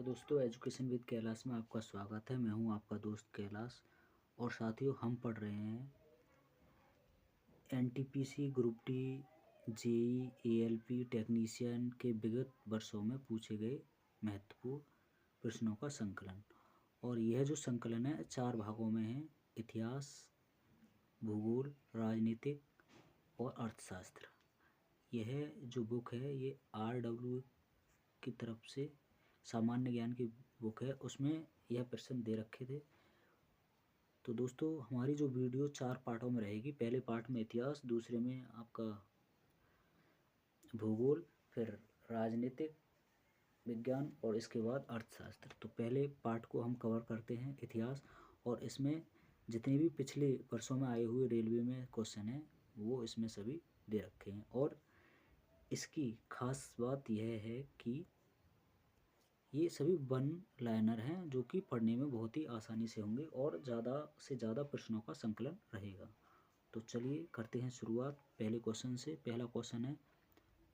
और दोस्तों education with Kailash में आपका स्वागत है। मैं हूं आपका दोस्त कैलाश। और साथियों, हम पढ़ रहे हैं NTPC group D, JE, ALP technician के विगत वर्षों में पूछे गए महत्वपूर्ण प्रश्नों का संकलन। और यह जो संकलन है 4 भागों में है: इतिहास, भूगोल, राजनीतिक और अर्थशास्त्र। यह जो बुक है ये RW की तरफ से सामान्य ज्ञान की बुक है, उसमें यह प्रश्न दे रखे थे। तो दोस्तों, हमारी जो वीडियो 4 पार्टों में रहेगी। पहले पार्ट में इतिहास, दूसरे में आपका भूगोल, फिर राजनीतिक विज्ञान और इसके बाद अर्थशास्त्र। तो पहले पार्ट को हम कवर करते हैं, इतिहास। और इसमें जितने भी पिछले वर्षों में आए हुए रेलवे में क्वेश्चन हैं वो इसमें सभी दे रखे हैं। और इसकी खास बात यह है कि ये सभी वन लाइनर हैं जो कि पढ़ने में बहुत ही आसानी से होंगे और ज़्यादा से ज़्यादा प्रश्नों का संकलन रहेगा। तो चलिए करते हैं शुरुआत पहले क्वेश्चन से। पहला क्वेश्चन है,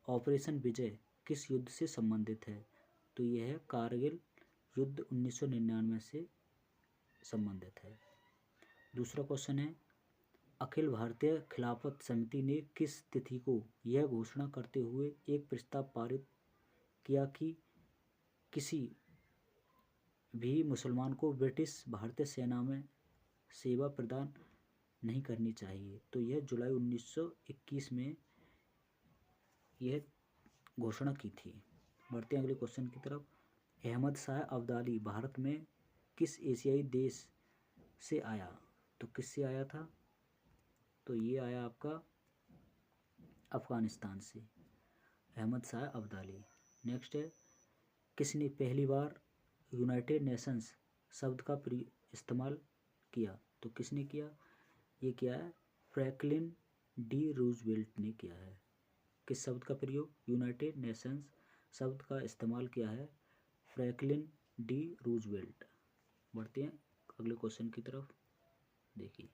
ऑपरेशन विजय किस युद्ध से संबंधित है? तो यह है कारगिल युद्ध 1999 से संबंधित है। दूसरा क्वेश्चन है, अखिल भारतीय खिलाफत समिति ने किस तिथि को यह घोषणा करते हुए एक प्रस्ताव पारित किया कि किसी भी मुसलमान को ब्रिटिश भारतीय सेना में सेवा प्रदान नहीं करनी चाहिए? तो यह जुलाई 1921 में यह घोषणा की थी। बढ़ते हैं अगले क्वेश्चन की तरफ। अहमद शाह अब्दाली भारत में किस एशियाई देश से आया? तो किससे आया था? तो ये आया आपका अफगानिस्तान से, अहमद शाह अब्दाली। नेक्स्ट है, किसने पहली बार यूनाइटेड नेशंस शब्द का इस्तेमाल किया? तो किसने किया? ये किया है फ्रैंकलिन डी रूजवेल्ट ने किया है। किस शब्द का प्रयोग? यूनाइटेड नेशंस शब्द का इस्तेमाल किया है फ्रैंकलिन डी रूजवेल्ट। बढ़ते हैं अगले क्वेश्चन की तरफ। देखिए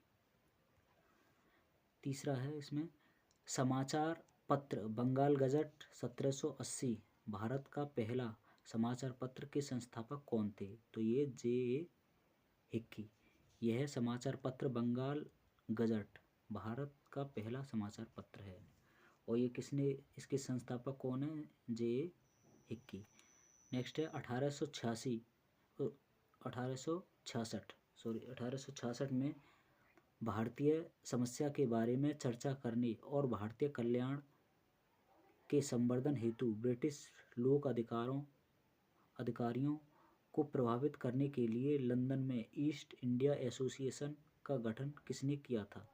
तीसरा है इसमें, समाचार पत्र बंगाल गजट 1780 भारत का पहला समाचार पत्र के संस्थापक कौन थे? तो ये J.A. हिक्की। यह समाचार पत्र बंगाल गजट भारत का पहला समाचार पत्र है। और ये किसने, इसके संस्थापक कौन है? J.A. हिक्की। नेक्स्ट है 1866 में भारतीय समस्या के बारे में चर्चा करने और भारतीय कल्याण के संवर्धन हेतु ब्रिटिश लोक अधिकारियों को प्रभावित करने के लिए लंदन में ईस्ट इंडिया एसोसिएशन का गठन किसने किया था?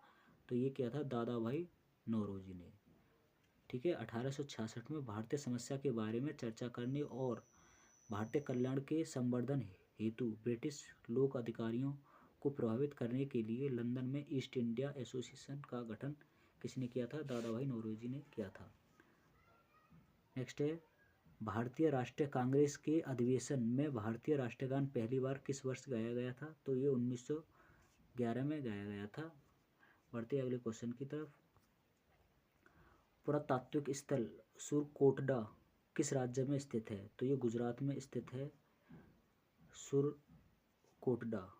तो ये किया था दादा भाई नौरोजी ने। ठीक है, 1866 में भारतीय समस्या के बारे में चर्चा करने और भारतीय कल्याण के संवर्धन हेतु ब्रिटिश लोक अधिकारियों को प्रभावित करने के लिए लंदन में ईस्ट इंडिया एसोसिएशन का गठन किसने किया था? दादा भाई नौरोजी ने किया था। नेक्स्ट है, भारतीय राष्ट्रीय कांग्रेस के अधिवेशन में भारतीय राष्ट्रगान पहली बार किस वर्ष गाया गया था? तो ये 1911 में गाया गया था। बढ़ते अगले क्वेश्चन की तरफ। पुरातात्विक स्थल सुरकोटडा किस राज्य में स्थित है? तो ये गुजरात में स्थित है, सुरकोटडा।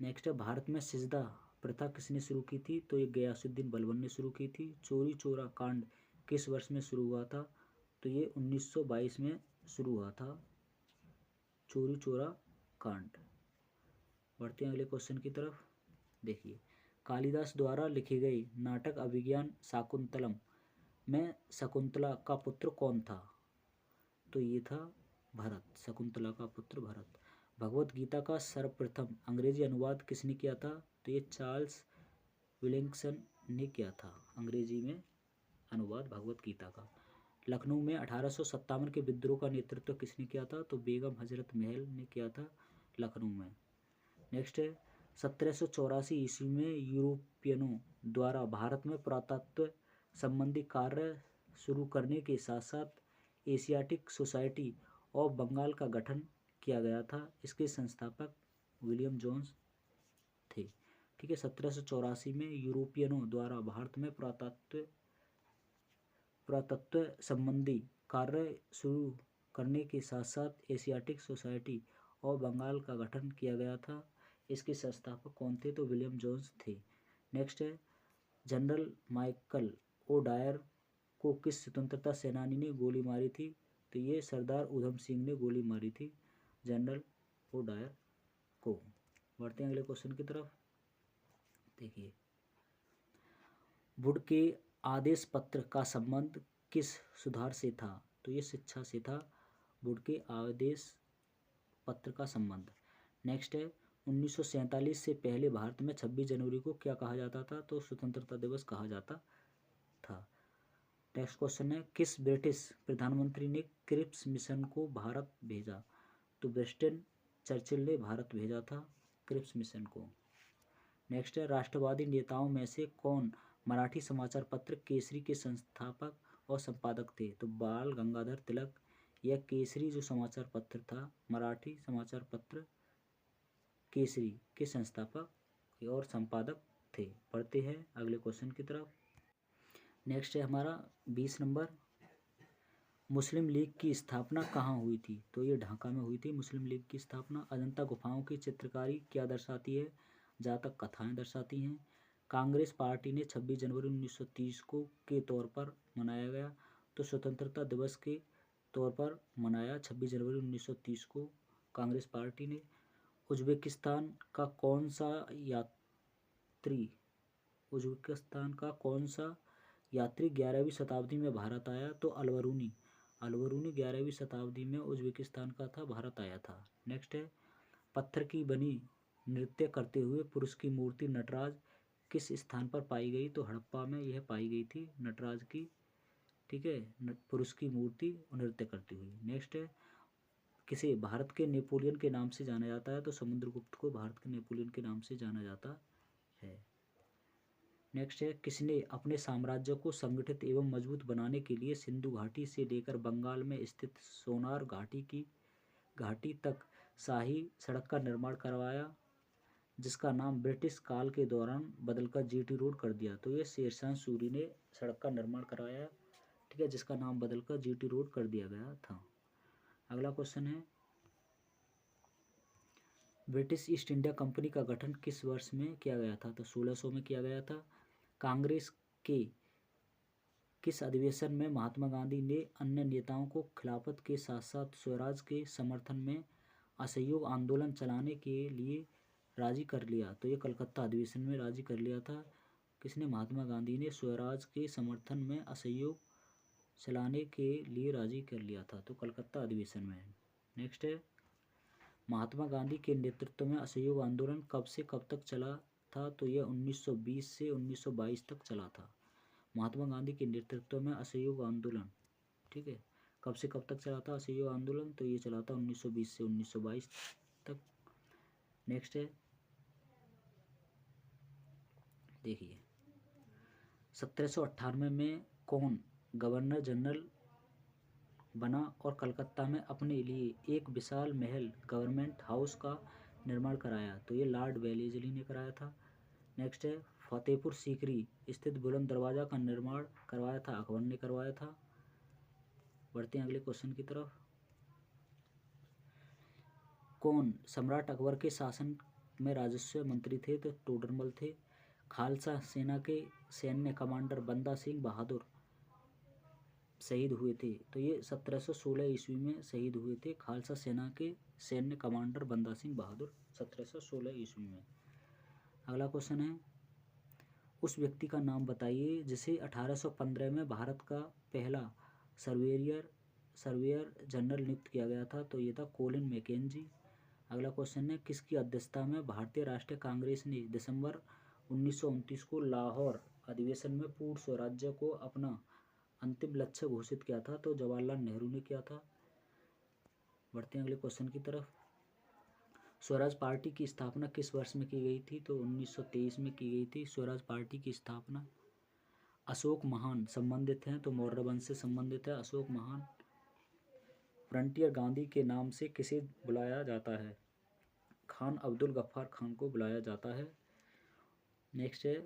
नेक्स्ट है, भारत में सिजदा प्रथा किसने शुरू की थी? तो ये गयासुद्दीन बलबन ने शुरू की थी। चोरी चोरा कांड किस वर्ष में शुरू हुआ था? तो ये 1922 में शुरू हुआ था, चोरी चोरा कांड। बढ़ते हैं अगले क्वेश्चन की तरफ। देखिए, कालिदास द्वारा लिखे गए नाटक अभिज्ञान शाकुंतलम में शकुंतला का पुत्र कौन था? तो ये था भरत, शकुंतला का पुत्र भरत। भगवत गीता का सर्वप्रथम अंग्रेजी अनुवाद किसने किया था? तो ये चार्ल्स विलिंगसन ने किया था, अंग्रेजी में अनुवाद भगवत गीता का। लखनऊ में 1857 के विद्रोह का नेतृत्व किसने किया था? तो बेगम हजरत महल ने किया था लखनऊ में। नेक्स्ट है, 1784 ईस्वी में यूरोपियनों द्वारा भारत में पुरातत्व संबंधी कार्य शुरू करने के साथ साथ एशियाटिक सोसाइटी ऑफ बंगाल का गठन किया गया था। इसके संस्थापक विलियम जोन्स थे। ठीक है, 1784 में यूरोपियनों द्वारा भारत में पुरातत्व संबंधी कार्य शुरू करने के साथ साथ एशियाटिक सोसाइटी और बंगाल का गठन किया गया था। इसके संस्थापक कौन थे? तो विलियम जोन्स थे। नेक्स्ट है, जनरल माइकल ओ डायर को किस स्वतंत्रता सेनानी ने गोली मारी थी? तो ये सरदार उधम सिंह ने गोली मारी थी जनरल ओ डायर को। बढ़ते हैं अगले क्वेश्चन की तरफ। देखिए, वुड के आदेश पत्र का संबंध किस सुधार से था? तो ये शिक्षा से था वुड के आदेश पत्र का संबंध। नेक्स्ट है, 1947 से पहले भारत में 26 जनवरी को क्या कहा जाता था? तो स्वतंत्रता दिवस कहा जाता था। नेक्स्ट क्वेश्चन है, किस ब्रिटिश प्रधानमंत्री ने क्रिप्स मिशन को भारत भेजा? तो विंस्टन चर्चिल ने भारत भेजा था क्रिप्स मिशन को। नेक्स्ट है, राष्ट्रवादी नेताओं में से कौन मराठी समाचार पत्र केसरी के संस्थापक और संपादक थे? तो बाल गंगाधर तिलक। यह केसरी जो समाचार पत्र था, मराठी समाचार पत्र केसरी के संस्थापक और संपादक थे। पढ़ते हैं अगले क्वेश्चन की तरफ। नेक्स्ट है हमारा 20 नंबर, मुस्लिम लीग की स्थापना कहाँ हुई थी? तो ये ढाका में हुई थी मुस्लिम लीग की स्थापना। अजंता गुफाओं की चित्रकारी क्या दर्शाती है? जातक कथाएं दर्शाती हैं। कांग्रेस पार्टी ने 26 जनवरी 1930 को के तौर पर मनाया गया, तो स्वतंत्रता दिवस के तौर पर मनाया 26 जनवरी 1930 को कांग्रेस पार्टी ने। उज्बेकिस्तान का कौन सा यात्री उज्बेकिस्तान का कौन सा यात्री 11वीं शताब्दी में भारत आया? तो अलबरूनी। अलबरूनी 11वीं शताब्दी में उज्बेकिस्तान का था, भारत आया था। नेक्स्ट है, पत्थर की बनी नृत्य करते हुए पुरुष की मूर्ति नटराज किस स्थान पर पाई गई? तो हड़प्पा में यह पाई गई थी नटराज की, ठीक है, पुरुष की मूर्ति नृत्य करती हुई। नेक्स्ट है, किसे भारत के नेपोलियन के नाम से जाना जाता है? तो समुद्रगुप्त को भारत के नेपोलियन के नाम से जाना जाता है। नेक्स्ट है, किसने अपने साम्राज्य को संगठित एवं मजबूत बनाने के लिए सिंधु घाटी से लेकर बंगाल में स्थित सोनार घाटी तक शाही सड़क का निर्माण करवाया, जिसका नाम ब्रिटिश काल के दौरान बदलकर जीटी रोड कर दिया? तो ये शेरशाह सूरी ने सड़क का निर्माण करवाया, ठीक है, जिसका नाम बदलकर जीटी रोड कर दिया गया था। अगला क्वेश्चन है, ब्रिटिश ईस्ट इंडिया कंपनी का गठन किस वर्ष में किया गया था? तो 1600 में किया गया था। कांग्रेस के किस अधिवेशन में महात्मा गांधी ने अन्य नेताओं को खिलाफत के साथ साथ स्वराज के समर्थन में असहयोग आंदोलन चलाने के लिए राजी कर लिया? तो ये कलकत्ता अधिवेशन में राजी कर लिया था। किसने? महात्मा गांधी ने स्वराज के समर्थन में असहयोग चलाने के लिए राजी कर लिया था, तो कलकत्ता अधिवेशन में। नेक्स्ट है, महात्मा गांधी के नेतृत्व में असहयोग आंदोलन कब से कब तक चला था? तो यह 1920 से 1922 तक चला था। महात्मा गांधी के नेतृत्व में असहयोग आंदोलन, ठीक है, कब से कब तक चला था असहयोग आंदोलन? तो ये चला था 1920 से 1922 तक। नेक्स्ट है, देखिए, 1798 में कौन गवर्नर जनरल बना और कलकत्ता में अपने लिए एक विशाल महल गवर्नमेंट हाउस का निर्माण कराया? तो ये लॉर्ड वेलेस्ली ने कराया था। नेक्स्ट है, फतेहपुर सीकरी स्थित बुलंद दरवाजा का निर्माण करवाया था? अकबर ने करवाया था। बढ़ते हैं अगले क्वेश्चन की तरफ। कौन सम्राट अकबर के शासन में राजस्व मंत्री थे? तो टोडरमल थे। खालसा सेना के सैन्य कमांडर बंदा सिंह बहादुर शहीद हुए थे? तो ये 1716 ईस्वी में शहीद हुए थे। खालसा सेना के सैन्य कमांडर बंदा सिंह बहादुर 1716 ईस्वी में। अगला क्वेश्चन है, उस व्यक्ति का नाम बताइए जिसे 1815 में भारत का पहला सर्वेयर जनरल नियुक्त किया गया था? तो ये था कोलिन मैकेंजी। अगला क्वेश्चन है, किसकी अध्यक्षता में भारतीय राष्ट्रीय कांग्रेस ने दिसंबर 1929 को लाहौर अधिवेशन में पूर्ण स्वराज्य को अपना अंतिम लक्ष्य घोषित किया था? तो जवाहरलाल नेहरू ने किया था। बढ़ते हैं अगले क्वेश्चन की तरफ। स्वराज पार्टी की स्थापना किस वर्ष में की गई थी? तो 1923 में की गई थी स्वराज पार्टी की स्थापना। अशोक महान संबंधित हैं? तो मौर्य वंश से संबंधित है अशोक महान। फ्रंटियर गांधी के नाम से किसे बुलाया जाता है? खान अब्दुल गफ्फार खान को बुलाया जाता है। नेक्स्ट है,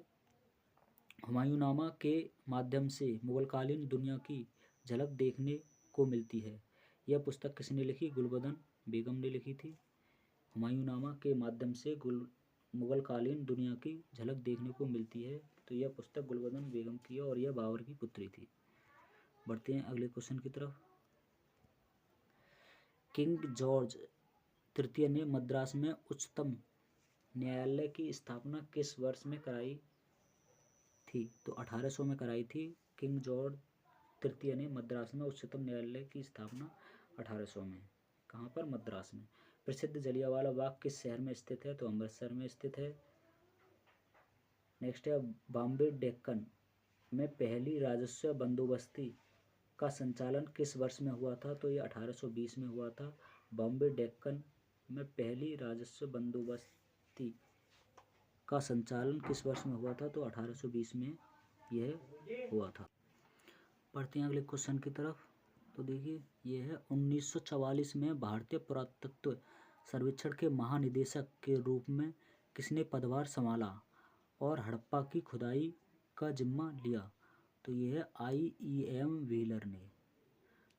हुमायूंनामा के माध्यम से मुगलकालीन दुनिया की झलक देखने को मिलती है। यह पुस्तक किसने लिखी? गुलबदन बेगम ने लिखी थी। हुमायूंनामा के माध्यम से मुगलकालीन दुनिया की झलक देखने को मिलती है, तो यह पुस्तक गुलबदन बेगम की है और यह बाबर की पुत्री थी। बढ़ते हैं अगले क्वेश्चन की तरफ। किंग जॉर्ज तृतीय ने मद्रास में उच्चतम न्यायालय की स्थापना किस वर्ष में कराई थी? तो 1800 में कराई थी। किंग जॉर्ज तृतीय ने मद्रास में उच्चतम न्यायालय की स्थापना 1800 में। कहाँ पर? मद्रास में। प्रसिद्ध जलियांवाला बाग किस शहर में स्थित है? तो अमृतसर में स्थित है। नेक्स्ट है, बॉम्बे डेक्कन में पहली राजस्व बंदोबस्ती का संचालन किस वर्ष में हुआ था? तो ये 1820 में हुआ था। बॉम्बे डेक्कन में पहली राजस्व बंदोबस्ती का संचालन किस वर्ष में हुआ था? तो 1820 में यह हुआ था। पढ़ते हैं अगले क्वेश्चन की तरफ। तो देखिए, ये है 1944 में भारतीय पुरातत्व सर्वेक्षण के महानिदेशक के रूप में किसने पदभार संभाला और हड़प्पा की खुदाई का जिम्मा लिया? तो ये है IEM व्हीलर ने।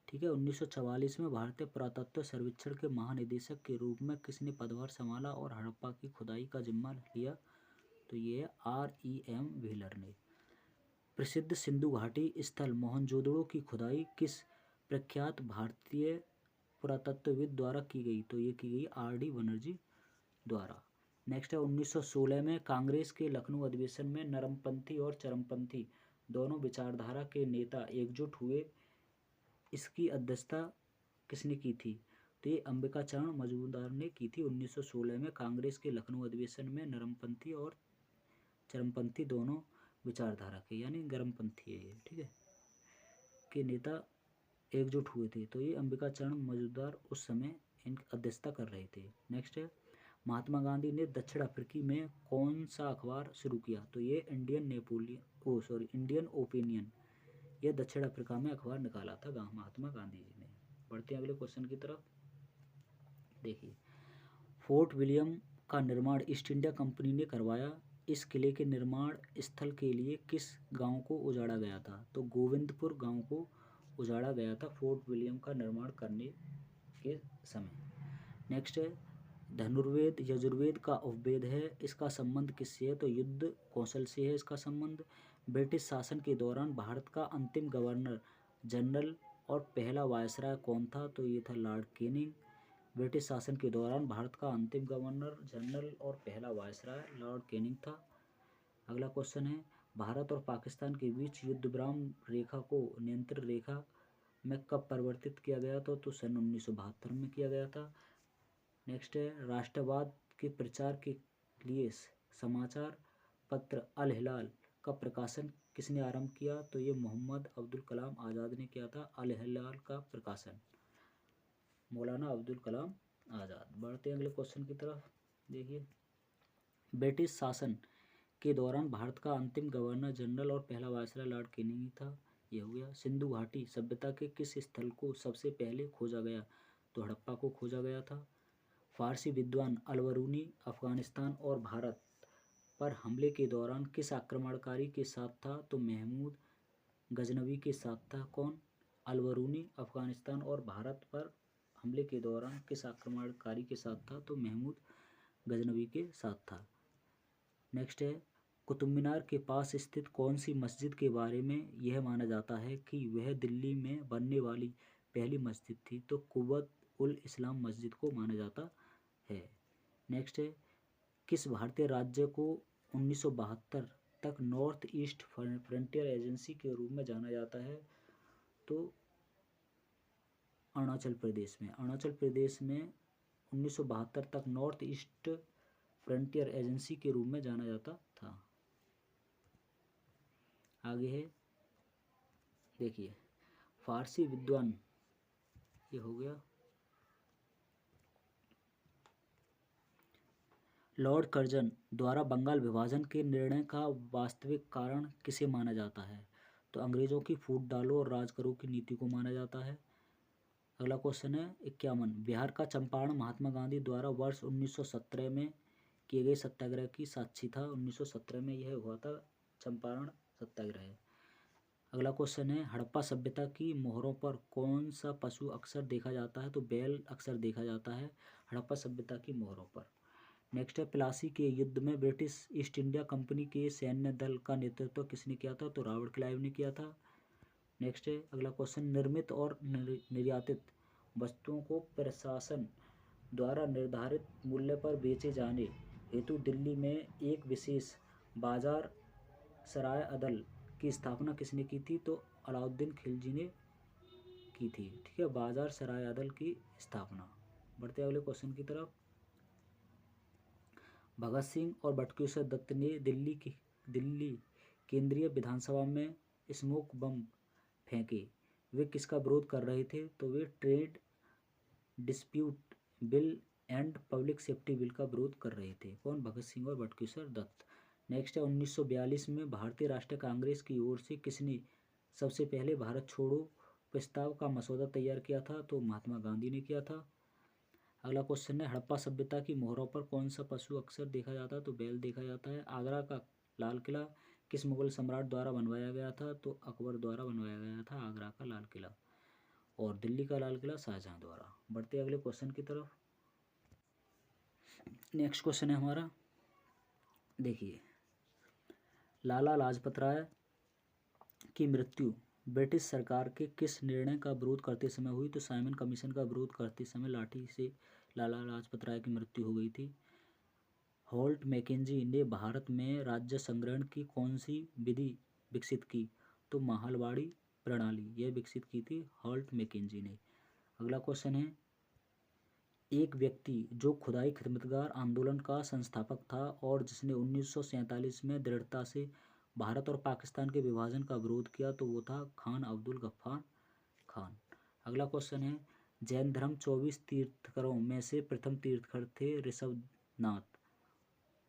ठीक है, 1944 में भारतीय पुरातत्व सर्वेक्षण के महानिदेशक के रूप में किसने पदभार संभाला और हड़प्पा की खुदाई का जिम्मा लिया? तो ये है REM व्हीलर ने। प्रसिद्ध सिंधु घाटी स्थल मोहनजोदड़ो की खुदाई किस प्रख्यात भारतीय पुरातत्वविद द्वारा की गई? तो ये की गई RD बनर्जी द्वारा। नेक्स्ट है, 1916 में कांग्रेस के लखनऊ अधिवेशन में नरमपंथी और चरमपंथी दोनों विचारधारा के नेता एकजुट हुए। इसकी अध्यक्षता किसने की थी? तो ये अंबिका चरण मजूमदार ने की थी। 1916 में कांग्रेस के लखनऊ अधिवेशन में नरमपंथी और चरमपंथी दोनों विचारधारा के, यानी गर्मपंथी है ये, ठीक है, के नेता एकजुट हुए थे। तो ये अंबिका चरण मजूमदार उस समय इनकी अध्यक्षता कर रहे थे। नेक्स्ट है, महात्मा गांधी ने दक्षिण अफ्रीकी में कौन सा अखबार शुरू किया? तो ये इंडियन ओपिनियन, यह दक्षिण अफ्रीका में अखबार निकाला था महात्मा गांधी जी ने। बढ़ते हैं अगले क्वेश्चन की तरफ। देखिए, फोर्ट विलियम का निर्माण ईस्ट इंडिया कंपनी ने करवाया। इस किले के निर्माण स्थल के लिए किस गांव को उजाड़ा गया था? तो गोविंदपुर गांव को उजाड़ा गया था फोर्ट विलियम का निर्माण करने के समय। नेक्स्ट है, धनुर्वेद यजुर्वेद का उपवेद है। इसका संबंध किससे है? तो युद्ध कौशल से है इसका संबंध। ब्रिटिश शासन के दौरान भारत का अंतिम गवर्नर जनरल और पहला वायसराय कौन था? तो ये था लॉर्ड कैनिंग। ब्रिटिश शासन के दौरान भारत का अंतिम गवर्नर जनरल और पहला वायसराय लॉर्ड कैनिंग था। अगला क्वेश्चन है, भारत और पाकिस्तान के बीच युद्ध विराम रेखा को नियंत्रण रेखा में कब परिवर्तित किया गया था? तो सन 1972 में किया गया था। नेक्स्ट है, राष्ट्रवाद के प्रचार के लिए समाचार पत्र अल हिलाल का प्रकाशन किसने आरंभ किया? तो ये मोहम्मद अब्दुल कलाम आज़ाद ने किया था अल हिलाल का प्रकाशन, मौलाना अब्दुल कलाम आज़ाद। बढ़ते हैं अगले क्वेश्चन की तरफ। देखिए, ब्रिटिश शासन के दौरान भारत का अंतिम गवर्नर जनरल और पहला वायसराय लॉर्ड कैनिंग ही था। यह हो गया। सिंधु घाटी सभ्यता के किस स्थल को सबसे पहले खोजा गया? तो हड़प्पा को खोजा गया था। फारसी विद्वान अल-बरूनी अफगानिस्तान और भारत पर हमले के दौरान किस आक्रमणकारी के साथ था? तो महमूद गजनवी के साथ था। कौन? अल-बरूनी अफगानिस्तान और भारत पर हमले के दौरान किस आक्रमणकारी के साथ था? तो महमूद गजनवी के साथ था। नेक्स्ट है, कुतुब मीनार के पास स्थित कौन सी मस्जिद के बारे में यह माना जाता है कि वह दिल्ली में बनने वाली पहली मस्जिद थी? तो कुव्वत उल इस्लाम मस्जिद को माना जाता है। नेक्स्ट है, किस भारतीय राज्य को 1972 तक नॉर्थ ईस्ट फ्रंटियर एजेंसी के रूप में जाना जाता है? तो अरुणाचल प्रदेश में। अरुणाचल प्रदेश में 1972 तक नॉर्थ ईस्ट फ्रंटियर एजेंसी के रूप में जाना जाता था। आगे है, देखिए, फारसी विद्वान, ये हो गया। लॉर्ड कर्जन द्वारा बंगाल विभाजन के निर्णय का वास्तविक कारण किसे माना जाता है? तो अंग्रेजों की फूट डालो और राज करो की नीति को माना जाता है। अगला क्वेश्चन है 51, बिहार का चंपारण महात्मा गांधी द्वारा वर्ष 1917 में किए गए सत्याग्रह की साक्षी था। 1917 में यह हुआ था चंपारण सत्याग्रह। अगला क्वेश्चन है हड़प्पा सभ्यता की मोहरों पर कौन सा पशु अक्सर देखा जाता है? तो बैल अक्सर देखा जाता है हड़प्पा सभ्यता की मोहरों पर। नेक्स्ट है प्लासी के युद्ध में ब्रिटिश ईस्ट इंडिया कंपनी के सैन्य दल का नेतृत्व किसने किया था? तो रॉबर्ट क्लाइव ने किया था। नेक्स्ट है अगला क्वेश्चन निर्मित और निर्यातित वस्तुओं को प्रशासन द्वारा निर्धारित मूल्य पर बेचे जाने हेतु दिल्ली में एक विशेष बाजार सराय अदल की स्थापना किसने की थी? तो अलाउद्दीन खिलजी ने की थी। ठीक है, बाजार सराय अदल की स्थापना। बढ़ते अगले क्वेश्चन की तरफ। भगत सिंह और बटुकेश्वर दत्त ने दिल्ली केंद्रीय विधानसभा में स्मोक बम फेंके। वे किसका विरोध कर रहे थे? तो वे trade dispute bill and public safety bill का विरोध कर रहे थे। कौन? भगत सिंह और बटुकेश्वर दत्त। नेक्स्ट है 1942 में भारतीय राष्ट्रीय कांग्रेस की ओर से किसने सबसे पहले भारत छोड़ो प्रस्ताव का मसौदा तैयार किया था? तो महात्मा गांधी ने किया था। अगला क्वेश्चन है हड़प्पा सभ्यता की मोहरों पर कौन सा पशु अक्सर देखा जाता है? तो बैल देखा जाता है। आगरा का लाल किला किस मुगल सम्राट द्वारा बनवाया गया था? तो अकबर द्वारा बनवाया गया था आगरा का लाल किला। और दिल्ली का लाल किला शाहजहां द्वारा। बढ़ते अगले क्वेश्चन की तरफ। नेक्स्ट क्वेश्चन है हमारा, देखिए, लाला लाजपत राय की मृत्यु ब्रिटिश सरकार के किस निर्णय का विरोध करते समय हुई? तो साइमन कमीशन का विरोध करते समय लाठी से लाला लाजपत राय की मृत्यु हो गई थी। होल्ट मैकेंजी ने भारत में राज्य संग्रहण की कौन सी विधि विकसित की? तो महलवाड़ी प्रणाली यह विकसित की थी होल्ट मैकेंजी ने। अगला क्वेश्चन है एक व्यक्ति जो खुदाई खिदमतगार आंदोलन का संस्थापक था और जिसने 1947 में दृढ़ता से भारत और पाकिस्तान के विभाजन का विरोध किया, तो वो था खान अब्दुल गफ्फार खान। अगला क्वेश्चन है जैन धर्म 24 तीर्थकरों में से प्रथम तीर्थकर थे ऋषभनाथ,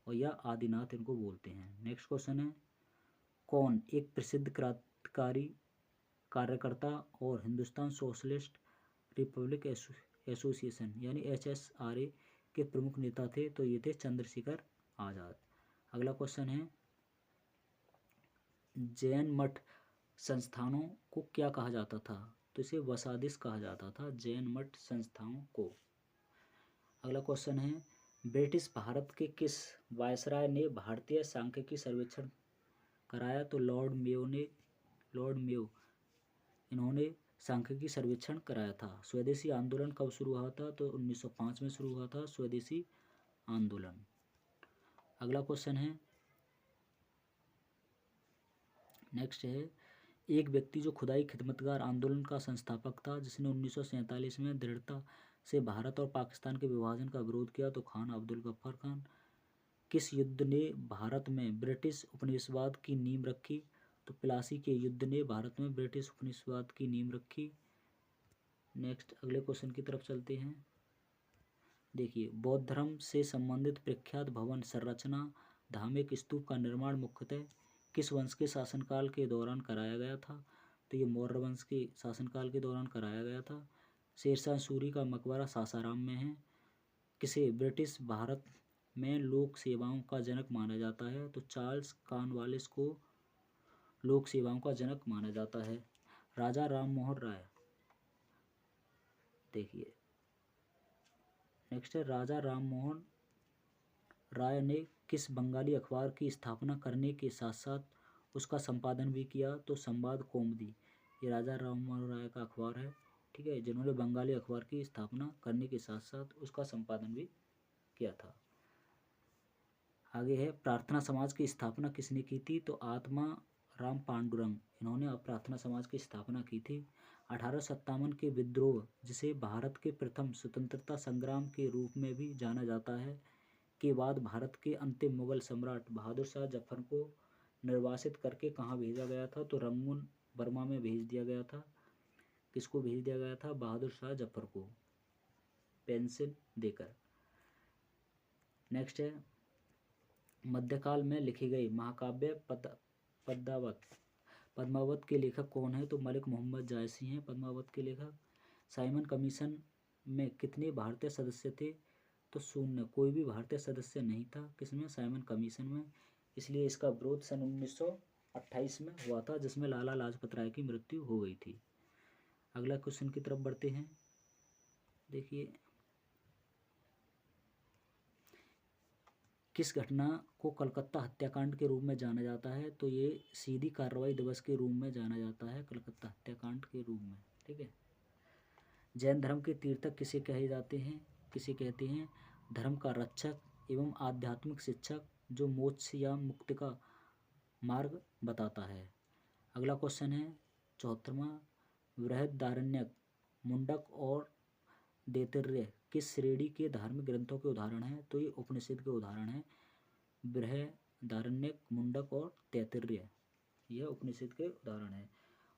और या आदिनाथ इनको बोलते हैं। नेक्स्ट क्वेश्चन है कौन एक प्रसिद्ध क्रांतिकारी कार्यकर्ता और हिंदुस्तान सोशलिस्ट रिपब्लिक एसोसिएशन यानी HSRA के प्रमुख नेता थे? तो ये थे चंद्रशेखर आज़ाद। अगला क्वेश्चन है जैन मठ संस्थानों को क्या कहा जाता था? तो इसे वसादिस कहा जाता था जैन मठ संस्थाओं को। अगला क्वेश्चन है ब्रिटिश भारत के किस वायसराय ने भारतीय सांख्यिकी सर्वेक्षण कराया? तो लॉर्ड मेयो इन्होंने सांख्यिकी सर्वेक्षण कराया था। स्वदेशी आंदोलन कब शुरू हुआ था? तो 1905 में शुरू हुआ था स्वदेशी आंदोलन। अगला क्वेश्चन है नेक्स्ट है एक व्यक्ति जो खुदाई खिदमतगार आंदोलन का संस्थापक था जिसने 1947 में दृढ़ता से भारत और पाकिस्तान के विभाजन का विरोध किया, तो खान अब्दुल गफ्फार खान। किस युद्ध ने भारत में ब्रिटिश उपनिवेशवाद की नींव रखी? तो प्लासी के युद्ध ने भारत में ब्रिटिश उपनिवेशवाद की नींव रखी। नेक्स्ट अगले क्वेश्चन की तरफ चलते हैं। देखिए बौद्ध धर्म से संबंधित प्रख्यात भवन संरचना धार्मिक स्तूप का निर्माण मुख्यतः किस वंश के शासनकाल के दौरान कराया गया था? तो ये मौर्य वंश के शासनकाल के दौरान कराया गया था। शेरशाह सूरी का मकबरा सासाराम में है। किसे ब्रिटिश भारत में लोक सेवाओं का जनक माना जाता है? तो चार्ल्स कॉर्नवालिस को लोक सेवाओं का जनक माना जाता है। राजा राममोहन राय, देखिए नेक्स्ट है राजा राममोहन राय ने किस बंगाली अखबार की स्थापना करने के साथ साथ उसका संपादन भी किया? तो संवाद कौमुदी ये राजा राममोहन राय का अखबार है, ठीक है, जिन्होंने बंगाली अखबार की स्थापना करने के साथ साथ उसका संपादन भी किया था। आगे है प्रार्थना समाज की स्थापना किसने की थी? तो आत्मा राम पांडुरंग इन्होंने प्रार्थना समाज की स्थापना की थी। 1857 के विद्रोह जिसे भारत के प्रथम स्वतंत्रता संग्राम के रूप में भी जाना जाता है के बाद भारत के अंतिम मुगल सम्राट बहादुर शाह जफर को निर्वासित करके कहाँ भेजा गया था? तो रंगून बर्मा में भेज दिया गया था। किसको भेज दिया गया था? बहादुर शाह जफर को पेंशन देकर। नेक्स्ट है मध्यकाल में लिखे गए महाकाव्य पद्मावत के लेखक कौन है? तो मलिक मोहम्मद जायसी हैं पद्मावत के लेखक। साइमन कमीशन में कितने भारतीय सदस्य थे? तो शून्य, कोई भी भारतीय सदस्य नहीं था किसमें? साइमन कमीशन में। इसलिए इसका विरोध सन 1928 में हुआ था, जिसमें लाला लाजपत राय की मृत्यु हो गई थी। अगला क्वेश्चन की तरफ बढ़ते हैं। देखिए, किस घटना को कलकत्ता हत्याकांड के रूप में जाना जाता है? तो ये सीधी कार्रवाई दिवस के रूप में जाना जाता है, कलकत्ता हत्याकांड के रूप में। ठीक है। जैन धर्म के तीर्थक किसे कहे जाते हैं? किसे कहते हैं? धर्म का रक्षक एवं आध्यात्मिक शिक्षक, जो मोक्ष या मुक्ति का मार्ग बताता है। अगला क्वेश्चन है 74वां, बृहदारण्यक, मुंडक और तैत्तिरीय किस श्रेणी के धार्मिक ग्रंथों के उदाहरण हैं? तो ये उपनिषद के उदाहरण हैं। बृहदारण्यक, मुंडक और तैत्तिरीय, यह उपनिषद के उदाहरण हैं।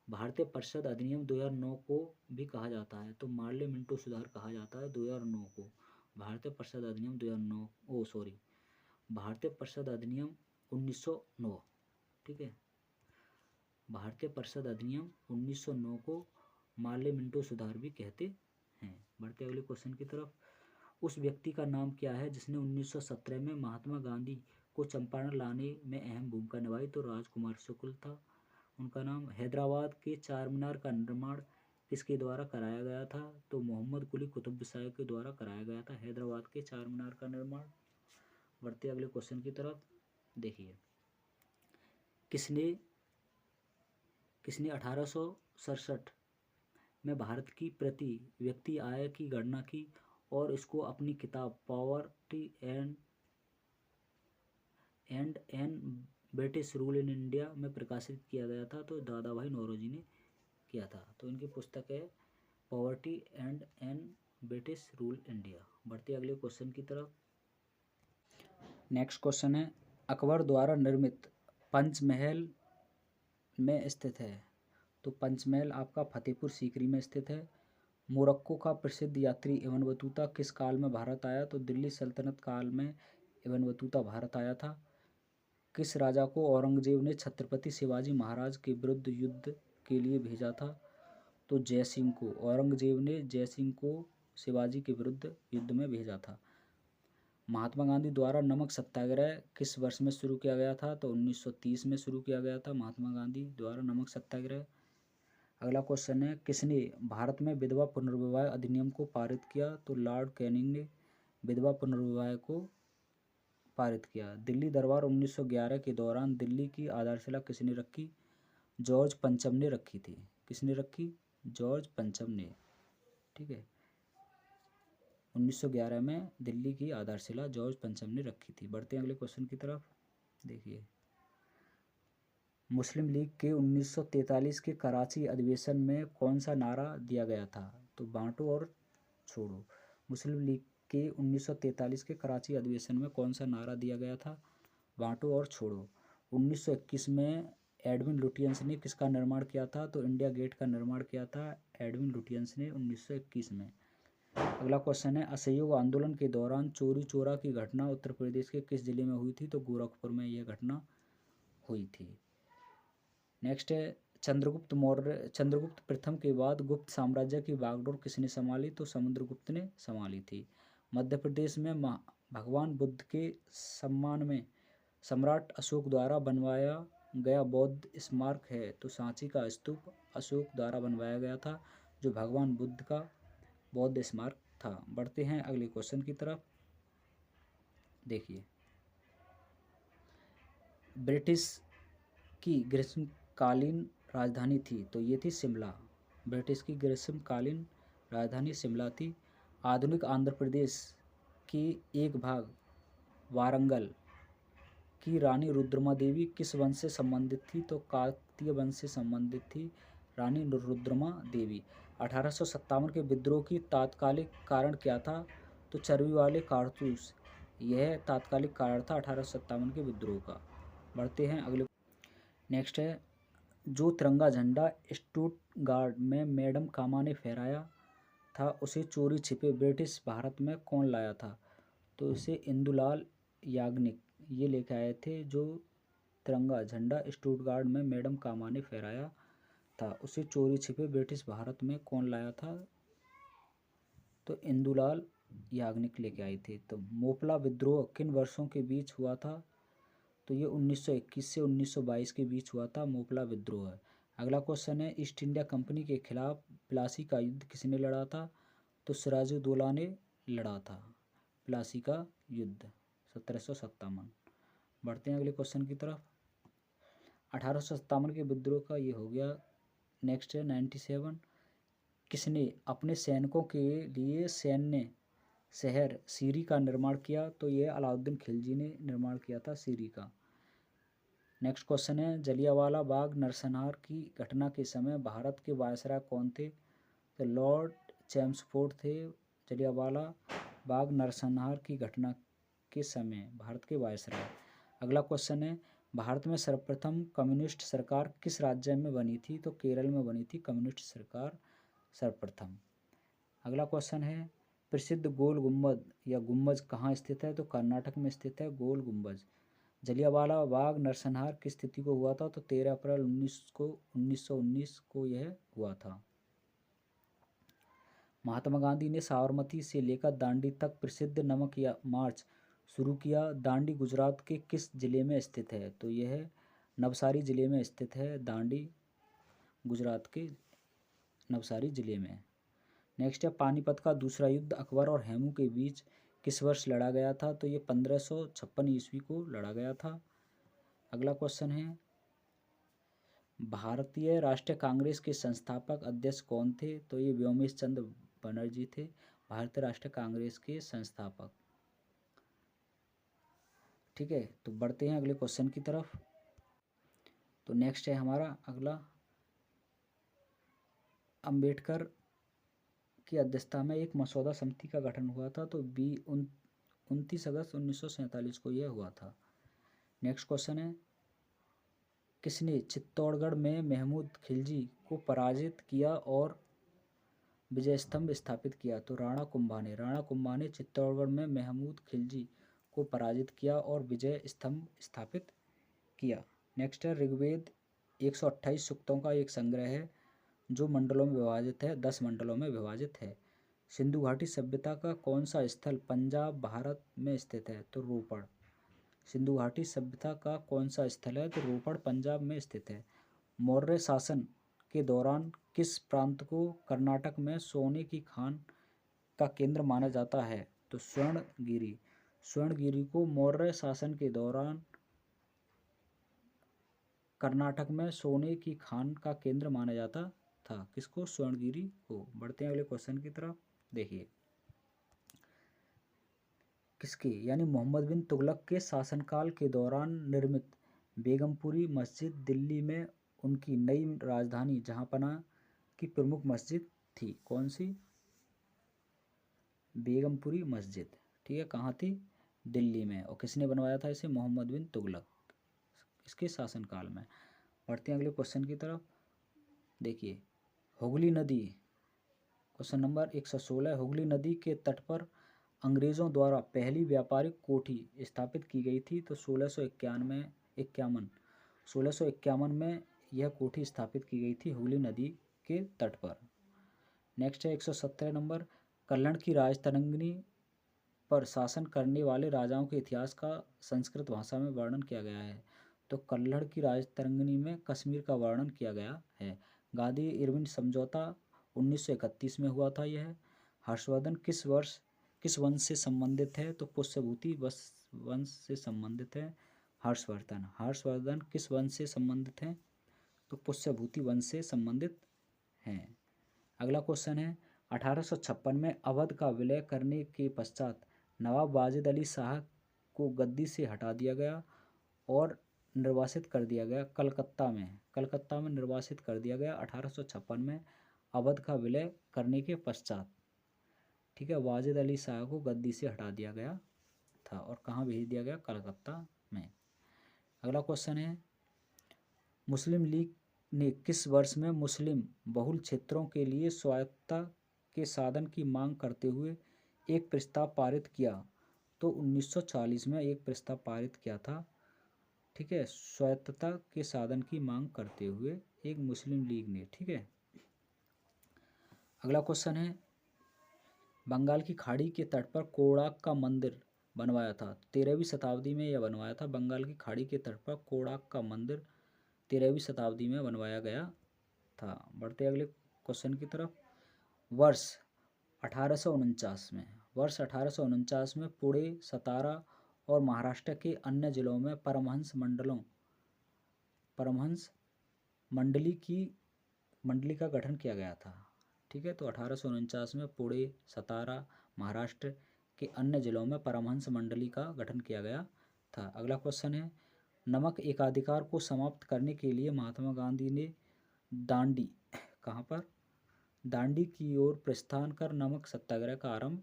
भारतीय परिषद अधिनियम 2009 को भी कहा जाता है, तो मार्ले मिंटो सुधार कहा जाता है 2009 को। भारतीय परिषद अधिनियम 2009, भारतीय परिषद अधिनियम 1909। ठीक है, भारतीय परिषद अधिनियम 1909 को मार्ले मिंटो सुधार भी कहते हैं। बढ़ते अगले क्वेश्चन की तरफ। उस व्यक्ति का नाम क्या है जिसने 1917 में महात्मा गांधी को चंपारण लाने में अहम भूमिका निभाई? तो राजकुमार शुक्ल था उनका नाम। हैदराबाद के चार मीनार का निर्माण किसके द्वारा कराया गया था? तो मोहम्मद कुली कुतुब शाह के द्वारा कराया गया था हैदराबाद के चार मीनार का निर्माण। बढ़ते अगले क्वेश्चन की तरफ। देखिए, किसने 1867 में भारत की प्रति व्यक्ति आय की गणना की और इसको अपनी किताब poverty and un British rule in India में प्रकाशित किया गया था? तो दादा भाई नौरोजी ने किया था। तो इनकी पुस्तक है poverty and un British rule India. बढ़ते अगले क्वेश्चन की तरफ। नेक्स्ट क्वेश्चन है, अकबर द्वारा निर्मित पंचमहल में स्थित है? तो पंचमहल आपका फतेहपुर सीकरी में स्थित है। मोरक्को का प्रसिद्ध यात्री इब्न बतूता किस काल में भारत आया? तो दिल्ली सल्तनत काल में इब्न बतूता भारत आया था। किस राजा को औरंगजेब ने छत्रपति शिवाजी महाराज के विरुद्ध युद्ध के लिए भेजा था? तो जय सिंह को। औरंगजेब ने जय सिंह को शिवाजी के विरुद्ध युद्ध में भेजा था। महात्मा गांधी द्वारा नमक सत्याग्रह किस वर्ष में शुरू किया गया था? तो 1930 में शुरू किया गया था महात्मा गांधी द्वारा नमक सत्याग्रह। अगला क्वेश्चन है, किसने भारत में विधवा पुनर्विवाह अधिनियम को पारित किया? तो लॉर्ड कैनिंग ने विधवा पुनर्विवाह को पारित किया। दिल्ली दरबार 1911 के दौरान दिल्ली की आधारशिला किसने रखी? जॉर्ज पंचम ने रखी थी। किसने रखी? जॉर्ज पंचम ने। ठीक है, 1911 में दिल्ली की आधारशिला जॉर्ज पंचम ने रखी थी। बढ़ते हैं अगले क्वेश्चन की तरफ। देखिए, मुस्लिम लीग के 1943 के कराची अधिवेशन में कौन सा नारा दिया गया था? तो बांटो और छोड़ो। मुस्लिम लीग के 1943 के कराची अधिवेशन में कौन सा नारा दिया गया था? बांटो और छोड़ो। 1921 में एडविन लुटियंस ने किसका निर्माण किया था? तो इंडिया गेट का निर्माण किया था एडविन लुटियंस ने 1921 में। अगला क्वेश्चन है, असहयोग आंदोलन के दौरान चोरी चोरा की घटना उत्तर प्रदेश के किस जिले में हुई थी? तो गोरखपुर में यह घटना हुई थी। नेक्स्ट है, चंद्रगुप्त प्रथम के बाद गुप्त साम्राज्य की बागडोर किसने संभाली? तो समुद्रगुप्त ने संभाली थी। मध्य प्रदेश में भगवान बुद्ध के सम्मान में सम्राट अशोक द्वारा बनवाया गया बौद्ध स्मारक है? तो सांची का स्तूप अशोक द्वारा बनवाया गया था, जो भगवान बुद्ध का बौद्ध स्मारक था। बढ़ते हैं अगले क्वेश्चन की तरफ। देखिए, ब्रिटिश की ग्रीष्मकालीन राजधानी थी? तो ये थी शिमला। ब्रिटिश की ग्रीष्मकालीन राजधानी शिमला थी। आधुनिक आंध्र प्रदेश की एक भाग वारंगल की रानी रुद्रमा देवी किस वंश से संबंधित थी? तो काकतीय वंश से संबंधित थी रानी रुद्रमा देवी। 1857 के विद्रोह की तात्कालिक कारण क्या था? तो चर्बी वाले कारतूस, यह तात्कालिक कारण था 1857 के विद्रोह का। बढ़ते हैं अगले। नेक्स्ट है, जो तिरंगा झंडा स्टुटगार्ट में मैडम कामा ने फहराया था, उसे चोरी छिपे ब्रिटिश भारत में कौन लाया था? तो इसे इंदुलाल याग्निक ये लेकर आए थे। जो तिरंगा झंडा स्टुटगार्ट में मैडम कामा ने फहराया था, उसे चोरी छिपे ब्रिटिश भारत में कौन लाया था? तो इंदुलाल याग्निक लेके आई थी। तो मोपला विद्रोह किन वर्षों के बीच हुआ था? तो ये 1921 से 1922 के बीच हुआ था, मोपला विद्रोह है। अगला क्वेश्चन है, ईस्ट इंडिया कंपनी के खिलाफ प्लासी का युद्ध किसने लड़ा था? तो सिराजुद्दौला ने लड़ा था प्लासी का युद्ध 1757। बढ़ते हैं अगले क्वेश्चन की तरफ। 1857 के विद्रोह का ये हो गया। नेक्स्ट है 97, किसने अपने सैनिकों के लिए सैन्य शहर सीरी का निर्माण किया? तो यह अलाउद्दीन खिलजी ने निर्माण किया था सीरी का। नेक्स्ट क्वेश्चन है, जलियांवाला बाग नरसंहार की घटना के समय भारत के वायसराय कौन थे? तो लॉर्ड चैम्सफोर्ड थे जलियांवाला बाग नरसंहार की घटना के समय भारत के वायसराय। अगला क्वेश्चन है, भारत में सर्वप्रथम कम्युनिस्ट सरकार किस राज्य में बनी थी? तो केरल में बनी थी कम्युनिस्ट सरकार सर्वप्रथम। अगला क्वेश्चन है, प्रसिद्ध गोल गुंबद या गुंबज कहाँ स्थित है? तो कर्नाटक में स्थित है गोल गुंबज। जलियांवाला बाग नरसंहार किस तिथि को हुआ था? तो 13 अप्रैल 1919 को यह हुआ था। महात्मा गांधी ने साबरमती से लेकर दांडी तक प्रसिद्ध नमक या मार्च शुरू किया। दांडी गुजरात के किस जिले में स्थित है? तो यह नवसारी जिले में स्थित है। दांडी गुजरात के नवसारी जिले में। नेक्स्ट है, पानीपत का दूसरा युद्ध अकबर और हेमू के बीच किस वर्ष लड़ा गया था? तो ये 1556 ईस्वी को लड़ा गया था। अगला क्वेश्चन है, भारतीय राष्ट्रीय कांग्रेस के संस्थापक अध्यक्ष कौन थे? तो ये व्योमेश चंद्र बनर्जी थे भारतीय राष्ट्रीय कांग्रेस के संस्थापक। ठीक है, तो बढ़ते हैं अगले क्वेश्चन की तरफ। तो नेक्स्ट है हमारा अगला, अंबेडकर की अध्यक्षता में एक मसौदा समिति का गठन हुआ था। तो 29 अगस्त 1947 को यह हुआ था। नेक्स्ट क्वेश्चन है, किसने चित्तौड़गढ़ में महमूद खिलजी को पराजित किया और विजय स्तंभ स्थापित किया? तो राणा कुंभा ने चित्तौड़गढ़ में महमूद खिलजी को पराजित किया और विजय स्तंभ स्थापित किया। नेक्स्ट है, ऋग्वेद 128 सूक्तों का एक संग्रह है जो मंडलों में विभाजित है, 10 मंडलों में विभाजित है। सिंधु घाटी सभ्यता का कौन सा स्थल पंजाब भारत में स्थित है? तो रोपड़। सिंधु घाटी सभ्यता का कौन सा स्थल है? तो रोपड़ पंजाब में स्थित है। मौर्य शासन के दौरान किस प्रांत को कर्नाटक में सोने की खान का केंद्र माना जाता है? तो स्वर्णगिरी। स्वर्णगिरी को मौर्य शासन के दौरान कर्नाटक में सोने की खान का केंद्र माना जाता था। किसको? स्वर्णगिरी को। बढ़ते हैं अगले क्वेश्चन की तरफ। देखिए, किसके यानी मोहम्मद बिन तुगलक के शासनकाल के दौरान निर्मित बेगमपुरी मस्जिद दिल्ली में उनकी नई राजधानी जहांपनाह की प्रमुख मस्जिद थी? कौन सी? बेगमपुरी मस्जिद। ठीक है, कहाँ थी? दिल्ली में। और किसने बनवाया था इसे? मोहम्मद बिन तुगलक, इसके शासनकाल में। बढ़ते हैं अगले क्वेश्चन की तरफ। देखिए, हुगली नदी, क्वेश्चन नंबर 116, हुगली नदी के तट पर अंग्रेज़ों द्वारा पहली व्यापारिक कोठी स्थापित की गई थी। तो 1651 में यह कोठी स्थापित की गई थी हुगली नदी के तट पर। नेक्स्ट है 117 नंबर, कल्हड़ की राजतरंगिणी पर शासन करने वाले राजाओं के इतिहास का संस्कृत भाषा में वर्णन किया गया है। तो कल्हड़ की राजतरंगिणी में कश्मीर का वर्णन किया गया है। गांधी इरविन समझौता 1931 में हुआ था यह। हर्षवर्धन किस वंश से संबंधित है? तो पुष्यभूति वंश से संबंधित है हर्षवर्धन किस वंश से संबंधित हैं? तो पुष्यभूति वंश से संबंधित हैं। अगला क्वेश्चन है, 1856 में अवध का विलय करने के पश्चात नवाब वाजिद अली शाह को गद्दी से हटा दिया गया और निर्वासित कर दिया गया कलकत्ता में निर्वासित कर दिया गया 1856 में अवध का विलय करने के पश्चात। ठीक है, वाजिद अली शाह को गद्दी से हटा दिया गया था और कहाँ भेज दिया गया? कलकत्ता में। अगला क्वेश्चन है, मुस्लिम लीग ने किस वर्ष में मुस्लिम बहुल क्षेत्रों के लिए स्वायत्तता के साधन की मांग करते हुए एक प्रस्ताव पारित किया? तो 1940 में एक प्रस्ताव पारित किया था। ठीक है, स्वायत्तता के साधन की मांग करते हुए एक मुस्लिम लीग ने। ठीक है, अगला क्वेश्चन है, बंगाल की खाड़ी के तट पर कोणार्क का मंदिर बनवाया था? 13वीं शताब्दी में यह बनवाया था। बंगाल की खाड़ी के तट पर कोणार्क का मंदिर 13वीं शताब्दी में बनवाया गया था। बढ़ते अगले क्वेश्चन की तरफ। वर्ष 1849 में पुणे, सतारा और महाराष्ट्र के अन्य जिलों में परमहंस मंडली का गठन किया गया था। ठीक है, तो 1849 में पुणे, सतारा, महाराष्ट्र के अन्य जिलों में परमहंस मंडली का गठन किया गया था। अगला क्वेश्चन है, नमक एकाधिकार को समाप्त करने के लिए महात्मा गांधी ने दांडी कहाँ पर दांडी की ओर प्रस्थान कर नमक सत्याग्रह का आरंभ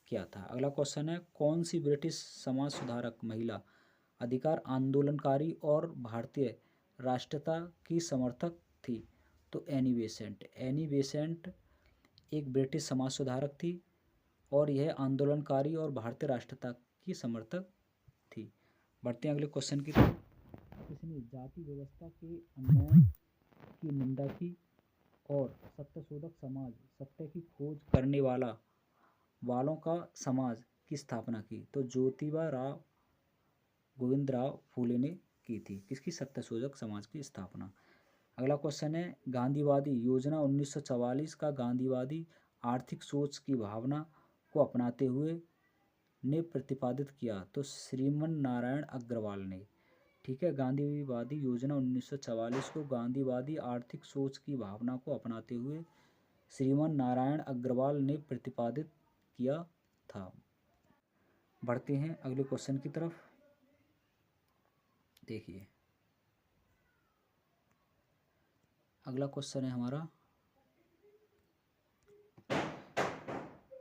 किया था। अगला क्वेश्चन है, कौन सी ब्रिटिश समाज सुधारक महिला अधिकार आंदोलनकारी और भारतीय राष्ट्रीयता की समर्थक थी? तो एनी बेसेंट एक ब्रिटिश समाज सुधारक थी और यह आंदोलनकारी और भारतीय राष्ट्रीयता की समर्थक थी। बढ़ते हैं अगले क्वेश्चन की तरफ। इसने जाति व्यवस्था के अन्याय की निंदा की और सत्यशोधक समाज, सत्य की खोज करने वालों का समाज की स्थापना की? तो ज्योतिबा गोविंदराव फूले ने की थी। किसकी? सत्यशोधक समाज की स्थापना। अगला क्वेश्चन है, गांधीवादी योजना 1944 का गांधीवादी आर्थिक सोच की भावना को अपनाते हुए ने प्रतिपादित किया? तो श्रीमन नारायण अग्रवाल ने। ठीक है, गांधीवादी योजना 1944 को गांधीवादी आर्थिक सोच की भावना को अपनाते हुए श्रीमन नारायण अग्रवाल ने प्रतिपादित किया था। बढ़ते हैं अगले क्वेश्चन की तरफ। देखिए, अगला क्वेश्चन है हमारा,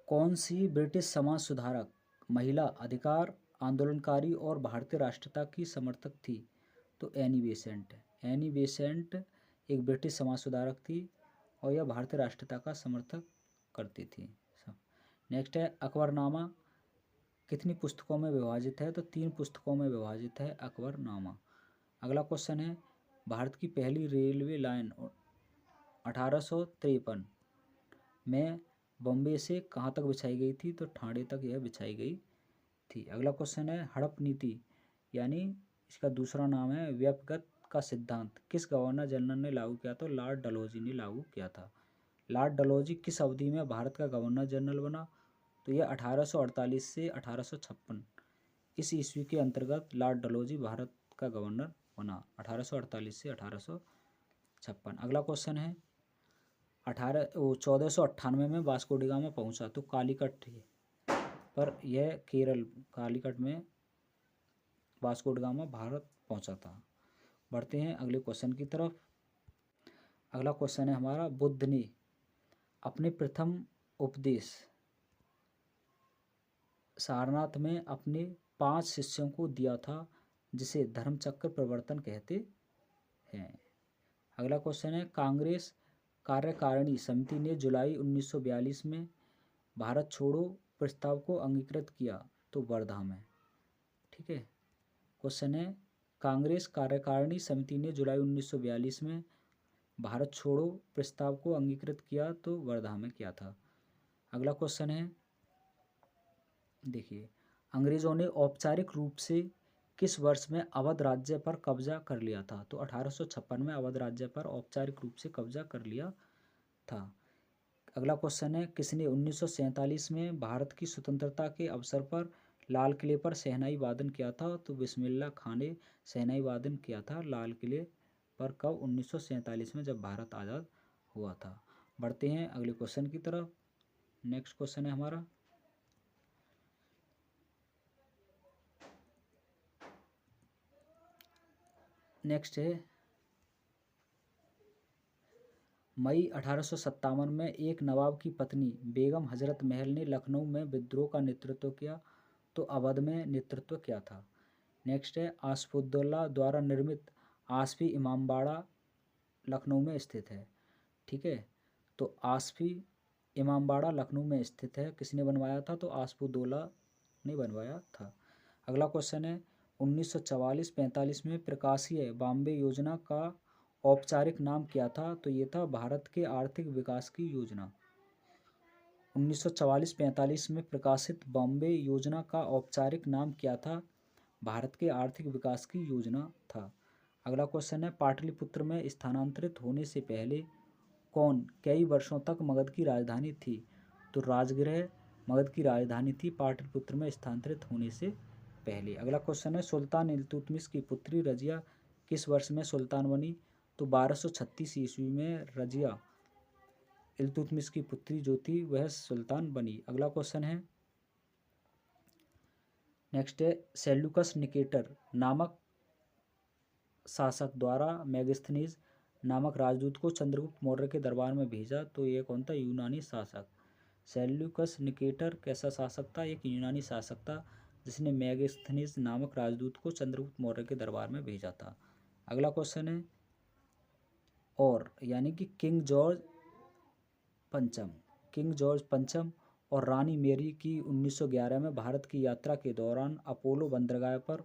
कौन सी ब्रिटिश समाज सुधारक महिला अधिकार आंदोलनकारी और भारतीय राष्ट्रीयता की समर्थक थी? तो एनी बेसेंट एक ब्रिटिश समाज सुधारक थी और यह भारतीय राष्ट्रीयता का समर्थक करती थी। नेक्स्ट है, अकबरनामा कितनी पुस्तकों में विभाजित है? तो 3 पुस्तकों में विभाजित है अकबरनामा। अगला क्वेश्चन है, भारत की पहली रेलवे लाइन 1853 में बॉम्बे से कहाँ तक बिछाई गई थी? तो ठाणे तक यह बिछाई गई थी। अगला क्वेश्चन है, हड़प नीति यानी इसका दूसरा नाम है व्यक्तिगत का सिद्धांत किस गवर्नर जनरल ने लागू किया? तो लॉर्ड डलहौजी ने लागू किया था। लॉर्ड डलहौजी किस अवधि में भारत का गवर्नर जनरल बना? तो यह 1848 से 1856 इस ईस्वी के अंतर्गत लॉर्ड डलहौजी भारत का गवर्नर बना, 1848 से 1856। अगला क्वेश्चन है, 1498 में वास्को डी गामा पहुंचा, तो कालीकट पर यह केरल कालीकट में वास्को डी गामा भारत पहुंचा था। बढ़ते हैं अगले क्वेश्चन की तरफ। अगला क्वेश्चन है हमारा, बुद्ध ने अपने प्रथम उपदेश सारनाथ में अपने 5 शिष्यों को दिया था जिसे धर्मचक्र प्रवर्तन कहते हैं। अगला क्वेश्चन है, कांग्रेस कार्यकारिणी समिति ने जुलाई 1942 में भारत छोड़ो प्रस्ताव को अंगीकृत किया, तो वर्धा में। ठीक है, क्वेश्चन है, कांग्रेस कार्यकारिणी समिति ने जुलाई 1942 में भारत छोड़ो प्रस्ताव को अंगीकृत किया, तो वर्धा में किया था। अगला क्वेश्चन है, देखिए, अंग्रेजों ने औपचारिक रूप से किस वर्ष में अवध राज्य पर कब्जा कर लिया था? तो 1856 में अवध राज्य पर औपचारिक रूप से कब्जा कर लिया था। अगला क्वेश्चन है, किसने 1947 में भारत की स्वतंत्रता के अवसर पर लाल किले पर शहनाई वादन किया था? तो बिस्मिल्लाह खां ने शहनाई वादन किया था लाल किले पर। कब? 1947 में, जब भारत आज़ाद हुआ था। बढ़ते हैं अगले क्वेश्चन की तरफ। नेक्स्ट क्वेश्चन है हमारा, नेक्स्ट है, मई 1857 में एक नवाब की पत्नी बेगम हजरत महल ने लखनऊ में विद्रोह का नेतृत्व किया, तो अवध में नेतृत्व किया था। नेक्स्ट है, आसफुद्दौला द्वारा निर्मित आसफी इमामबाड़ा लखनऊ में स्थित है। ठीक है, तो आसफी इमामबाड़ा लखनऊ में स्थित है। किसने बनवाया था? तो आसफुद्दौला ने बनवाया था। अगला क्वेश्चन है, 1944-45 में प्रकाशीय बॉम्बे योजना का औपचारिक नाम क्या था? तो ये था भारत के आर्थिक विकास की योजना। 1944-45 में प्रकाशित बॉम्बे योजना का औपचारिक नाम क्या था? भारत के आर्थिक विकास की योजना था। अगला क्वेश्चन है, पाटलिपुत्र में स्थानांतरित होने से पहले कौन कई वर्षों तक मगध की राजधानी थी? तो राजगृह मगध की राजधानी थी पाटलिपुत्र में स्थानांतरित होने से पहले। अगला क्वेश्चन है, सुल्तान इल्तुतमिश की पुत्री रजिया किस वर्ष में सुल्तान बनी? तो 1236 ईस्वी में रजिया इल्तुतमिश की पुत्री जो थी वह सुल्तान बनी। अगला क्वेश्चन है, नेक्स्ट है, सेल्यूकस निकेटर नामक शासक द्वारा मेगास्थनीज नामक राजदूत को चंद्रगुप्त मौर्य के दरबार में भेजा। तो यह कौन था? यूनानी शासक। सेल्यूकस निकेटर कैसा शासक था? एक यूनानी शासक था जिसने मेगास्थनीज नामक राजदूत को चंद्रगुप्त मौर्य के दरबार में भेजा था। अगला क्वेश्चन है, और यानी कि किंग जॉर्ज पंचम और रानी मेरी की 1911 में भारत की यात्रा के दौरान अपोलो बंदरगाह पर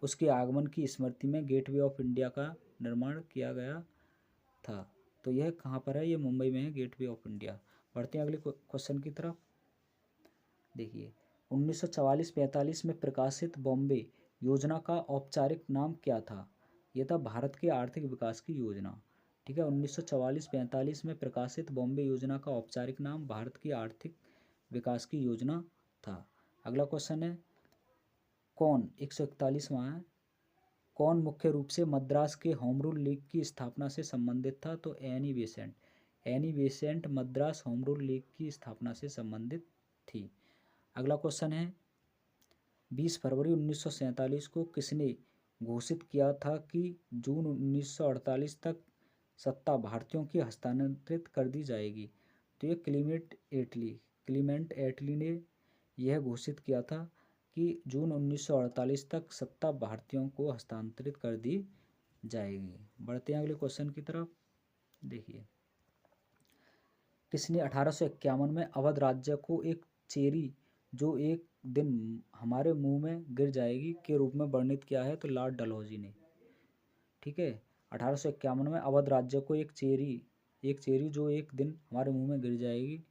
उसके आगमन की स्मृति में गेटवे ऑफ इंडिया का निर्माण किया गया था। तो यह कहाँ पर है? ये मुंबई में है, गेटवे ऑफ इंडिया। बढ़ते हैं अगले क्वेश्चन की तरफ। देखिए, 1944-45 में प्रकाशित बॉम्बे योजना का औपचारिक नाम क्या था? यह था भारत के आर्थिक विकास की योजना। ठीक है, 1944-45 में प्रकाशित बॉम्बे योजना का औपचारिक नाम भारत की आर्थिक विकास की योजना था। अगला क्वेश्चन है, कौन 141वां है, कौन मुख्य रूप से मद्रास के होम रूल लीग की स्थापना से संबंधित था? तो Annie Besant Madras home rule league की स्थापना से संबंधित थी। अगला क्वेश्चन है, 20 फरवरी 1947 को किसने घोषित किया था कि जून 1948 तक सत्ता भारतीयों की हस्तांतरित कर दी जाएगी? तो ये क्लीमेंट एटली ने यह घोषित किया था कि जून 1948 तक सत्ता भारतीयों को हस्तांतरित कर दी जाएगी। बढ़ते हैं अगले क्वेश्चन की तरफ। देखिए, किसने 1851 में अवध राज्य को एक चेरी जो एक दिन हमारे मुंह में गिर जाएगी के रूप में वर्णित किया है? तो लॉर्ड डलहौजी ने। ठीक है, 1851 में अवध राज्य को एक चेरी जो एक दिन हमारे मुंह में गिर जाएगी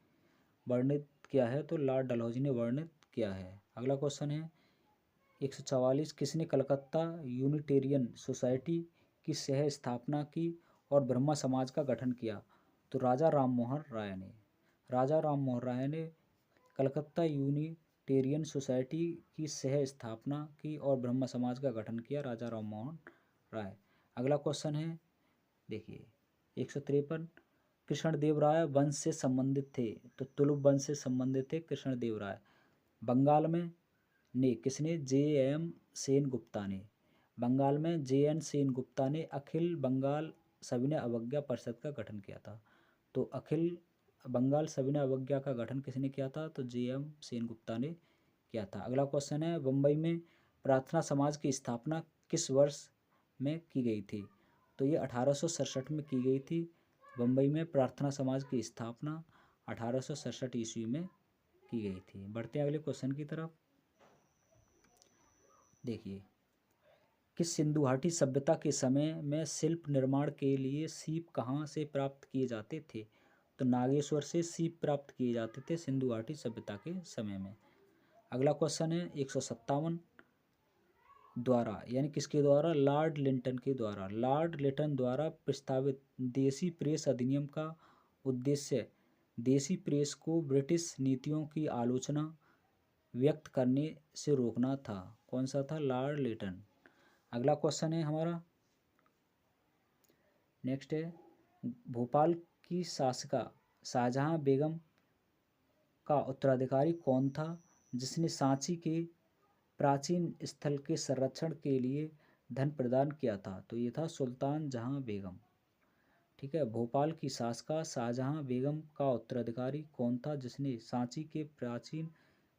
वर्णित किया है? तो लॉर्ड डलहौजी ने वर्णित किया है। अगला क्वेश्चन है, 144, किसने कलकत्ता यूनिटेरियन सोसाइटी की सह स्थापना की और ब्रह्मा समाज का गठन किया? तो राजा राम मोहन राय ने कलकत्ता यूनिटेरियन सोसाइटी की सह स्थापना की और ब्रह्मा समाज का गठन किया, राजा राम मोहन राय। अगला क्वेश्चन है, देखिए 153, कृष्णदेव राय वंश से संबंधित थे? तो तुलुप वंश से संबंधित थे कृष्णदेव राय। बंगाल में किसने? जे.एन. सेन गुप्ता ने अखिल बंगाल सविनय अवज्ञा परिषद का गठन किया था। तो अखिल बंगाल सविनय अवज्ञा का गठन किसने किया था? तो जे.एम. सेन गुप्ता ने किया था। अगला क्वेश्चन है, बम्बई में प्रार्थना समाज की स्थापना किस वर्ष में की गई थी? तो ये 1867 में की गई थी। बम्बई में प्रार्थना समाज की स्थापना 1867 ईस्वी में की गई थी। बढ़ते हैं अगले क्वेश्चन की तरफ। देखिए, किस सिंधु घाटी सभ्यता के समय में शिल्प निर्माण के लिए सीप कहाँ से प्राप्त किए जाते थे? तो नागेश्वर से सीप प्राप्त किए जाते थे सिंधु घाटी सभ्यता के समय में। अगला क्वेश्चन है, 157 द्वारा यानी किसके द्वारा? लॉर्ड लिंटन द्वारा प्रस्तावित देसी प्रेस अधिनियम का उद्देश्य देसी प्रेस को ब्रिटिश नीतियों की आलोचना व्यक्त करने से रोकना था। कौन सा था? Lord Linton. अगला क्वेश्चन है हमारा, नेक्स्ट है, भोपाल की शासिका शाहजहां बेगम का उत्तराधिकारी कौन था जिसने सांची के प्राचीन स्थल के संरक्षण के लिए धन प्रदान किया था? तो ये था सुल्तान जहां बेगम। ठीक है, भोपाल की शासिका शाहजहां बेगम का उत्तराधिकारी कौन था जिसने सांची के प्राचीन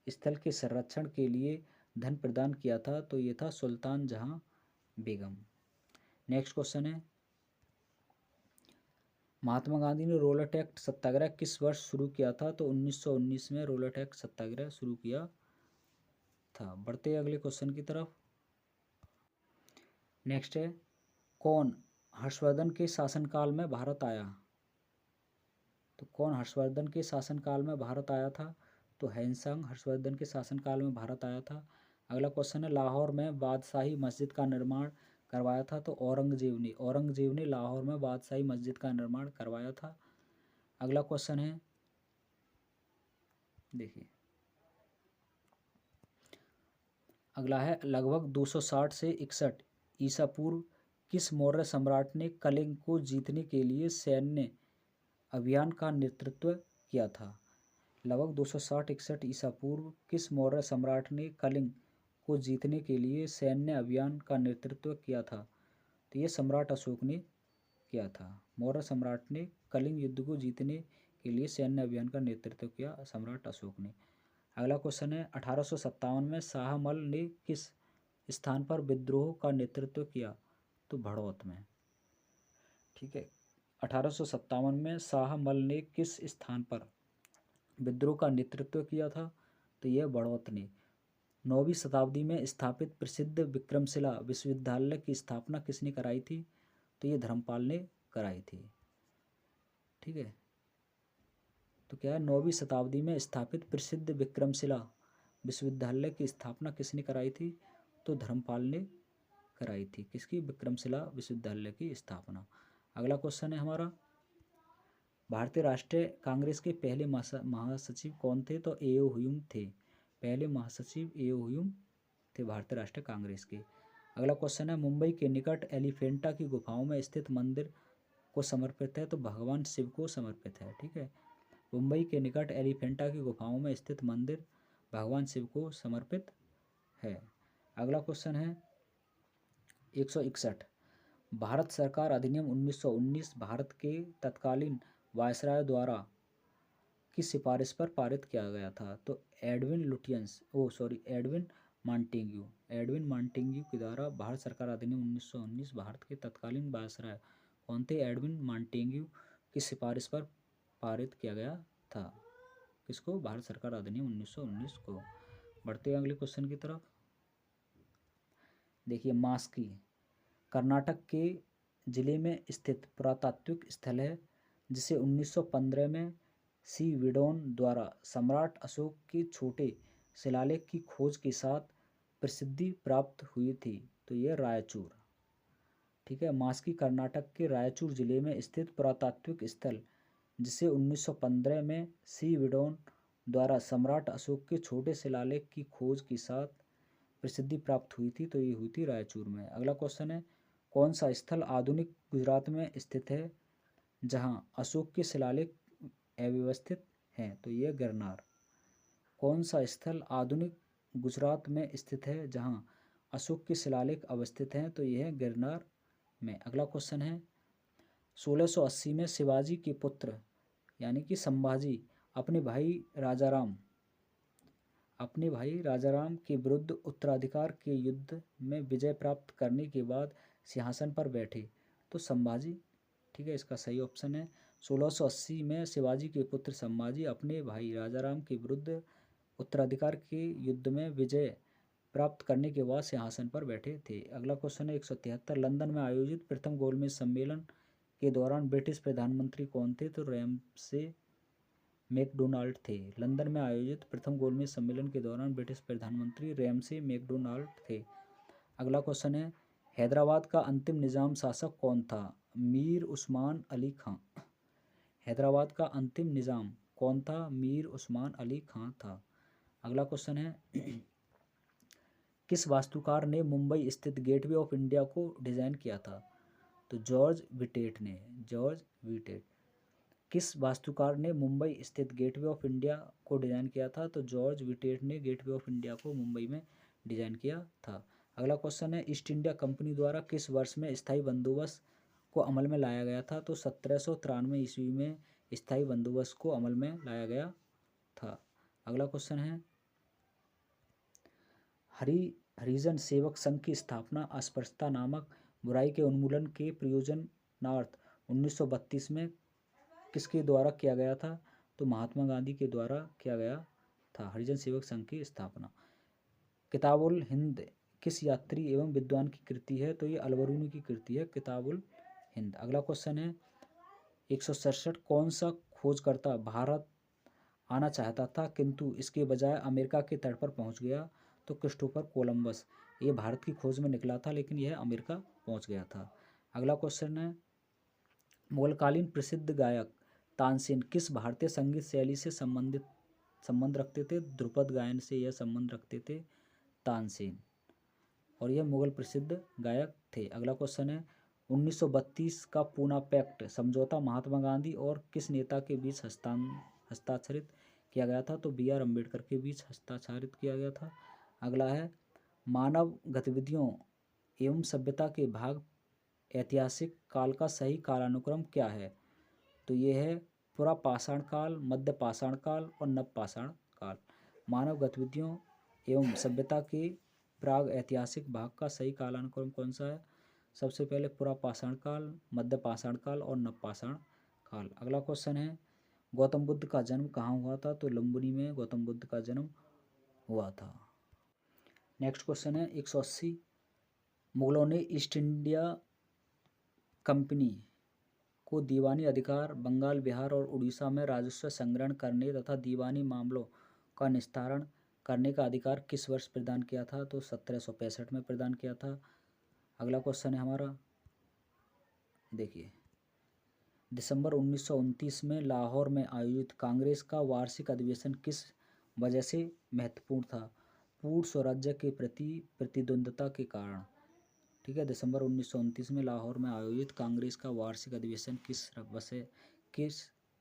स्थल के संरक्षण के लिए धन प्रदान किया था? तो ये था सुल्तान जहां बेगम। नेक्स्ट क्वेश्चन है, महात्मा गांधी ने रोलर एक्ट सत्याग्रह किस वर्ष शुरू किया था? तो 1919 में रोलर एक्ट सत्याग्रह शुरू किया था। बढ़ते अगले क्वेश्चन की तरफ। नेक्स्ट है, कौन हर्षवर्धन के शासनकाल में भारत आया? तो कौन हर्षवर्धन के शासनकाल में भारत आया था? तो हैंसंग हर्षवर्धन के शासनकाल में भारत आया था। अगला क्वेश्चन है, लाहौर में बादशाही मस्जिद का निर्माण करवाया था? तो औरंगजेब ने लाहौर में बादशाही मस्जिद का निर्माण करवाया था। अगला क्वेश्चन है, देखिए अगला है, लगभग 260 से 61 ईसा पूर्व किस मौर्य सम्राट ने कलिंग को जीतने के लिए सैन्य अभियान का नेतृत्व किया था? लगभग 260-61 ईसा पूर्व किस मौर्य सम्राट ने कलिंग को जीतने के लिए सैन्य अभियान का नेतृत्व किया था? तो ये सम्राट अशोक ने किया था। मौर्य सम्राट ने कलिंग युद्ध को जीतने के लिए सैन्य अभियान का नेतृत्व किया, सम्राट अशोक ने। अगला क्वेश्चन है, 1857 में शाहमल ने किस स्थान पर विद्रोह का नेतृत्व किया? तो भड़ौत में। ठीक है, 1857 में शाहमल ने किस स्थान पर विद्रोह का नेतृत्व किया था? तो यह भड़ौत ने। 9वीं शताब्दी में स्थापित प्रसिद्ध विक्रमशिला विश्वविद्यालय की स्थापना किसने कराई थी? तो ये धर्मपाल ने कराई थी। ठीक है, तो क्या है, 9वीं शताब्दी में स्थापित प्रसिद्ध विक्रमशिला विश्वविद्यालय की स्थापना किसने कराई थी? तो धर्मपाल ने कराई थी। किसकी? विक्रमशिला विश्वविद्यालय की स्थापना। अगला क्वेश्चन है हमारा, भारतीय राष्ट्रीय कांग्रेस के पहले महासचिव कौन थे? तो एओ ह्यूम थे। पहले महासचिव एओ ह्यूम थे भारतीय राष्ट्रीय कांग्रेस के। अगला क्वेश्चन है, मुंबई के निकट एलिफेंटा की गुफाओं में स्थित मंदिर को समर्पित है? तो भगवान शिव को समर्पित है। ठीक है, मुंबई के निकट एलिफेंटा की गुफाओं में स्थित मंदिर भगवान शिव को समर्पित है। अगला क्वेश्चन है 161, भारत सरकार अधिनियम 1919 भारत के तत्कालीन वायसराय द्वारा की सिफारिश पर पारित किया गया था? तो एडविन मॉन्टेग्यू के द्वारा भारत सरकार अधिनियम 1919 भारत के तत्कालीन वायसराय कौन थे? एडविन मॉन्टेग्यू की सिफारिश पर पारित किया गया था। किसको? भारत सरकार अधिनियम 1919 को। बढ़ते हैं अगले क्वेश्चन की तरफ। देखिए, मास्की कर्नाटक के जिले में स्थित पुरातात्विक स्थल है जिसे 1915 में सी विडोन द्वारा सम्राट अशोक के छोटे शिलालेख की खोज के साथ प्रसिद्धि प्राप्त हुई थी। तो यह रायचूर। ठीक है, मास्की कर्नाटक के रायचूर जिले में स्थित पुरातात्विक स्थल जिसे 1915 में सी विडोन द्वारा सम्राट अशोक के छोटे शिलालेख की खोज के साथ प्रसिद्धि प्राप्त हुई थी। तो ये हुई थी रायचूर में। अगला क्वेश्चन है, कौन सा स्थल आधुनिक गुजरात में स्थित है जहां अशोक के शिलालेख अव्यवस्थित हैं? तो ये गिरनार। कौन सा स्थल आधुनिक गुजरात में स्थित है जहां अशोक के शिलालेख अवस्थित हैं? तो यह है गिरनार में। अगला क्वेश्चन है, 1680 में शिवाजी के पुत्र यानी कि संभाजी अपने भाई राजाराम के विरुद्ध उत्तराधिकार के युद्ध में विजय प्राप्त करने के बाद सिंहासन पर बैठे? तो संभाजी। ठीक है, इसका सही ऑप्शन है 1680 में शिवाजी के पुत्र संभाजी अपने भाई राजाराम के विरुद्ध उत्तराधिकार के युद्ध में विजय प्राप्त करने के बाद सिंहासन पर बैठे थे। अगला क्वेश्चन है 173, लंदन में आयोजित प्रथम गोलमेज सम्मेलन के दौरान ब्रिटिश प्रधानमंत्री कौन थे? तो रैमसे मैकडोनाल्ड थे। लंदन में आयोजित प्रथम गोलमेज सम्मेलन के दौरान ब्रिटिश प्रधानमंत्री रैमसे मैकडोनाल्ड थे। अगला क्वेश्चन है, हैदराबाद का अंतिम निजाम शासक कौन था? मीर उस्मान अली खां। हैदराबाद का अंतिम निजाम कौन था? मीर उस्मान अली खां था। अगला क्वेश्चन है, किस वास्तुकार ने मुंबई स्थित गेटवे ऑफ इंडिया को डिजाइन किया था? तो जॉर्ज विटेट ने। किस वास्तुकार ने मुंबई स्थित गेटवे ऑफ इंडिया को डिजाइन किया था? तो जॉर्ज विटेट ने गेटवे ऑफ इंडिया को मुंबई में डिजाइन किया था। अगला क्वेश्चन है, ईस्ट इंडिया कंपनी द्वारा किस वर्ष में स्थायी बंदोबस्त को अमल में लाया गया था? तो 1793 ईस्वी में स्थायी बंदोबस्त को अमल में लाया गया था। अगला क्वेश्चन है, हरिजन सेवक संघ की स्थापना अस्पृश्यता नामक बुराई के उन्मूलन के प्रयोजनार्थ 1932 में किसके द्वारा किया गया था? तो महात्मा गांधी के द्वारा किया गया था हरिजन सेवक संघ की स्थापना। किताबुल हिंद किस यात्री एवं विद्वान की कृति है? तो ये अलबरूनी की कृति है किताबुल हिंद। अगला क्वेश्चन है 167, कौन सा खोजकर्ता भारत आना चाहता था किंतु इसके बजाय अमेरिका के तट पर पहुंच गया। तो क्रिस्टोफर कोलंबस ये भारत की खोज में निकला था लेकिन यह अमेरिका पहुंच गया था। अगला क्वेश्चन है, मुगलकालीन प्रसिद्ध गायक तानसेन किस भारतीय संगीत शैली से संबंध रखते थे? ध्रुपद गायन से यह संबंध रखते थे तानसेन, और यह मुगल प्रसिद्ध गायक थे। अगला क्वेश्चन है, 1932 का पूना पैक्ट समझौता महात्मा गांधी और किस नेता के बीच हस्ताक्षरित किया गया था? तो बी आर अम्बेडकर के बीच हस्ताक्षरित किया गया था। अगला है, मानव गतिविधियों एवं सभ्यता के भाग ऐतिहासिक काल का सही कालानुक्रम क्या है? तो ये है पुरापाषाण काल, मध्य पाषाण काल और नवपाषाण काल। मानव गतिविधियों एवं सभ्यता के प्राग ऐतिहासिक भाग का सही कालानुक्रम कौन सा है? सबसे पहले पुरापाषाण काल, मध्य पाषाण काल और नवपाषाण काल। अगला क्वेश्चन है, गौतम बुद्ध का जन्म कहाँ हुआ था? तो लुम्बिनी में गौतम बुद्ध का जन्म हुआ था। नेक्स्ट क्वेश्चन है 180, मुगलों ने ईस्ट इंडिया कंपनी को दीवानी अधिकार बंगाल, बिहार और उड़ीसा में राजस्व संग्रहण करने तथा दीवानी मामलों का निस्तारण करने का अधिकार किस वर्ष प्रदान किया था? तो 1765 में प्रदान किया था। अगला क्वेश्चन है हमारा, देखिए, दिसंबर 1929 में लाहौर में आयोजित कांग्रेस का वार्षिक अधिवेशन किस वजह से महत्वपूर्ण था? पूर्ण स्वराज्य के प्रति प्रतिद्वंद्विता के कारण। ठीक है, दिसंबर 1929 में लाहौर में आयोजित कांग्रेस का वार्षिक अधिवेशन किस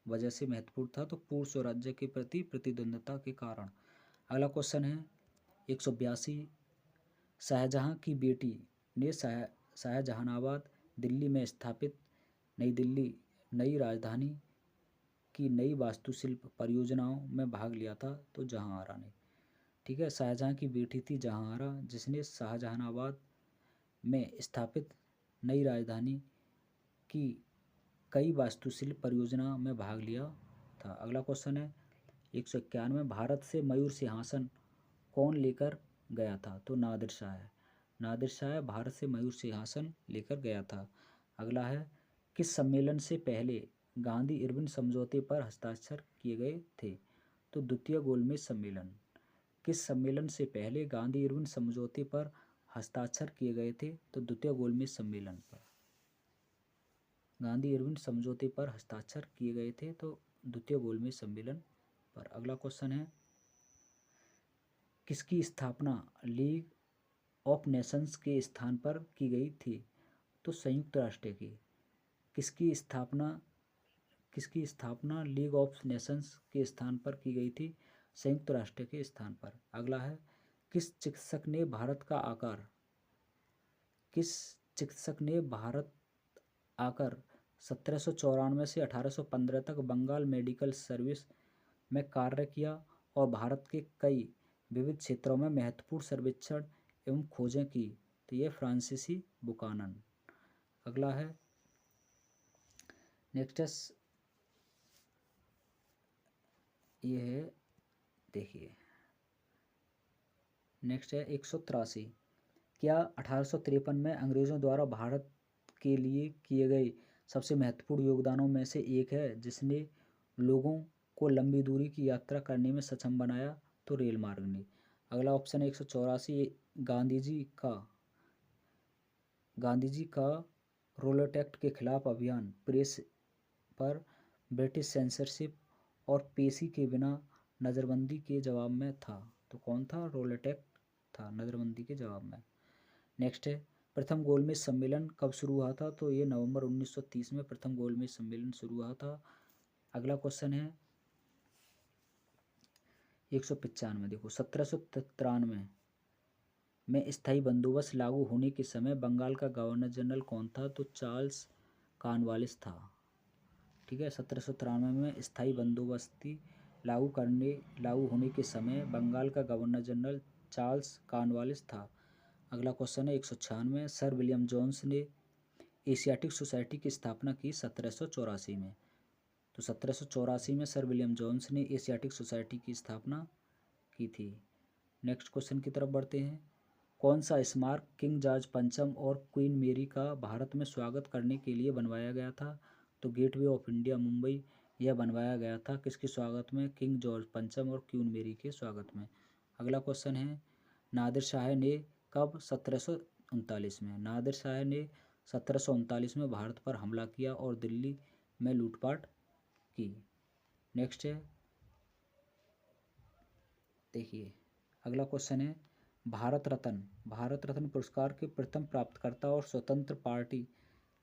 वजह से महत्वपूर्ण था? तो पूर्ण स्वराज्य के प्रति प्रतिद्वंद्विता के कारण। अगला क्वेश्चन है 182, शाहजहां की बेटी ने शाहजहानाबाद दिल्ली में स्थापित नई राजधानी की नई वास्तुशिल्प परियोजनाओं में भाग लिया था? तो जहांआरा ने। ठीक है, शाहजहां की बेटी थी जहांआरा जिसने शाहजहानाबाद में स्थापित नई राजधानी की कई वास्तुशिल्प परियोजना में भाग लिया था। अगला क्वेश्चन है 191, भारत से मयूर सिंहासन कौन लेकर गया था? तो नादिर शाह भारत से मयूर सिंहासन लेकर गया था। अगला है, किस सम्मेलन से पहले गांधी इरविन समझौते पर हस्ताक्षर किए गए थे? तो द्वितीय गोलमेज सम्मेलन। किस सम्मेलन से पहले गांधी इरविन समझौते पर हस्ताक्षर किए गए थे? तो द्वितीय गोलमेज सम्मेलन पर गांधी इरविन समझौते पर हस्ताक्षर किए गए थे, तो द्वितीय गोलमेज सम्मेलन पर। अगला क्वेश्चन है, किसकी स्थापना लीग ऑफ नेशंस के स्थान पर की गई थी? तो संयुक्त राष्ट्र की। किसकी स्थापना लीग ऑफ नेशंस के स्थान पर की गई थी? संयुक्त राष्ट्र के स्थान पर। अगला है, किस चिकित्सक ने भारत आकर 1794 से 1815 तक बंगाल मेडिकल सर्विस में कार्य किया और भारत के कई विविध क्षेत्रों में महत्वपूर्ण सर्वेक्षण एवं खोजें की? तो ये फ्रांसीसी बुकानन। अगला है, नेक्स्ट ये है, देखिए, नेक्स्ट है 183, क्या 1853 में अंग्रेज़ों द्वारा भारत के लिए किए गए सबसे महत्वपूर्ण योगदानों में से एक है जिसने लोगों को लंबी दूरी की यात्रा करने में सक्षम बनाया? तो रेल मार्ग ने। अगला ऑप्शन है 184, गांधी जी का रोलेट एक्ट के खिलाफ अभियान प्रेस पर ब्रिटिश सेंसरशिप और पेशी के बिना नज़रबंदी के जवाब में था? तो कौन था? रोलेट एक्ट था नज़रबंदी के जवाब में। नेक्स्ट है, प्रथम गोलमेज सम्मेलन कब शुरू हुआ था? तो ये नवंबर 1930 में प्रथम गोलमेज सम्मेलन शुरू हुआ था। अगला क्वेश्चन है 195, देखो, 1793 में स्थायी बंदोबस्त लागू होने के समय बंगाल का गवर्नर जनरल कौन था? तो चार्ल्स कॉर्नवालिस था। ठीक है, 1793 में स्थायी बंदोबस्ती लागू होने के समय बंगाल का गवर्नर जनरल चार्ल्स कॉर्नवालिस था। अगला क्वेश्चन है 196, सर विलियम जोन्स ने एशियाटिक सोसाइटी की स्थापना की 1784 में? तो 1784 में सर विलियम जोन्स ने एशियाटिक सोसाइटी की स्थापना की थी। नेक्स्ट क्वेश्चन की तरफ बढ़ते हैं, कौन सा स्मारक किंग जॉर्ज पंचम और क्वीन मेरी का भारत में स्वागत करने के लिए बनवाया गया था? तो गेटवे ऑफ इंडिया मुंबई यह बनवाया गया था किसके स्वागत में? किंग जॉर्ज पंचम और क्वीन मेरी के स्वागत में। अगला क्वेश्चन है नादिर शाह ने कब 1739 में नादिर शाह ने 1739 में भारत पर हमला किया और दिल्ली में लूटपाट की। नेक्स्ट है देखिए अगला क्वेश्चन है भारत रत्न पुरस्कार के प्रथम प्राप्तकर्ता और स्वतंत्र पार्टी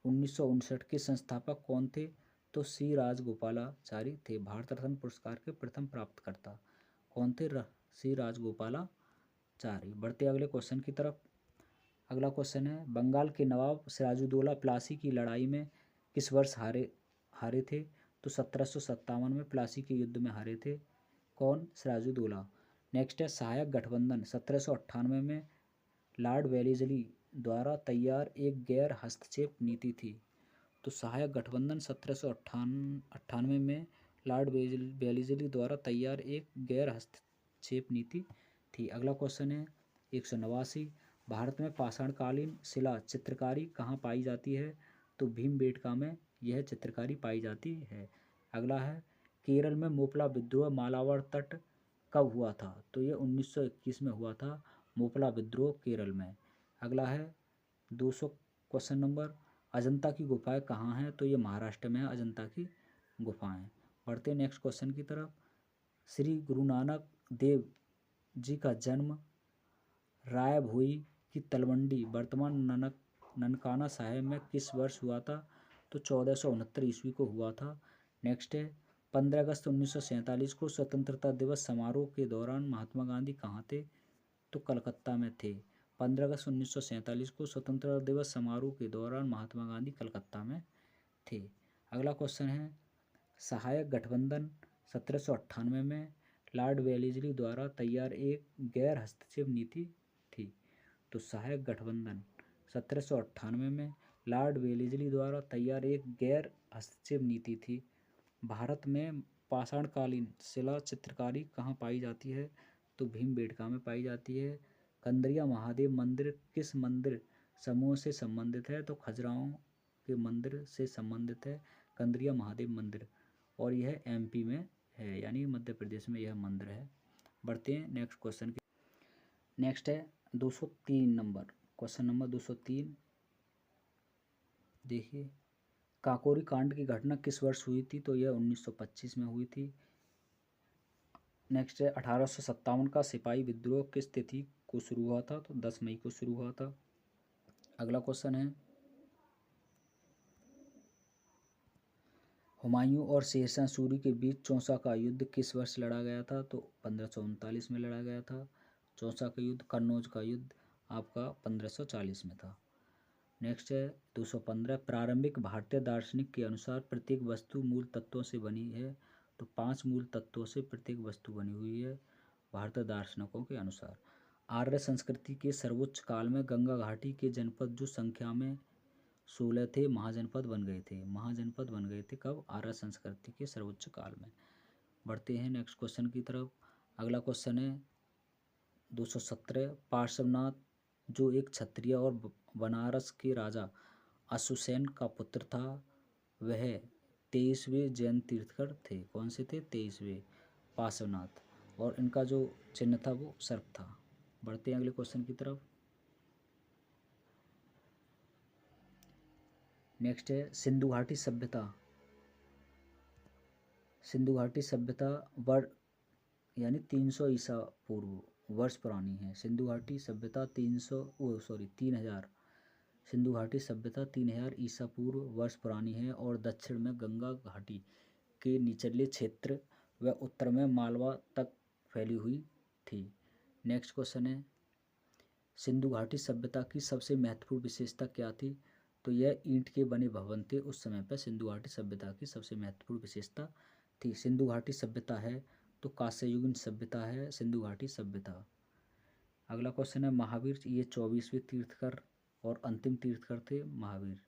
1959 के संस्थापक कौन थे? तो सी राजगोपालाचारी थे। भारत रत्न पुरस्कार के प्रथम प्राप्तकर्ता कौन थे? सी राजगोपालाचारी। बढ़ते अगले क्वेश्चन की तरफ। अगला क्वेश्चन है बंगाल के नवाब सिराजुद्दौला प्लासी की लड़ाई में किस वर्ष हारे थे? तो 1757 में प्लासी के युद्ध में हारे थे। कौन? सिराजुद्दौला। नेक्स्ट है सहायक गठबंधन 1798 में लॉर्ड वेलेस्ली द्वारा तैयार एक गैर हस्तक्षेप नीति थी। तो सहायक गठबंधन 1798 में लॉर्ड वेलेस्ली द्वारा तैयार एक गैर हस्तक्षेप नीति थी। अगला क्वेश्चन है 189 भारत में पाषाणकालीन शिला चित्रकारी कहाँ पाई जाती है? तो भीमबेटका में यह चित्रकारी पाई जाती है। अगला है केरल में मोपला विद्रोह मालाबार तट कब हुआ था? तो ये 1921 में हुआ था मोपला विद्रोह केरल में। अगला है 200 क्वेश्चन नंबर अजंता की गुफाएं कहाँ हैं? तो ये महाराष्ट्र में है अजंता की गुफाएं। बढ़ते नेक्स्ट क्वेश्चन की तरफ। श्री गुरु नानक देव जी का जन्म राय भोई की तलवंडी वर्तमान ननकाना साहिब में किस वर्ष हुआ था? तो 1469 ईस्वी को हुआ था। नेक्स्ट है 15 अगस्त 1947 को स्वतंत्रता दिवस समारोह के दौरान महात्मा गांधी कहाँ थे? तो कलकत्ता में थे। 15 अगस्त 1947 को स्वतंत्रता दिवस समारोह के दौरान महात्मा गांधी कलकत्ता में थे। अगला क्वेश्चन है सहायक गठबंधन 1798 में लॉर्ड वेलेस्ली द्वारा तैयार एक गैर हस्तक्षेप नीति थी। तो सहायक गठबंधन 1798 में लॉर्ड वेलेस्ली द्वारा तैयार एक गैर हस्तक्षेप नीति थी। भारत में पाषाणकालीन शिला चित्रकारी कहाँ पाई जाती है? तो भीमबेटका में पाई जाती है। कंदरिया महादेव मंदिर किस मंदिर समूह से संबंधित है? तो खजुराहो के मंदिर से संबंधित है कंदरिया महादेव मंदिर और यह एमपी में है यानी मध्य प्रदेश में यह मंदिर है। बढ़ते हैं नेक्स्ट क्वेश्चन की। नेक्स्ट है 203 नंबर क्वेश्चन नंबर 203 देखिए काकोरी कांड की घटना किस वर्ष हुई थी? तो यह 1925 में हुई थी। नेक्स्ट है 1857 का सिपाही विद्रोह किस तिथि को शुरू हुआ था? तो 10 मई को शुरू हुआ था। अगला क्वेश्चन है हुमायूं और शेरशाह सूरी के बीच चौसा का युद्ध किस वर्ष लड़ा गया था? तो 1539 में लड़ा गया था। चौसा का युद्ध कन्नौज का युद्ध आपका 1540 में था। नेक्स्ट है 215 प्रारंभिक भारतीय दार्शनिक के अनुसार प्रत्येक वस्तु मूल तत्वों से बनी है। तो 5 मूल तत्वों से प्रत्येक वस्तु बनी हुई है भारतीय दार्शनिकों के अनुसार। आर्य संस्कृति के सर्वोच्च काल में गंगा घाटी के जनपद जो संख्या में 16 थे महाजनपद बन गए थे कब? आर्य संस्कृति के सर्वोच्च काल में। बढ़ते हैं नेक्स्ट क्वेश्चन की तरफ। अगला क्वेश्चन है 217 पार्श्वनाथ जो एक क्षत्रिय और बनारस के राजा अशुसेन का पुत्र था वह 23वें जैन तीर्थकर थे। कौन से थे? 23वें पार्श्वनाथ और इनका जो चिन्ह था वो सर्प था। बढ़ते हैं अगले क्वेश्चन की तरफ। नेक्स्ट है सिंधु घाटी सभ्यता यानी 300 ईसा पूर्व वर्ष पुरानी है। सिंधु घाटी सभ्यता 3000 सिंधु घाटी सभ्यता 3000 ईसा पूर्व वर्ष पुरानी है और दक्षिण में गंगा घाटी के निचले क्षेत्र व उत्तर में मालवा तक फैली हुई थी। नेक्स्ट क्वेश्चन है सिंधु घाटी सभ्यता की सबसे महत्वपूर्ण विशेषता क्या थी? तो यह ईंट के बने भवन थे उस समय पर। सिंधु घाटी सभ्यता की सबसे महत्वपूर्ण विशेषता थी। सिंधु घाटी सभ्यता है तो कांस्ययुगीन सभ्यता है सिंधु घाटी सभ्यता। अगला क्वेश्चन है महावीर ये 24वें तीर्थकर और अंतिम तीर्थकर थे महावीर।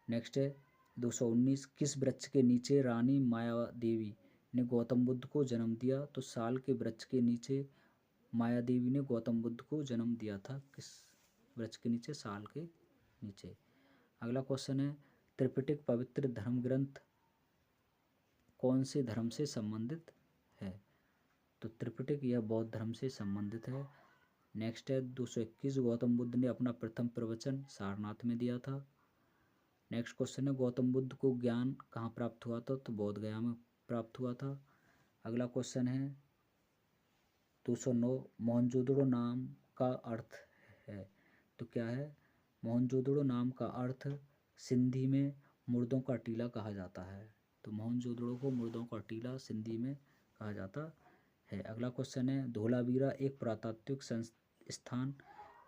नेक्स्ट है 219 किस वृक्ष के नीचे रानी मायादेवी ने गौतम बुद्ध को जन्म दिया? तो साल के वृक्ष के नीचे मायादेवी ने गौतम बुद्ध को जन्म दिया था। किस वृक्ष के नीचे? साल के नीचे। अगला क्वेश्चन है त्रिपिटक पवित्र धर्म ग्रंथ कौन से धर्म से संबंधित है? तो त्रिपिटक यह बौद्ध धर्म से संबंधित है। नेक्स्ट है 221, गौतम बुद्ध ने अपना प्रथम प्रवचन सारनाथ में दिया था। नेक्स्ट क्वेश्चन है गौतम बुद्ध को ज्ञान कहाँ प्राप्त हुआ था? तो बोध गया में प्राप्त हुआ था। अगला क्वेश्चन है 209, मोहनजोदड़ो नाम का अर्थ है? तो क्या है? मोहनजोदड़ो नाम का अर्थ सिंधी में मुर्दों का टीला कहा जाता है। तो मोहनजोदड़ो को मुर्दों का टीला सिंधी में कहा जाता है। अगला क्वेश्चन है धोलावीरा एक पुरातात्विक स्थान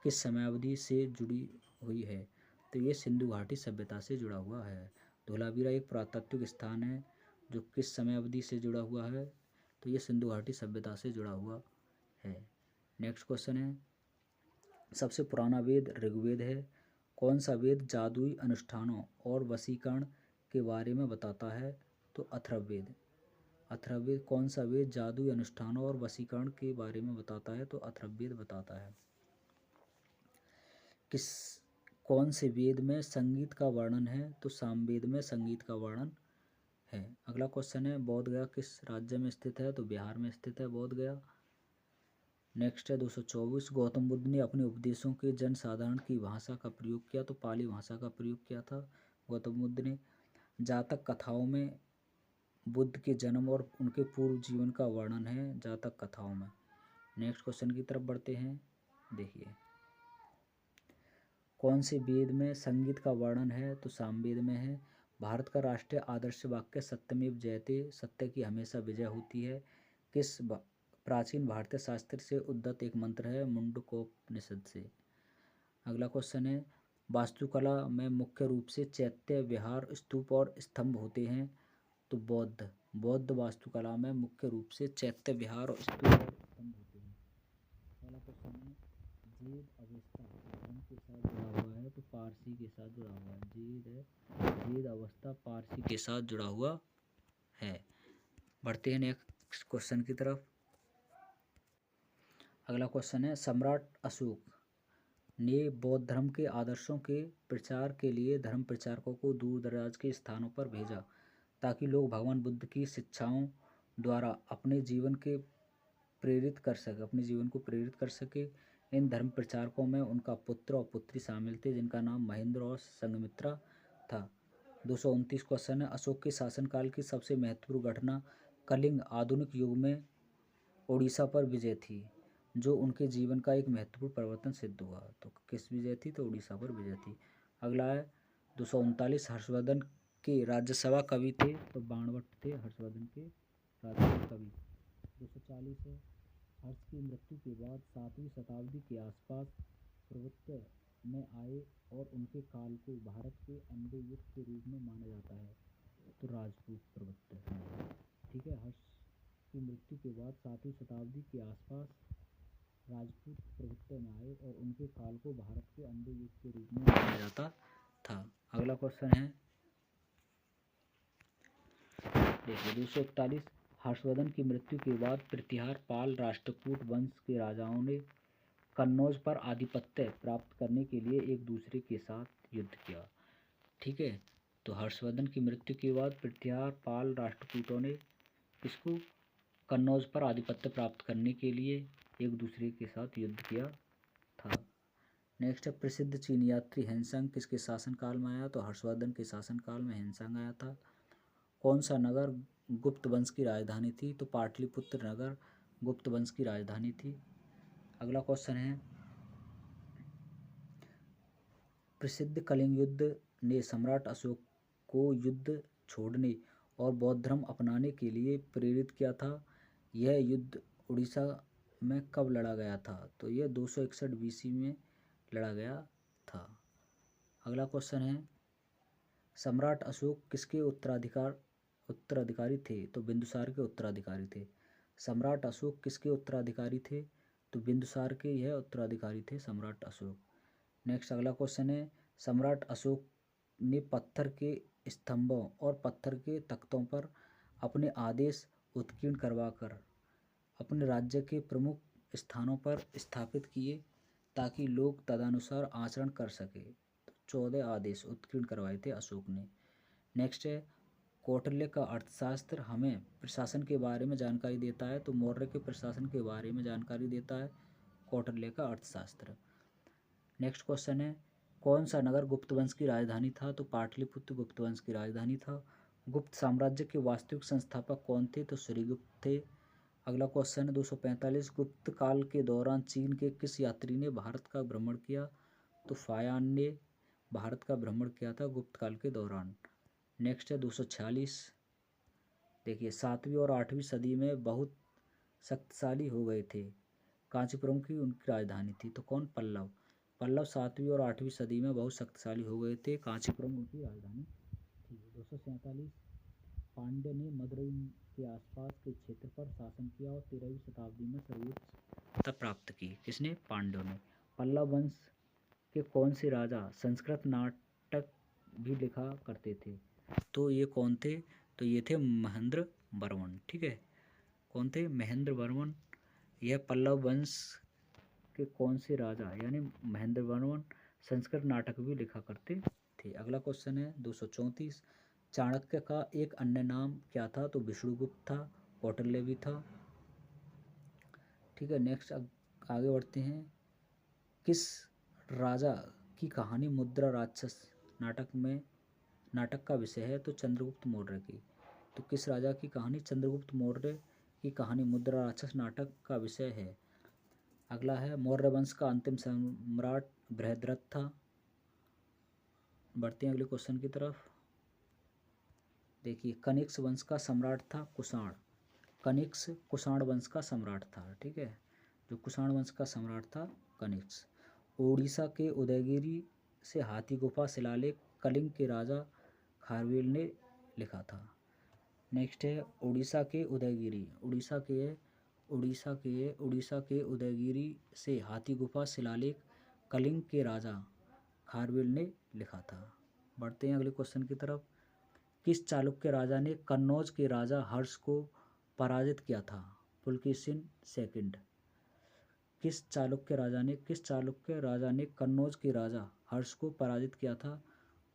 किस समयावधि से जुड़ी हुई है? तो ये सिंधु घाटी सभ्यता से जुड़ा हुआ है। धोलावीरा एक पुरातात्विक स्थान है जो किस समयावधि से जुड़ा हुआ है? तो ये सिंधु घाटी सभ्यता से जुड़ा हुआ है। नेक्स्ट क्वेश्चन है सबसे पुराना वेद ऋग्वेद है। कौन सा वेद जादुई अनुष्ठानों और वशीकरण के बारे में बताता है? तो अथर्ववेद। अथर्ववेद कौन सा वेद जादुई अनुष्ठानों और वशीकरण के बारे में बताता है? तो अथर्ववेद बताता है। कौन से वेद में संगीत का वर्णन है? तो सामवेद में संगीत का वर्णन है। अगला क्वेश्चन है बोध गया किस राज्य में स्थित है? तो बिहार में स्थित है बोध गया। नेक्स्ट है 224, गौतम बुद्ध ने अपने उपदेशों के जन साधारण की भाषा का प्रयोग किया। तो पाली भाषा का प्रयोग किया था गौतम बुद्ध ने। जातक कथाओं में बुद्ध के जन्म और उनके पूर्व जीवन का वर्णन है जातक कथाओं में। नेक्स्ट क्वेश्चन की तरफ बढ़ते हैं। देखिए कौन से वेद में संगीत का वर्णन है? तो सामवेद में है। भारत का राष्ट्रीय आदर्श वाक्य सत्यमेव जयते, सत्य की हमेशा विजय होती है, किस प्राचीन भारतीय शास्त्र से उद्धत एक मंत्र है? मुंडकोपनिषद से। अगला क्वेश्चन है वास्तुकला में मुख्य रूप से चैत्य, विहार, स्तूप और स्तंभ होते हैं। तो बौद्ध वास्तुकला में मुख्य रूप से चैत्य, विहार और स्तूप और स्तंभ होते हैं। अगला क्वेश्चन है जीद अवस्था धर्म के साथ जुड़ा हुआ है? तो पारसी के साथ जुड़ा हुआ है। जीद अवस्था पारसी के साथ जुड़ा हुआ है। बढ़ते हैं नेक्स्ट क्वेश्चन की तरफ। अगला क्वेश्चन है सम्राट अशोक ने बौद्ध धर्म के आदर्शों के प्रचार के लिए धर्म प्रचारकों को दूर दराज के स्थानों पर भेजा ताकि लोग भगवान बुद्ध की शिक्षाओं द्वारा अपने जीवन को प्रेरित कर सके। इन धर्म प्रचारकों में उनका पुत्र और पुत्री शामिल थे जिनका नाम महेंद्र और संघमित्रा था। 229 क्वेश्चन है अशोक के शासनकाल की सबसे महत्वपूर्ण घटना कलिंग आधुनिक युग में उड़ीसा पर विजय थी जो उनके जीवन का एक महत्वपूर्ण परिवर्तन सिद्ध हुआ। तो किस विजय थी? तो उड़ीसा पर विजय थी। अगला है 239, हर्षवर्धन के राज्यसभा कवि थे? तो बाणभट्ट थे हर्षवर्धन के राज्यसभा कवि। 240 है हर्ष की मृत्यु के बाद 7वीं शताब्दी के आसपास प्रभुत्व में आए और उनके काल को भारत के अंधे युग के रूप में माना जाता है। तो राजपूत प्रभुत्व। ठीक है, हर्ष की मृत्यु के बाद 7वीं शताब्दी के आसपास राजपूत प्रभुत्व में आए और उनके काल को भारत के अंधे युग के रूप में माना जाता था। अगला क्वेश्चन है देखिए 241, हर्षवर्धन की मृत्यु के बाद प्रतिहार पाल राष्ट्रकूट वंश के राजाओं ने कन्नौज पर आधिपत्य प्राप्त करने के लिए एक दूसरे के साथ युद्ध किया। ठीक है, तो हर्षवर्धन की मृत्यु के बाद प्रतिहार पाल राष्ट्रकूटों ने किसको कन्नौज पर आधिपत्य प्राप्त करने के लिए एक दूसरे के साथ युद्ध किया था। नेक्स्ट है प्रसिद्ध चीन यात्री हेनसांग किसके शासनकाल में आया? तो हर्षवर्धन के शासनकाल में हेनसांग आया था। कौन सा नगर गुप्त वंश की राजधानी थी? तो पाटलिपुत्र नगर गुप्त वंश की राजधानी थी। अगला क्वेश्चन है प्रसिद्ध कलिंग युद्ध ने सम्राट अशोक को युद्ध छोड़ने और बौद्ध धर्म अपनाने के लिए प्रेरित किया था। यह युद्ध उड़ीसा में कब लड़ा गया था? तो यह 261 BC में लड़ा गया था। अगला क्वेश्चन है सम्राट अशोक किसके उत्तराधिकारी थे? तो बिंदुसार के उत्तराधिकारी थे। सम्राट अशोक किसके उत्तराधिकारी थे? तो बिंदुसार के यह उत्तराधिकारी थे सम्राट अशोक। नेक्स्ट अगला क्वेश्चन है सम्राट अशोक ने पत्थर के स्तंभों और पत्थर के तख्तों पर अपने आदेश उत्कीर्ण करवाकर अपने राज्य के प्रमुख स्थानों पर स्थापित किए ताकि लोग तदनुसार आचरण कर सके। 14 आदेश उत्कीर्ण करवाए थे अशोक ने। नेक्स्ट है कौटिल्य का अर्थशास्त्र हमें प्रशासन के बारे में जानकारी देता है, तो मौर्य के प्रशासन के बारे में जानकारी देता है कौटिल्य का अर्थशास्त्र। नेक्स्ट क्वेश्चन है, कौन सा नगर गुप्त वंश की राजधानी था? तो पाटलिपुत्र गुप्त वंश की राजधानी था। गुप्त साम्राज्य के वास्तविक संस्थापक कौन थे? तो श्रीगुप्त थे। अगला क्वेश्चन है 245, गुप्त काल के दौरान चीन के किस यात्री ने भारत का भ्रमण किया? तो फायान ने भारत का भ्रमण किया था गुप्त काल के दौरान। नेक्स्ट है 246, देखिए 7वीं और 8वीं सदी में बहुत शक्तिशाली हो गए थे, कांचीपुरम की उनकी राजधानी थी। तो कौन? पल्लव। पल्लव 7वीं और 8वीं सदी में बहुत शक्तिशाली हो गए थे, कांचीपुरम उनकी राजधानी थी। 247, पांड्य ने मदुरई के आसपास के क्षेत्र पर शासन किया और 13वीं शताब्दी में सर्वोच्चता प्राप्त की। किसने? पांड्यों ने। पल्लव वंश के कौन से राजा संस्कृत नाटक भी लिखा करते थे? तो ये कौन थे? तो ये थे महेंद्र वर्मन। ठीक है, कौन थे? महेंद्र वर्मन। यह पल्लव वंश के कौन से राजा यानी महेंद्र वर्मन संस्कृत नाटक भी लिखा करते थे। अगला क्वेश्चन है 234, चाणक्य का एक अन्य नाम क्या था? तो विष्णुगुप्त था, कौटिल्य भी था। ठीक है, नेक्स्ट आगे बढ़ते हैं, किस राजा की कहानी मुद्रा राक्षस नाटक का विषय है? तो चंद्रगुप्त मौर्य की। तो किस राजा की कहानी? चंद्रगुप्त मौर्य की कहानी मुद्रा राक्षस नाटक का विषय है। अगला है, मौर्य वंश का अंतिम सम्राट बृहद्रथ था। बढ़ते हैं अगले क्वेश्चन की तरफ। देखिए, कनिष्क वंश का सम्राट था कुषाण। कनिष्क कुषाण वंश का सम्राट था। ठीक है, जो कुषाण वंश का सम्राट था कनिष्क। ओडिशा के उदयगिरी से हाथी गुफा शिलालेख कलिंग के राजा खारवेल ने लिखा था। नेक्स्ट है, उड़ीसा के उदयगिरी से हाथी गुफा शिलालेख कलिंग के राजा खारवेल ने लिखा था। बढ़ते हैं अगले क्वेश्चन की तरफ। किस चालुक्य राजा ने कन्नौज के राजा हर्ष को पराजित किया था? पुलकेशिन सेकंड। किस चालुक्य राजा ने कन्नौज के राजा हर्ष को पराजित किया था?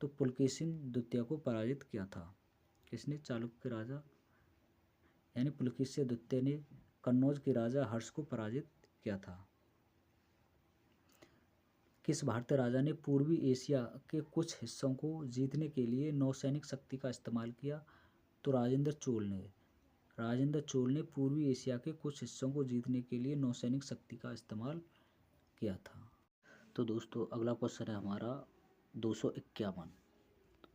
तो पुलकेशिन द्वितीय को पराजित किया था। किसने? चालुक्य राजा यानी पुलकेशिन द्वितीय ने कन्नौज के राजा हर्ष को पराजित किया था। किस भारतीय राजा ने पूर्वी एशिया के कुछ हिस्सों को जीतने के लिए नौसैनिक शक्ति का इस्तेमाल किया? तो राजेंद्र चोल ने पूर्वी एशिया के कुछ हिस्सों को जीतने के लिए नौसैनिक शक्ति का इस्तेमाल किया था। तो दोस्तों अगला क्वेश्चन है हमारा 251।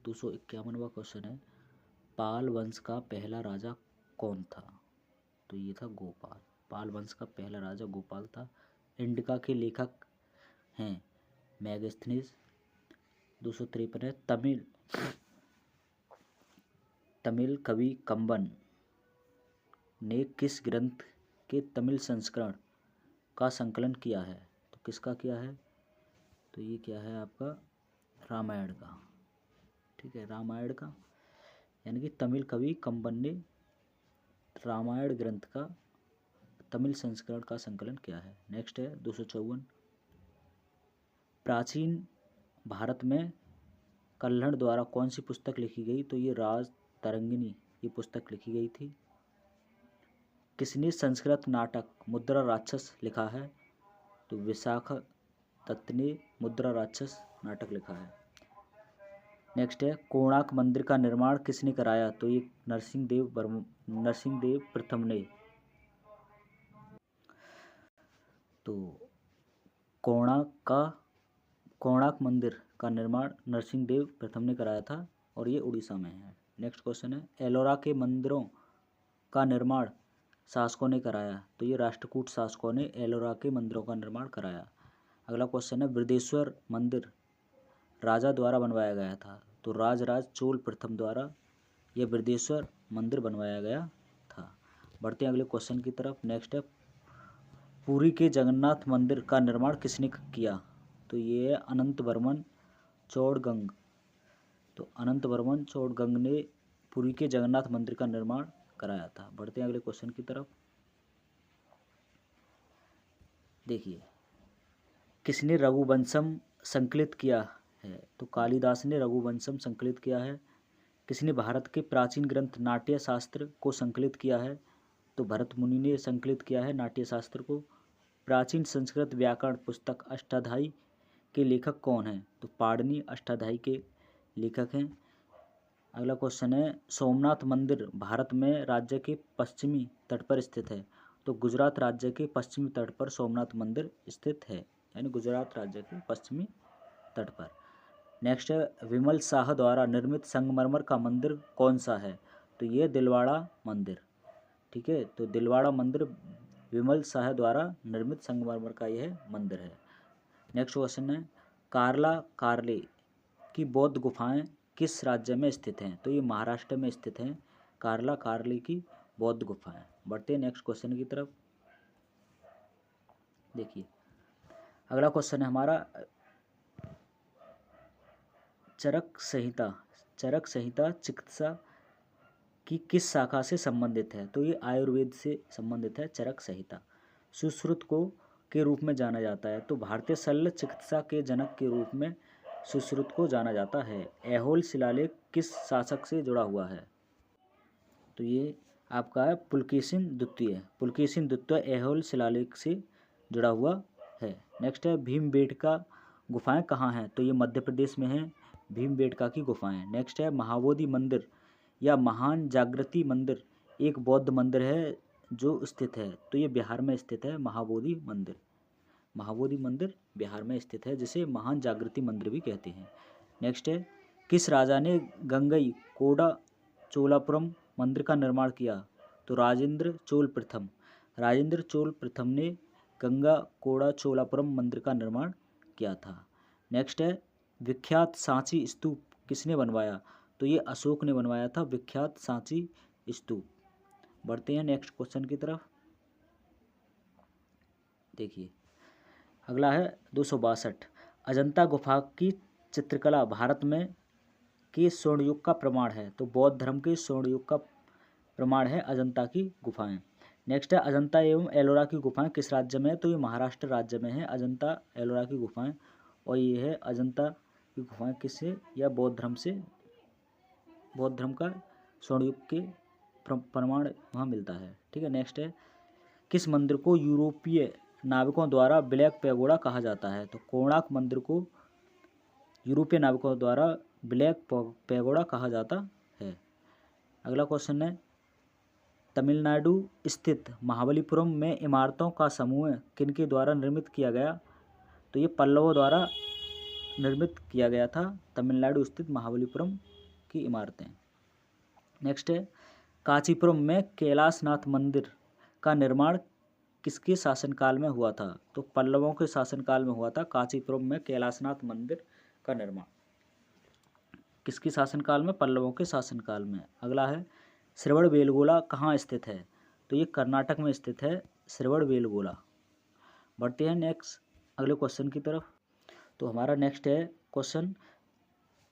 251वां क्वेश्चन है, पाल वंश का पहला राजा कौन था? तो ये था गोपाल। पाल वंश का पहला राजा गोपाल था। इंडिका के लेखक हैं मैगस्थनीज। 253 है, तमिल कवि कंबन ने किस ग्रंथ के तमिल संस्करण का संकलन किया है? तो किसका किया है? तो ये क्या है आपका? रामायण का। ठीक है, रामायण का, यानी कि तमिल कवि कंबन ने रामायण ग्रंथ का तमिल संस्करण का संकलन किया है। नेक्स्ट है 254, प्राचीन भारत में कल्हड़ द्वारा कौन सी पुस्तक लिखी गई? तो ये राज तरंगिणी ये पुस्तक लिखी गई थी। किसने संस्कृत नाटक मुद्रा राक्षस लिखा है? तो विशाखा दत्त ने मुद्रा राक्षस नाटक लिखा है। नेक्स्ट है, कोणार्क मंदिर का निर्माण किसने कराया? तो ये नरसिंह देव प्रथम ने। तो कोणार्क मंदिर का निर्माण नरसिंह देव प्रथम ने कराया था और ये उड़ीसा में है। नेक्स्ट क्वेश्चन है, एलोरा के मंदिरों का निर्माण शासकों ने कराया? तो ये राष्ट्रकूट शासकों ने एलोरा के मंदिरों का निर्माण कराया। अगला क्वेश्चन है, बृहदेश्वर मंदिर राजा द्वारा बनवाया गया था? तो राजराज चोल प्रथम द्वारा यह बृहदेश्वर मंदिर बनवाया गया था। बढ़ते हैं अगले क्वेश्चन की तरफ। नेक्स्ट है, पुरी के जगन्नाथ मंदिर का निर्माण किसने किया? तो ये है अनंत वर्मन चौड़गंग। तो अनंत वर्मन चौड़गंग ने पुरी के जगन्नाथ मंदिर का निर्माण कराया था। बढ़ते हैं अगले क्वेश्चन की तरफ। देखिए, किसने रघुवंशम संकलित किया है? तो कालिदास ने रघुवंशम संकलित किया है। किसने भारत के प्राचीन ग्रंथ नाट्य शास्त्र को संकलित किया है? तो भरत मुनि ने संकलित किया है नाट्य शास्त्र को। प्राचीन संस्कृत व्याकरण पुस्तक अष्टाध्यायी के लेखक कौन हैं? तो पाणिनि अष्टाध्यायी के लेखक हैं। अगला क्वेश्चन है, सोमनाथ मंदिर भारत में राज्य के पश्चिमी तट पर स्थित है। तो गुजरात राज्य के पश्चिमी तट पर सोमनाथ मंदिर स्थित है, यानी गुजरात राज्य के पश्चिमी तट पर। नेक्स्ट है, विमल शाह द्वारा निर्मित संगमरमर का मंदिर कौन सा है? तो ये दिलवाड़ा मंदिर। ठीक है, तो दिलवाड़ा मंदिर विमल शाह द्वारा निर्मित संगमरमर का यह मंदिर है। नेक्स्ट क्वेश्चन है, कार्ला कार्ले की बौद्ध गुफाएं किस राज्य में स्थित हैं? तो ये महाराष्ट्र में स्थित हैं, कार्ला कार्ले की बौद्ध गुफाएं। बढ़ते हैं नेक्स्ट क्वेश्चन की तरफ। देखिए अगला क्वेश्चन है हमारा, चरक संहिता चिकित्सा की किस शाखा से संबंधित है? तो ये आयुर्वेद से संबंधित है चरक संहिता। सुश्रुत को के रूप में जाना जाता है। तो भारतीय शल्य चिकित्सा के जनक के रूप में सुश्रुत को जाना जाता है। ऐहोल शिलालेख किस शासक से जुड़ा हुआ है? तो ये आपका है पुलकेशिन द्वितीय ऐहोल शिलालेख से जुड़ा हुआ है। नेक्स्ट है, भीमबेटका गुफाएं कहाँ हैं? तो ये मध्य प्रदेश में है भीमबेटका की गुफाएं। नेक्स्ट है, महाबोधि मंदिर या महान जागृति मंदिर एक बौद्ध मंदिर है जो स्थित है। तो ये बिहार में स्थित है महाबोधि मंदिर बिहार में स्थित है, जिसे महान जागृति मंदिर भी कहते हैं। नेक्स्ट है, किस राजा ने गंगई कोड़ा चोलापुरम मंदिर का निर्माण किया? तो राजेंद्र चोल प्रथम ने गंगा कोड़ा चोलापुरम मंदिर का निर्माण किया था। नेक्स्ट है, विख्यात सांची स्तूप किसने बनवाया? तो ये अशोक ने बनवाया था विख्यात सांची स्तूप। बढ़ते हैं नेक्स्ट क्वेश्चन की तरफ। देखिए अगला है 262, अजंता गुफा की चित्रकला भारत में के स्वर्ण युग का प्रमाण है। तो बौद्ध धर्म के स्वर्ण युग का प्रमाण है अजंता की गुफाएं। नेक्स्ट है, अजंता एवं एलोरा की गुफाएं किस राज्य में है? तो ये महाराष्ट्र राज्य में है अजंता एलोरा की गुफाएं। और ये है अजंता की गुफाएं किससे? या बौद्ध धर्म का स्वर्ण युग के प्रमाण वहाँ मिलता है। ठीक है, नेक्स्ट है, किस मंदिर को यूरोपीय नाविकों द्वारा ब्लैक पैगोडा कहा जाता है? तो कोणार्क मंदिर को यूरोपीय नाविकों द्वारा ब्लैक पैगोडा कहा जाता है। अगला क्वेश्चन है, तमिलनाडु स्थित महाबलीपुरम में इमारतों का समूह किनके द्वारा निर्मित किया गया? तो ये पल्लवों द्वारा निर्मित किया गया था तमिलनाडु स्थित महाबलीपुरम की इमारतें। नेक्स्ट है, कांचीपुरम में कैलाशनाथ मंदिर का निर्माण किसके शासनकाल में हुआ था? तो पल्लवों के शासनकाल में हुआ था कांचीपुरम में कैलाशनाथ मंदिर का निर्माण। किसके शासनकाल में? पल्लवों के शासनकाल में। अगला है, श्रवणबेलगोला कहाँ स्थित है? तो ये कर्नाटक में स्थित है श्रवणबेलगोला। बढ़ते हैं नेक्स्ट अगले क्वेश्चन की तरफ। तो हमारा नेक्स्ट है क्वेश्चन,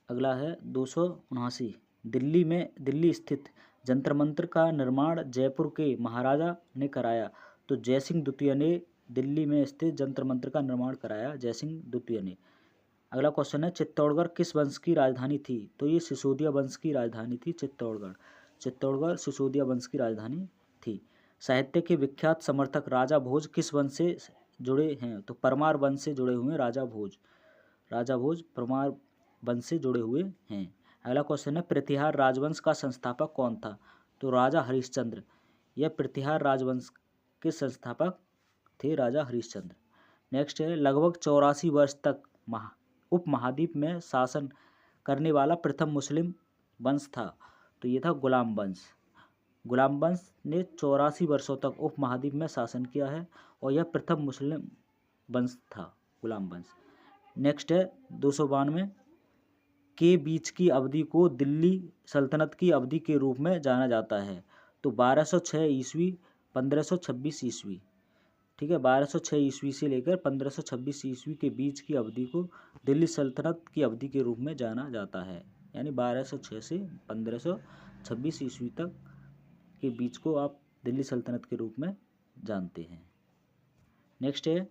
अगला है 279, दिल्ली स्थित जंतर मंतर का निर्माण जयपुर के महाराजा ने कराया। तो जयसिंह द्वितीय ने दिल्ली में स्थित जंतर मंतर का निर्माण कराया, जयसिंह द्वितीय ने। अगला क्वेश्चन है, चित्तौड़गढ़ किस वंश की राजधानी थी? तो ये सिसोदिया वंश की राजधानी थी चित्तौड़गढ़ सिसोदिया वंश की राजधानी थी। साहित्य के विख्यात समर्थक राजा भोज किस वंश से जुड़े हैं? तो परमार वंश से जुड़े हुए राजा भोज परमार वंश से जुड़े हुए हैं। अगला क्वेश्चन है, प्रतिहार राजवंश का संस्थापक कौन था? तो राजा हरिश्चंद्र। यह प्रतिहार राजवंश के संस्थापक थे राजा हरिश्चंद्र। नेक्स्ट है, लगभग 84 वर्ष तक उपमहाद्वीप में शासन करने वाला प्रथम मुस्लिम वंश था। तो ये था गुलाम वंश ने 84 वर्षों तक उपमहाद्वीप में शासन किया है और यह प्रथम मुस्लिम वंश था, गुलाम वंश। नेक्स्ट है 292 के बीच की अवधि को दिल्ली सल्तनत की अवधि के रूप में जाना जाता है। तो 1206 ईस्वी 1526 ईस्वी। ठीक है, 1206 ईस्वी से लेकर 1526 ईस्वी के बीच की अवधि को दिल्ली सल्तनत की अवधि के रूप में जाना जाता है। यानी 1206 से 1526 ईस्वी तक के बीच को आप दिल्ली सल्तनत के रूप में जानते हैं। नेक्स्ट है,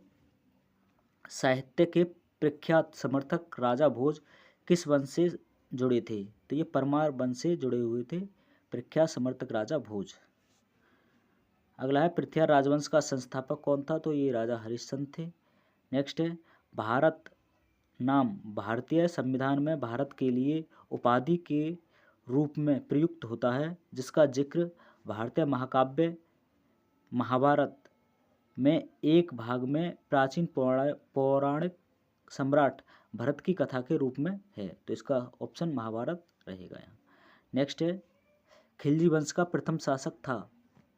साहित्य के प्रख्यात समर्थक राजा भोज किस वंश से जुड़े थे? तो ये परमार वंश से जुड़े हुए थे प्रख्यात समर्थक राजा भोज। अगला है पृथ्वी राजवंश का संस्थापक कौन था? तो ये राजा हरिश्चंद्र थे। नेक्स्ट है भारत नाम भारतीय संविधान में भारत के लिए उपाधि के रूप में प्रयुक्त होता है, जिसका जिक्र भारतीय महाकाव्य महाभारत में एक भाग में प्राचीन पौराणिक सम्राट भरत की कथा के रूप में है। तो इसका ऑप्शन महाभारत रहेगा यहाँ। नेक्स्ट है खिलजी वंश का प्रथम शासक था?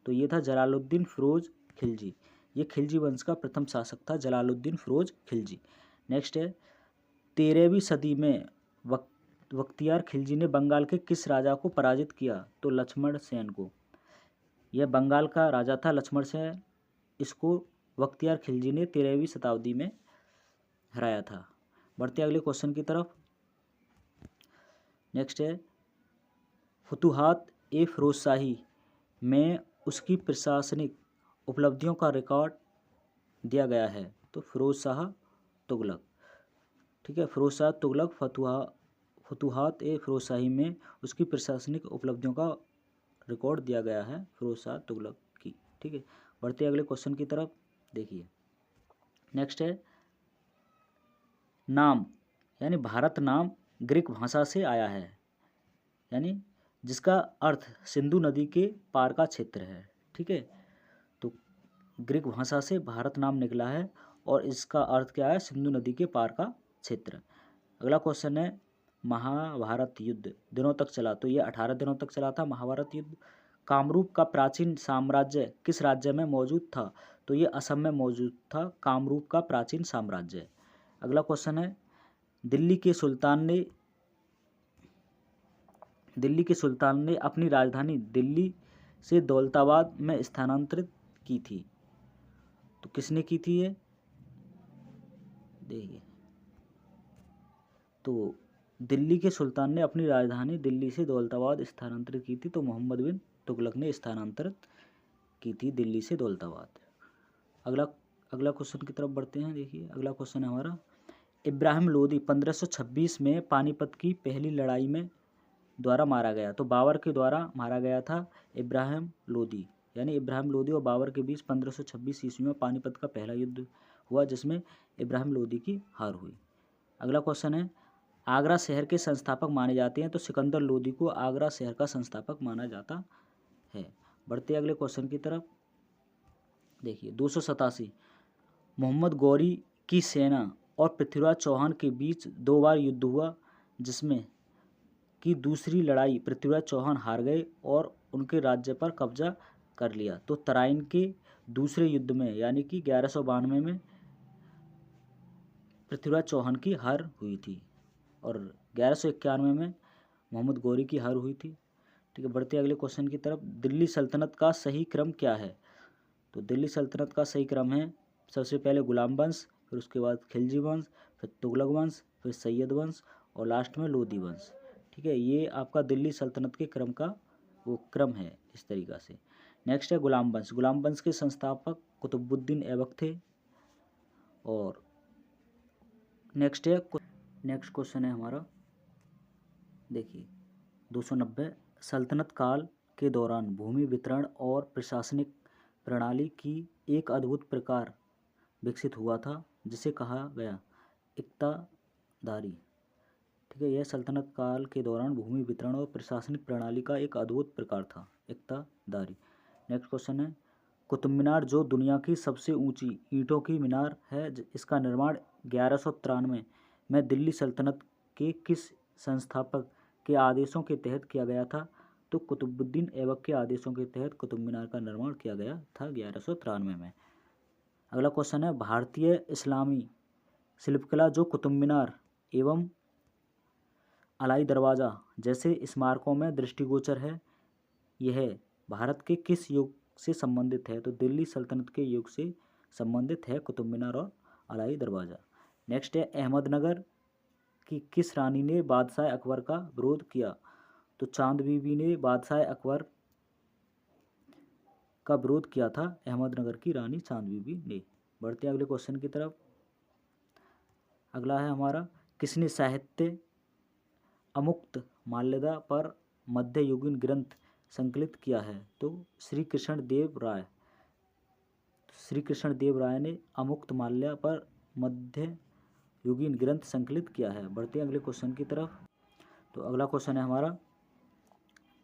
तो ये था जलालुद्दीन फिरोज खिलजी। ये खिलजी वंश का प्रथम शासक था जलालुद्दीन फिरोज खिलजी। नेक्स्ट है 13वीं सदी में बख्तियार खिलजी ने बंगाल के किस राजा को पराजित किया? तो लक्ष्मण सेन को। यह बंगाल का राजा था लक्ष्मण सेन। इसको बख्तियार खिलजी ने 13वीं शताब्दी में हराया था। बढ़ते अगले क्वेश्चन की तरफ। नेक्स्ट है फतुहात ए फिरोजशाही में उसकी प्रशासनिक उपलब्धियों का रिकॉर्ड दिया गया है। तो फिरोज शाह तुगलक। ठीक है, फिरोज शाह तुगलक फतुहात ए फिरोजशाही में उसकी प्रशासनिक उपलब्धियों का रिकॉर्ड दिया गया है फिरोज शाह तुगलक की। ठीक है, बढ़ते अगले क्वेश्चन की तरफ। देखिए नेक्स्ट है नाम यानी भारत नाम ग्रीक भाषा से आया है, यानी जिसका अर्थ सिंधु नदी के पार का क्षेत्र है। ठीक है, तो ग्रीक भाषा से भारत नाम निकला है और इसका अर्थ क्या है? सिंधु नदी के पार का क्षेत्र। अगला क्वेश्चन है महाभारत युद्ध दिनों तक चला? तो ये 18 दिनों तक चला था महाभारत युद्ध। कामरूप का प्राचीन साम्राज्य किस राज्य में मौजूद था? तो ये असम में मौजूद था कामरूप का प्राचीन साम्राज्य। अगला क्वेश्चन है दिल्ली के सुल्तान ने अपनी राजधानी दिल्ली से दौलताबाद में स्थानांतरित की थी। तो किसने की थी ये? देखिए, तो दिल्ली के सुल्तान ने अपनी राजधानी दिल्ली से दौलताबाद स्थानांतरित की थी। तो मोहम्मद बिन तुगलक ने स्थानांतरित की थी दिल्ली से दौलताबाद। अगला क्वेश्चन की तरफ बढ़ते हैं। देखिए अगला क्वेश्चन है हमारा इब्राहिम लोदी 1526 में पानीपत की पहली लड़ाई में द्वारा मारा गया। तो बाबर के द्वारा मारा गया था इब्राहिम लोदी, यानी इब्राहिम लोदी और बाबर के बीच 1526 ईस्वी में पानीपत का पहला युद्ध हुआ, जिसमें इब्राहिम लोदी की हार हुई। अगला क्वेश्चन है आगरा शहर के संस्थापक माने जाते हैं? तो सिकंदर लोदी को आगरा शहर का संस्थापक माना जाता है। बढ़ते अगले क्वेश्चन की तरफ। देखिए 287 मोहम्मद गौरी की सेना और पृथ्वीराज चौहान के बीच 2 बार युद्ध हुआ, जिसमें की दूसरी लड़ाई पृथ्वीराज चौहान हार गए और उनके राज्य पर कब्जा कर लिया। तो तराइन के दूसरे युद्ध में यानी कि 1192 में पृथ्वीराज चौहान की हार हुई थी और 1191 में मोहम्मद गौरी की हार हुई थी। ठीक है, बढ़ते अगले क्वेश्चन की तरफ। दिल्ली सल्तनत का सही क्रम क्या है? तो दिल्ली सल्तनत का सही क्रम है सबसे पहले गुलाम वंश, फिर उसके बाद खिलजी वंश, फिर तुगलक वंश, फिर सैयद वंश और लास्ट में लोदी वंश। ठीक है, ये आपका दिल्ली सल्तनत के क्रम का वो क्रम है इस तरीक़ा से। नेक्स्ट है गुलाम वंश। गुलाम वंश के संस्थापक कुतुबुद्दीन ऐबक थे। और नेक्स्ट क्वेश्चन है हमारा, देखिए 290 सल्तनत काल के दौरान भूमि वितरण और प्रशासनिक प्रणाली की एक अद्भुत प्रकार विकसित हुआ था, जिसे कहा गया इक्तादारी। ठीक है, यह सल्तनत काल के दौरान भूमि वितरण और प्रशासनिक प्रणाली का एक अद्भुत प्रकार था, इक्तादारी। नेक्स्ट क्वेश्चन है कुतुब मीनार जो दुनिया की सबसे ऊंची ईंटों की मीनार है, इसका निर्माण 1193 में दिल्ली सल्तनत के किस संस्थापक के आदेशों के तहत किया गया था? तो कुतुबुद्दीन ऐबक के आदेशों के तहत कुतुब मीनार का निर्माण किया गया था 1193 में। अगला क्वेश्चन है भारतीय इस्लामी शिल्पकला जो कुतुब मीनार एवं अलाई दरवाज़ा जैसे स्मारकों में दृष्टिगोचर है, यह भारत के किस युग से संबंधित है? तो दिल्ली सल्तनत के युग से संबंधित है कुतुब मीनार और अलाई दरवाज़ा। नेक्स्ट है अहमदनगर की किस रानी ने बादशाह अकबर का विरोध किया? तो चांद बीबी ने बादशाह अकबर का विरोध किया था, अहमदनगर की रानी चांद बीबी ने। बढ़ते अगले क्वेश्चन की तरफ। अगला है हमारा किसने साहित्य अमुक्त माल्यदा पर मध्ययुगीन ग्रंथ संकलित किया है? तो श्री कृष्ण देव राय ने अमुक्त माल्या पर मध्ययुगीन ग्रंथ संकलित किया है। बढ़ते हैं अगले क्वेश्चन की तरफ। तो अगला क्वेश्चन है हमारा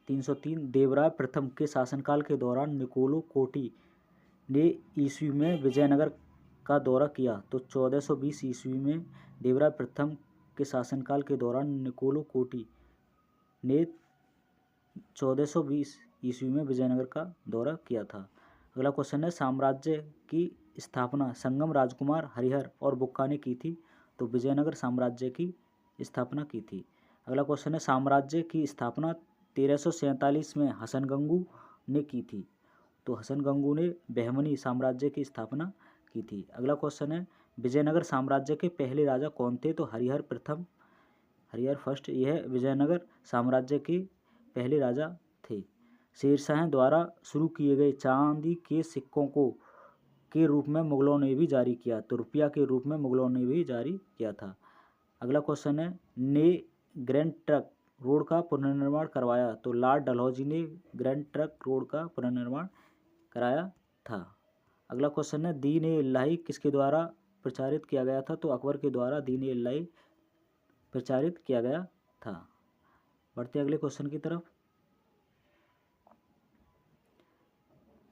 303। देवराय प्रथम के शासनकाल के दौरान निकोलो कोटी ने ईस्वी में विजयनगर का दौरा किया। तो 1420 ईस्वी में देवराय प्रथम के शासनकाल के दौरान निकोलो कोटी ने 1420 ईस्वी में विजयनगर का दौरा किया था। अगला क्वेश्चन है साम्राज्य की स्थापना संगम राजकुमार हरिहर और बुक्का ने की थी। तो विजयनगर साम्राज्य की स्थापना की थी। अगला क्वेश्चन है साम्राज्य की स्थापना 1347 में हसन गंगू ने की थी। तो हसन गंगू ने बहमनी साम्राज्य की स्थापना की थी। अगला क्वेश्चन है विजयनगर साम्राज्य के पहले राजा कौन थे? तो हरिहर फर्स्ट यह विजयनगर साम्राज्य के पहले राजा थे। शेरशाह द्वारा शुरू किए गए चांदी के सिक्कों को के रूप में मुगलों ने भी जारी किया। तो रुपया के रूप में मुगलों ने भी जारी किया था। अगला क्वेश्चन है ने ग्रैंड ट्रंक रोड का पुनर्निर्माण करवाया। तो लॉर्ड डलहौजी ने ग्रैंड ट्रंक रोड का पुनर्निर्माण कराया था। अगला क्वेश्चन है दीन ए इलाही किसके द्वारा प्रचारित किया गया था? तो अकबर के द्वारा दीन ए इलाही प्रचारित किया गया था। बढ़ते अगले क्वेश्चन की तरफ।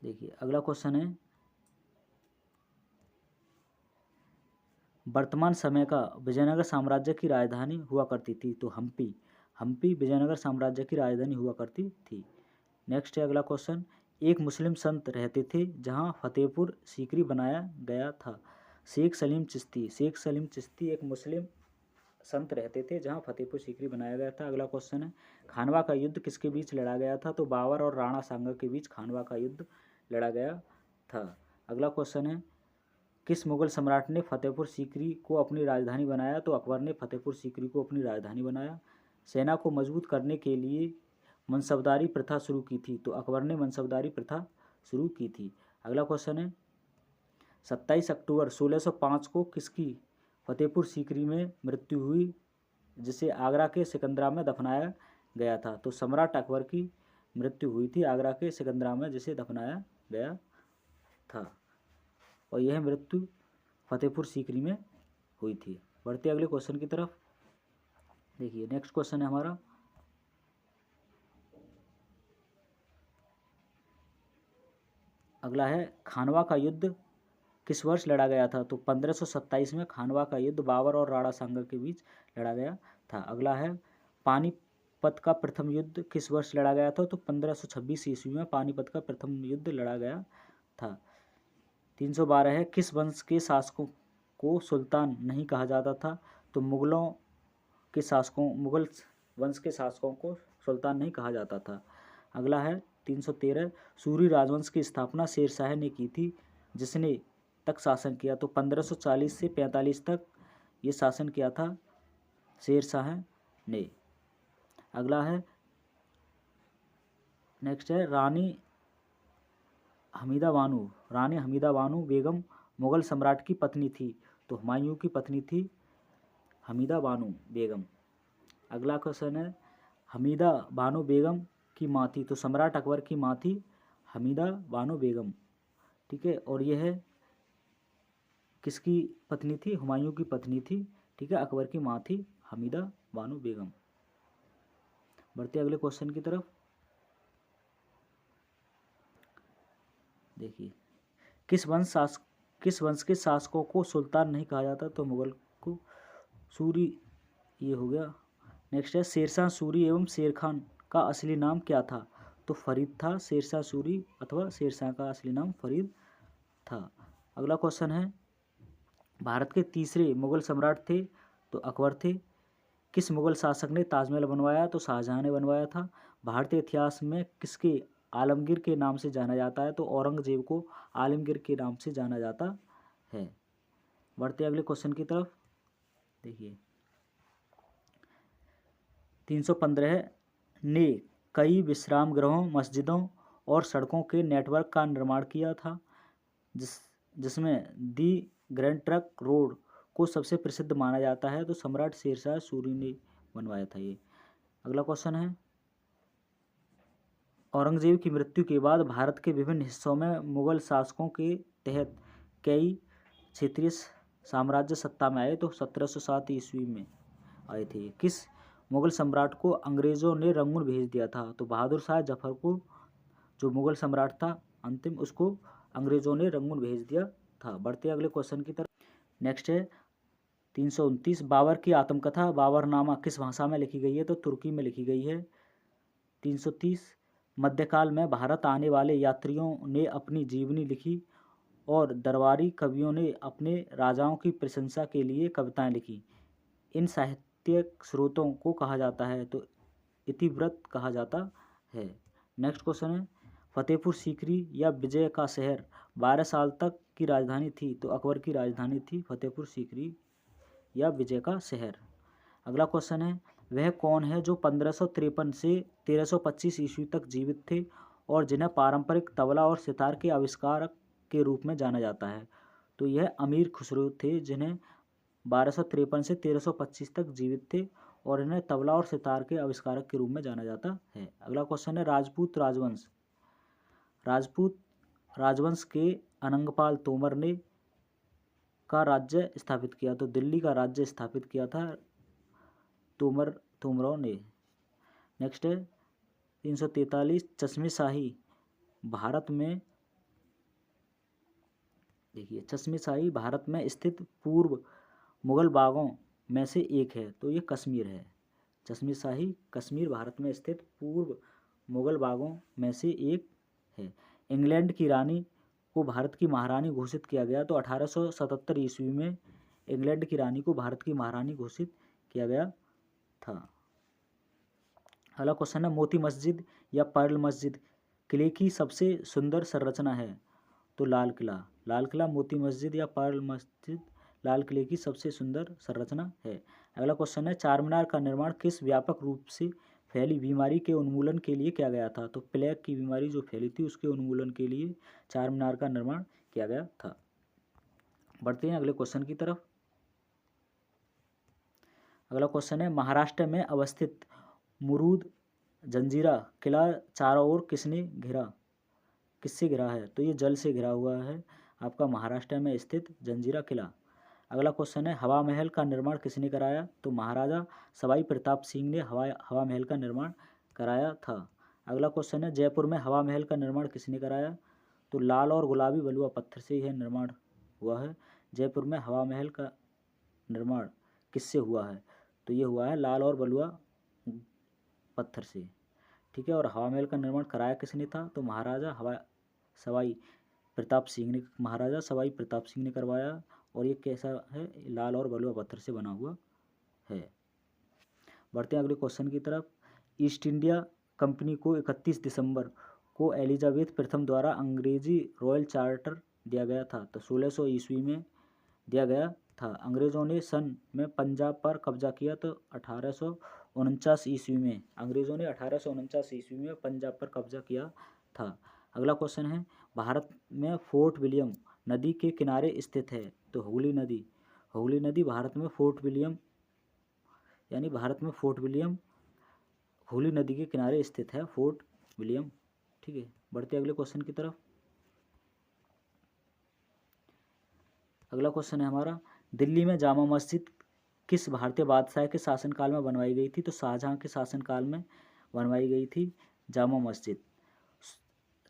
देखिए अगला क्वेश्चन है वर्तमान समय का विजयनगर साम्राज्य की राजधानी हुआ करती थी। तो हम्पी विजयनगर साम्राज्य की राजधानी हुआ करती थी। नेक्स्ट है अगला क्वेश्चन एक मुस्लिम संत रहते थे जहां फतेहपुर सीकरी बनाया गया था। शेख सलीम चिश्ती एक मुस्लिम संत रहते थे जहां फतेहपुर सीकरी बनाया गया था। अगला क्वेश्चन है खानवा का युद्ध किसके बीच लड़ा गया था? तो बाबर और राणा सांगा के बीच खानवा का युद्ध लड़ा गया था। अगला क्वेश्चन है किस मुगल सम्राट ने फतेहपुर सीकरी को अपनी राजधानी बनाया? तो अकबर ने फतेहपुर सीकरी को अपनी राजधानी बनाया। सेना को मजबूत करने के लिए मनसबदारी प्रथा शुरू की थी। तो अकबर ने मनसबदारी प्रथा शुरू की थी। अगला क्वेश्चन है 27 अक्टूबर 1605 को किसकी फतेहपुर सीकरी में मृत्यु हुई जिसे आगरा के सिकंदरा में दफनाया गया था? तो सम्राट अकबर की मृत्यु हुई थी आगरा के सिकंदरा में जिसे दफनाया गया था और यह मृत्यु फतेहपुर सीकरी में हुई थी। बढ़ते अगले क्वेश्चन की तरफ। देखिए नेक्स्ट क्वेश्चन है हमारा अगला है खानवा का युद्ध किस वर्ष लड़ा गया था? तो 1527 में खानवा का युद्ध बाबर और राणा सांगा के बीच लड़ा गया था। अगला है पानीपत का प्रथम युद्ध किस वर्ष लड़ा गया था? तो 1526 ईस्वी में पानीपत का प्रथम युद्ध लड़ा गया था। 312 है किस वंश के शासकों को सुल्तान नहीं कहा जाता था? तो मुगल वंश के शासकों को सुल्तान नहीं कहा जाता था। अगला है 313 सूरी राजवंश की स्थापना शेरशाह ने की थी जिसने तक शासन किया। तो 1540 से 45 तक ये शासन किया था शेरशाह ने। अगला है नेक्स्ट है रानी हमीदा बानो बेगम मुगल सम्राट की पत्नी थी। तो हुमायूं की पत्नी थी हमीदा बानो बेगम। अगला क्वेश्चन है हमीदा बानो बेगम की माँ थी। तो सम्राट अकबर की माँ थी हमीदा बानो बेगम। ठीक है और यह किसकी पत्नी थी? हुमायूं की पत्नी थी। ठीक है अकबर की माँ थी हमीदा बानो बेगम। बढ़ते अगले क्वेश्चन की तरफ। देखिए किस वंश के शासकों को सुल्तान नहीं कहा जाता? तो मुगल को सूरी ये हो गया। नेक्स्ट है शेरशाह सूरी एवं शेर खान का असली नाम क्या था? तो फरीद था। शेरशाह सूरी अथवा शेरशाह का असली नाम फरीद था। अगला क्वेश्चन है भारत के तीसरे मुगल सम्राट थे। तो अकबर थे। किस मुगल शासक ने ताजमहल बनवाया? तो शाहजहां ने बनवाया था। भारतीय इतिहास में किसके आलमगीर के नाम से जाना जाता है? तो औरंगजेब को आलमगीर के नाम से जाना जाता है। बढ़ते अगले क्वेश्चन की तरफ। देखिए 315 ने कई विश्राम गृहों मस्जिदों और सड़कों के नेटवर्क का निर्माण किया था जिसमें दी ग्रैंड ट्रंक रोड को सबसे प्रसिद्ध माना जाता है। तो सम्राट शेरशाह सूरी ने बनवाया था ये। अगला क्वेश्चन है, औरंगजेब की मृत्यु के बाद भारत के विभिन्न हिस्सों में मुगल शासकों के तहत कई क्षेत्रीय साम्राज्य सत्ता में आए। तो 1707 ईस्वी में आए थे। किस मुगल सम्राट को अंग्रेजों ने रंगून भेज दिया था? तो बहादुर शाह जफर को, जो मुगल सम्राट था अंतिम, उसको अंग्रेजों ने रंगून भेज दिया था। बढ़ते अगले क्वेश्चन की तरफ। नेक्स्ट है 329, बाबर की आत्मकथा बाबरनामा किस भाषा में लिखी गई है? तो तुर्की में लिखी गई है। 330, मध्यकाल में भारत आने वाले यात्रियों ने अपनी जीवनी लिखी और दरबारी कवियों ने अपने राजाओं की प्रशंसा के लिए कविताएं लिखी। इन साहित्यिक स्रोतों को कहा जाता है? तो इतिवृत्त कहा जाता है। नेक्स्ट क्वेश्चन है, फतेहपुर सीकरी या विजय का शहर 12 साल तक की राजधानी थी? तो अकबर की राजधानी थी फतेहपुर सीकरी या विजय का शहर। अगला क्वेश्चन है, वह कौन है जो 1553 से 1325 ईस्वी तक जीवित थे और जिन्हें पारंपरिक तबला और सितार के आविष्कारक के रूप में जाना जाता है? तो यह अमीर खुसरो थे, जिन्हें 1253 से 1325 तक जीवित थे और इन्हें तबला और सितार के आविष्कारक के रूप में जाना जाता है। अगला क्वेश्चन है, राजपूत राजवंश के अनंगपाल तोमर ने का राज्य स्थापित किया? तो दिल्ली का राज्य स्थापित किया था तोमरों ने। नेक्स्ट है 343, चश्मे शाही भारत में, देखिए चश्मे शाही भारत में स्थित पूर्व मुगल बागों में से एक है। तो ये कश्मीर है। चश्मे शाही कश्मीर भारत में स्थित पूर्व मुगल बागों में से एक है। इंग्लैंड की रानी को भारत की महारानी घोषित किया गया। तो 1877 ईस्वी में इंग्लैंड की रानी को भारत की महारानी घोषित किया गया था। अगला क्वेश्चन है, मोती मस्जिद या पर्ल मस्जिद किले की सबसे सुंदर संरचना है? तो लाल किला मोती मस्जिद या पर्ल मस्जिद लाल किले की सबसे सुंदर संरचना है। अगला क्वेश्चन है, चार मीनार का निर्माण किस व्यापक रूप से फैली बीमारी के उन्मूलन के लिए किया गया था? तो प्लेग की बीमारी जो फैली थी उसके उन्मूलन के लिए चार मीनार का निर्माण किया गया था। बढ़ते हैं अगले क्वेश्चन की तरफ। अगला क्वेश्चन है, महाराष्ट्र में अवस्थित मुरुद जंजीरा किला चारों ओर किससे घिरा है? तो ये जल से घिरा हुआ है आपका महाराष्ट्र में स्थित जंजीरा किला। अगला क्वेश्चन है, हवा महल का निर्माण किसने कराया? तो महाराजा सवाई प्रताप सिंह ने हवा महल का निर्माण कराया था। अगला क्वेश्चन है, जयपुर में हवा महल का निर्माण किसने कराया? तो लाल और गुलाबी बलुआ पत्थर से यह निर्माण हुआ है। जयपुर में हवा महल का निर्माण किससे हुआ है? तो ये हुआ है लाल और बलुआ पत्थर से। ठीक है, और हवा महल का निर्माण कराया किसने था? तो महाराजा सवाई प्रताप सिंह ने करवाया। और ये कैसा है? लाल और बलुआ पत्थर से बना हुआ है। बढ़ते हैं अगले क्वेश्चन की तरफ। ईस्ट इंडिया कंपनी को 31 दिसंबर को एलिजाबेथ प्रथम द्वारा अंग्रेजी रॉयल चार्टर दिया गया था। तो 1600 ईस्वी में दिया गया था। अंग्रेजों ने सन में पंजाब पर कब्जा किया। तो 1849 ईस्वी में अंग्रेजों ने 1849 ईस्वी में पंजाब पर कब्जा किया था। अगला क्वेश्चन है, भारत में फोर्ट विलियम नदी के किनारे स्थित है? तो हुगली नदी भारत में फोर्ट विलियम हुगली नदी के किनारे स्थित है फोर्ट विलियम। ठीक है, बढ़ते अगले क्वेश्चन की तरफ। अगला क्वेश्चन है हमारा, दिल्ली में जामा मस्जिद किस भारतीय बादशाह के शासनकाल में बनवाई गई थी? तो शाहजहां के शासनकाल में बनवाई गई थी जामा मस्जिद।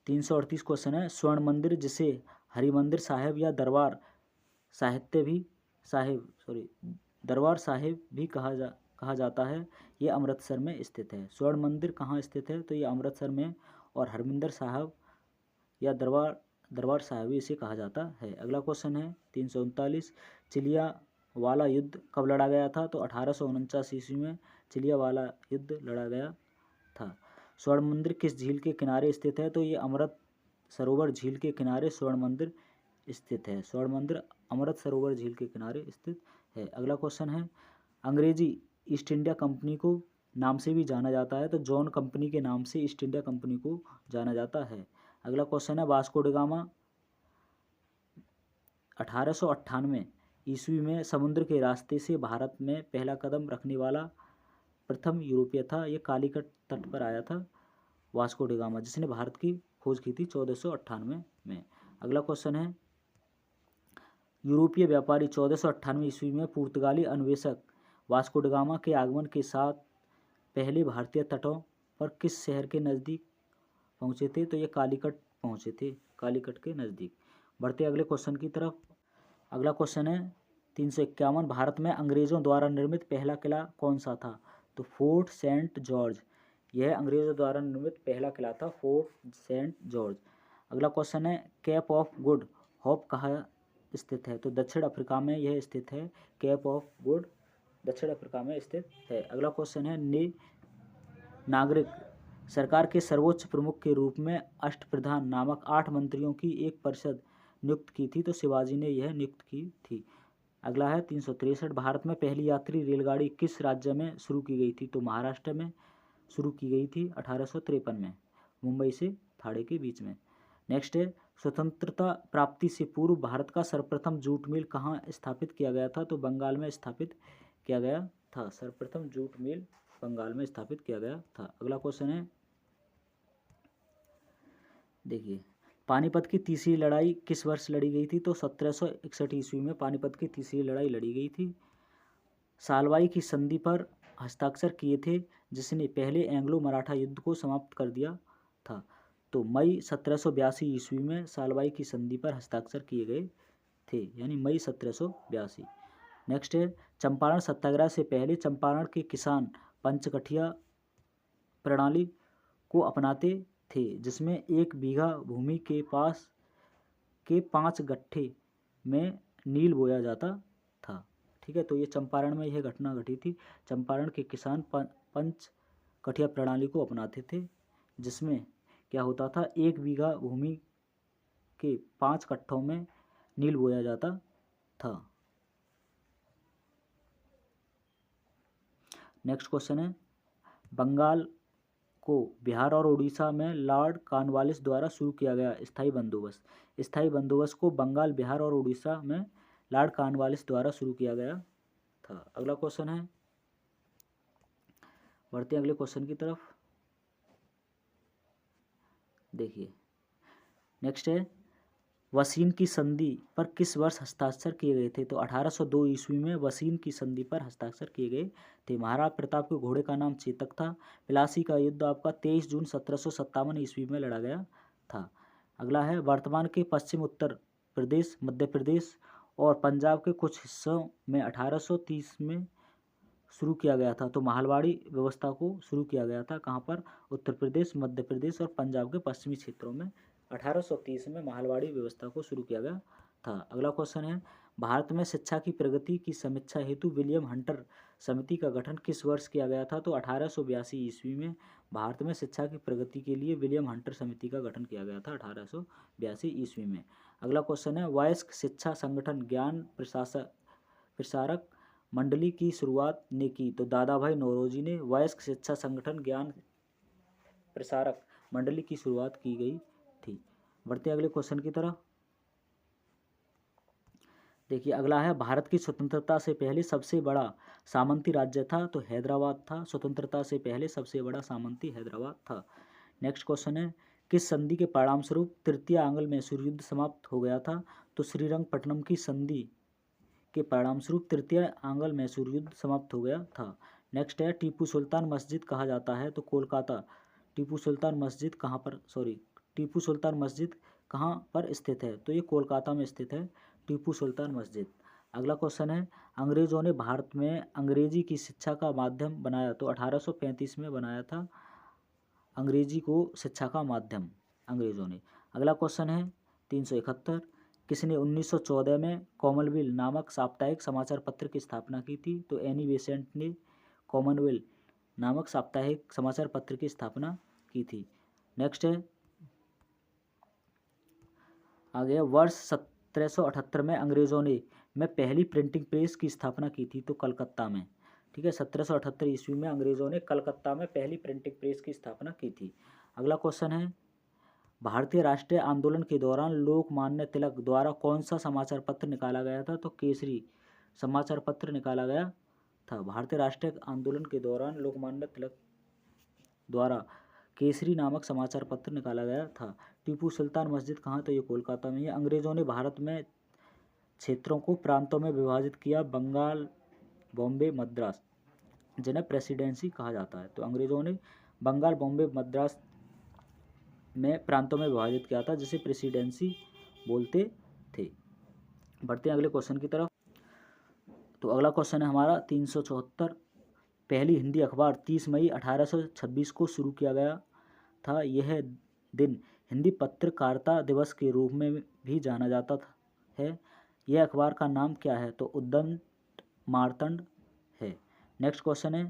338 क्वेश्चन है, स्वर्ण मंदिर जिसे हरिमंदिर साहिब या दरबार साहिब भी कहा जाता है, ये अमृतसर में स्थित है। स्वर्ण मंदिर कहाँ स्थित है? तो ये अमृतसर में। और हरमिंदर साहब या दरबार साहिब इसे कहा जाता है। अगला क्वेश्चन है 339, चिलियावाला युद्ध कब लड़ा गया था? तो 1849 ईस्वी में चिलियावाला युद्ध लड़ा गया था। स्वर्ण मंदिर किस झील के किनारे स्थित है? तो ये अमृत सरोवर झील के किनारे स्वर्ण मंदिर स्थित है। स्वर्ण मंदिर अमृत सरोवर झील के किनारे स्थित है। अगला क्वेश्चन है, अंग्रेजी ईस्ट इंडिया कंपनी को नाम से भी जाना जाता है? तो जॉन कंपनी के नाम से ईस्ट इंडिया कंपनी को जाना जाता है। अगला क्वेश्चन है, वास्को डी गामा 1898 ईस्वी में समुद्र के रास्ते से भारत में पहला कदम रखने वाला प्रथम यूरोपीय था। ये कालीकट तट पर आया था वास्को डी गामा, जिसने भारत की खोज की थी 1498 में। अगला क्वेश्चन है, यूरोपीय व्यापारी 1498 ईस्वी में पुर्तगाली अन्वेषक वास्को डी गामा के आगमन के साथ पहले भारतीय तटों पर किस शहर के नज़दीक पहुँचे थे? तो ये कालीकट पहुँचे थे, कालीकट के नज़दीक। बढ़ते अगले क्वेश्चन की तरफ। अगला क्वेश्चन है 351, भारत में अंग्रेज़ों द्वारा निर्मित पहला किला कौन सा था? तो फोर्ट सेंट जॉर्ज, यह अंग्रेज़ों द्वारा निर्मित पहला किला था, फोर्ट सेंट जॉर्ज। अगला क्वेश्चन है, कैप ऑफ गुड होप कहाँ स्थित है? तो दक्षिण अफ्रीका में यह स्थित है। कैप ऑफ गुड दक्षिण अफ्रीका में स्थित है। अगला क्वेश्चन है, नागरिक सरकार के सर्वोच्च प्रमुख के रूप में अष्टप्रधान नामक 8 मंत्रियों की एक परिषद नियुक्त की थी, तो शिवाजी ने यह नियुक्त की थी। अगला है 363, भारत में पहली यात्री रेलगाड़ी किस राज्य में शुरू की गई थी? तो महाराष्ट्र में शुरू की गई थी 1853 में, मुंबई से थाने के बीच में। नेक्स्ट है, स्वतंत्रता प्राप्ति से पूर्व भारत का सर्वप्रथम जूट मिल कहाँ स्थापित किया गया था? तो बंगाल में स्थापित किया गया था। सर्वप्रथम जूट मिल बंगाल में स्थापित किया गया था। अगला क्वेश्चन है, देखिए, पानीपत की तीसरी लड़ाई किस वर्ष लड़ी गई थी? तो 1761 ईस्वी में पानीपत की तीसरी लड़ाई लड़ी गई थी। सालवाई की संधि पर हस्ताक्षर किए थे जिसने पहले एंग्लो मराठा युद्ध को समाप्त कर दिया था। तो मई 1782 ईस्वी में सालवाई की संधि पर हस्ताक्षर किए गए थे, यानी मई 1782। नेक्स्ट है, चंपारण सत्याग्रह से पहले चंपारण के किसान पंचकठिया प्रणाली को अपनाते थे, जिसमें 1 बीघा भूमि के पास के 5 गट्ठे में नील बोया जाता था। ठीक है, तो ये चंपारण में यह घटना घटी थी। चंपारण के किसान पंच कठिया प्रणाली को अपनाते थे, जिसमें क्या होता था, 1 बीघा भूमि के 5 कट्ठों में नील बोया जाता था। नेक्स्ट क्वेश्चन है, बंगाल को बिहार और उड़ीसा में लॉर्ड कॉर्नवालिस द्वारा शुरू किया गया स्थायी बंदोबस्त को बंगाल, बिहार और उड़ीसा में लॉर्ड कॉर्नवालिस द्वारा शुरू किया गया था। अगला क्वेश्चन है, बढ़ते हैं अगले क्वेश्चन की तरफ। देखिए, नेक्स्ट है, वसीन की संधि पर किस वर्ष हस्ताक्षर किए गए थे? तो 1802 ईस्वी में वसीन की संधि पर हस्ताक्षर किए गए थे। महाराणा प्रताप के घोड़े का नाम चेतक था। प्लासी का युद्ध आपका 23 जून 1757 ईस्वी में लड़ा गया था। अगला है, वर्तमान के पश्चिम उत्तर प्रदेश, मध्य प्रदेश और पंजाब के कुछ हिस्सों में 1830 में शुरू किया गया था। तो माहलवाड़ी व्यवस्था को शुरू किया गया था। कहाँ पर? उत्तर प्रदेश, मध्य प्रदेश और पंजाब के पश्चिमी क्षेत्रों में 1830 में माहलवाड़ी व्यवस्था को शुरू किया गया था। अगला क्वेश्चन है, भारत में शिक्षा की प्रगति की समीक्षा हेतु विलियम हंटर समिति का गठन किस वर्ष किया गया था? तो 1882 ईस्वी में भारत में शिक्षा की प्रगति के लिए विलियम हंटर समिति का गठन किया गया था 1882 ईस्वी में। अगला क्वेश्चन है, वयस्क शिक्षा संगठन ज्ञान प्रसारक मंडली की शुरुआत ने की? तो दादा भाई नौरोजी ने वयस्क शिक्षा संगठन ज्ञान प्रसारक मंडली की शुरुआत की गई थी। बढ़ते अगले क्वेश्चन की तरफ। देखिए, अगला है, भारत की स्वतंत्रता से पहले सबसे बड़ा सामंती राज्य था? तो हैदराबाद था। स्वतंत्रता से पहले सबसे बड़ा सामंती हैदराबाद था। नेक्स्ट क्वेश्चन है, किस संधि के परिणाम स्वरूप तृतीय आंग्ल मैसूर युद्ध समाप्त हो गया था? तो श्रीरंगपट्टनम की संधि के परिणाम स्वरूप तृतीय आंग्ल मैसूर युद्ध समाप्त हो गया था। नेक्स्ट है, टीपू सुल्तान मस्जिद कहा जाता है? तो कोलकाता। टीपू सुल्तान मस्जिद कहाँ पर स्थित है? तो ये कोलकाता में स्थित है, टीपू सुल्तान मस्जिद। अगला क्वेश्चन है, अंग्रेजों ने भारत में अंग्रेजी की शिक्षा का माध्यम बनाया? तो 1835 में बनाया था अंग्रेजी को शिक्षा का माध्यम अंग्रेजों ने। अगला क्वेश्चन है 371, किसने 1914 में कॉमनवेल्थ नामक साप्ताहिक समाचार पत्र की स्थापना की थी? तो एनी बेसेंट ने कॉमनवेल्थ नामक साप्ताहिक समाचार पत्र की स्थापना की थी। नेक्स्ट है, आ गया, वर्ष 1778 में अंग्रेजों ने पहली प्रिंटिंग प्रेस की स्थापना की थी? तो कलकत्ता में। ठीक है, 1778 ईस्वी में अंग्रेजों ने कलकत्ता में पहली प्रिंटिंग प्रेस की स्थापना की थी। अगला क्वेश्चन है, भारतीय राष्ट्रीय आंदोलन के दौरान लोकमान्य तिलक द्वारा कौन सा समाचार पत्र निकाला गया था? तो केसरी समाचार पत्र निकाला गया था। भारतीय राष्ट्रीय आंदोलन के दौरान लोकमान्य तिलक द्वारा केसरी नामक समाचार पत्र निकाला गया था। टीपू सुल्तान मस्जिद कहाँ? तो ये कोलकाता में है। अंग्रेजों ने भारत में क्षेत्रों को प्रांतों में विभाजित किया, बंगाल, बॉम्बे, मद्रास, जिन्हें प्रेसिडेंसी कहा जाता है। तो अंग्रेजों ने बंगाल, बॉम्बे, मद्रास में प्रांतों में विभाजित किया था, जिसे प्रेसिडेंसी बोलते थे। बढ़ते हैं अगले क्वेश्चन की तरफ। तो अगला क्वेश्चन है हमारा 374। पहली हिंदी अखबार 30 मई 1826 को शुरू किया गया था। यह दिन हिंदी पत्रकारिता दिवस के रूप में भी जाना जाता है। यह अखबार का नाम क्या है? तो उद्दंड मार्तंड है। नेक्स्ट क्वेश्चन है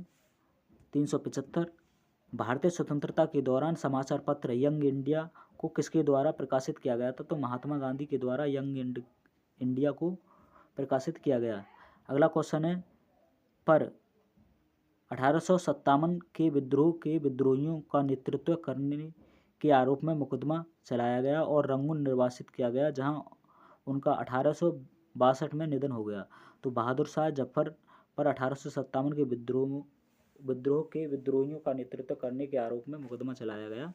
375। भारतीय स्वतंत्रता के दौरान समाचार पत्र यंग इंडिया को किसके द्वारा प्रकाशित किया गया था? तो महात्मा गांधी के द्वारा यंग इंडिया को प्रकाशित किया गया। अगला क्वेश्चन है पर 1857 के विद्रोह के विद्रोहियों का नेतृत्व करने के आरोप में मुकदमा चलाया गया और रंगून निर्वासित किया गया, जहां उनका 1862 में निधन हो गया। तो बहादुर शाह जफर पर 1857 के विद्रोह के विद्रोहियों का नेतृत्व करने के आरोप में मुकदमा चलाया गया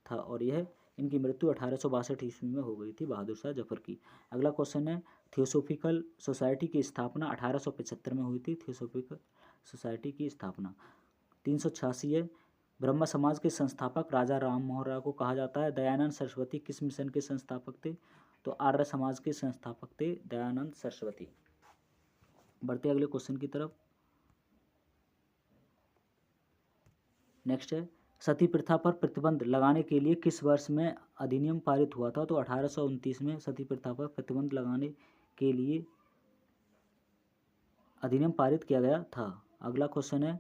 था और यह इनकी मृत्यु 1862 ईस्वी में हो गई थी, बहादुर शाह जफर की। अगला क्वेश्चन है थियोसॉफिकल सोसाइटी की स्थापना 1875 में हुई थी। थियोसॉफिकल सोसाइटी की स्थापना 386 है। ब्रह्म समाज के संस्थापक राजा राम मोहन राय को कहा जाता है। दयानंद सरस्वती किस मिशन के संस्थापक थे? तो आर्य समाज के संस्थापक थे दयानंद सरस्वती। बढ़ते अगले क्वेश्चन की तरफ। नेक्स्ट है सती प्रथा पर प्रतिबंध लगाने के लिए किस वर्ष में अधिनियम पारित हुआ था? तो 1829 में सती प्रथा पर प्रतिबंध लगाने के लिए अधिनियम पारित किया गया था। अगला क्वेश्चन है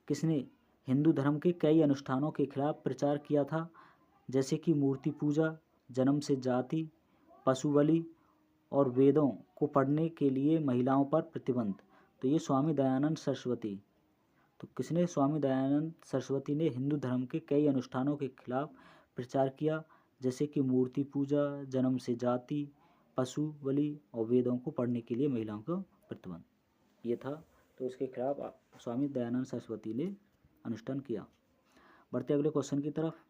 किसने हिंदू धर्म के कई अनुष्ठानों के खिलाफ प्रचार किया था, जैसे कि मूर्ति पूजा, जन्म से जाति, पशु बलि और वेदों को पढ़ने के लिए महिलाओं पर प्रतिबंध? तो ये स्वामी दयानंद सरस्वती। तो किसने? स्वामी दयानंद सरस्वती ने हिंदू धर्म के कई अनुष्ठानों के खिलाफ प्रचार किया, जैसे कि मूर्ति पूजा, जन्म से जाति, पशु बलि और वेदों को पढ़ने के लिए महिलाओं को प्रतिबंध, ये था। तो इसके खिलाफ स्वामी दयानंद सरस्वती ने अनुष्ठान किया। बढ़ते अगले क्वेश्चन की तरफ।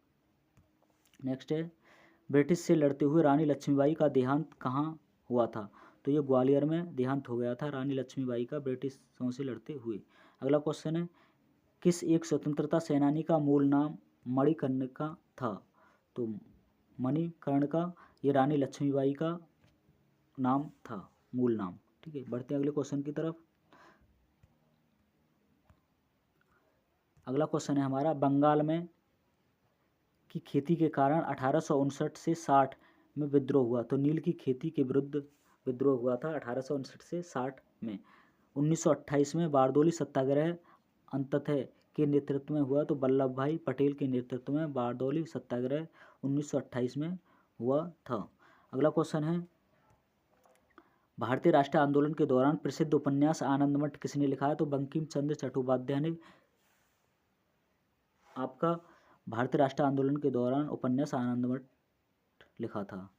नेक्स्ट है ब्रिटिश से लड़ते हुए रानी लक्ष्मीबाई का देहांत कहाँ हुआ था? तो ये ग्वालियर में देहांत हो गया था रानी लक्ष्मीबाई का, ब्रिटिशों से लड़ते हुए। अगला क्वेश्चन है किस एक स्वतंत्रता सेनानी का मूल नाम मणिकर्णिका था? तो मणिकर्णिका ये रानी लक्ष्मीबाई का नाम था, मूल नाम। ठीक है, बढ़ते हैं अगले क्वेश्चन की तरफ। अगला क्वेश्चन है हमारा बंगाल में की खेती के कारण 1859 से 60 में विद्रोह हुआ। तो नील की खेती के विरुद्ध विद्रोह हुआ था 1859 से 60 में। 1928 में बारदोली सत्याग्रह अंततः के नेतृत्व में हुआ। तो वल्लभ भाई पटेल के नेतृत्व में बारदोली सत्याग्रह 1928 में हुआ था। अगला क्वेश्चन है भारतीय राष्ट्रीय आंदोलन के दौरान प्रसिद्ध उपन्यास आनंदमठ किसने लिखा है? तो बंकिम चंद्र चट्टोपाध्याय ने आपका भारतीय राष्ट्रीय आंदोलन के दौरान उपन्यास आनंदमठ लिखा था।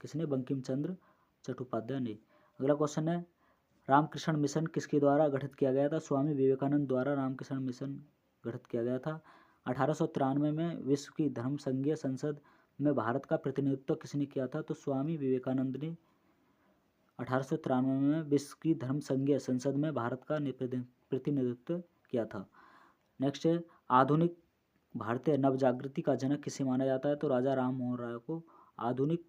किसने? बंकिम चंद्र चट्टोपाध्याय ने। अगला क्वेश्चन है रामकृष्ण मिशन किसके द्वारा गठित किया गया था? स्वामी विवेकानंद द्वारा रामकृष्ण मिशन गठित किया गया था। 1893 में विश्व की धर्म संघीय संसद में भारत का प्रतिनिधित्व किसने किया था? तो स्वामी विवेकानंद ने 1893 में विश्व की धर्म संघीय संसद में भारत का प्रतिनिधित्व किया था। नेक्स्ट है आधुनिक भारतीय नवजागृति का जनक किसे माना जाता है? तो राजा राम मोहन राय को आधुनिक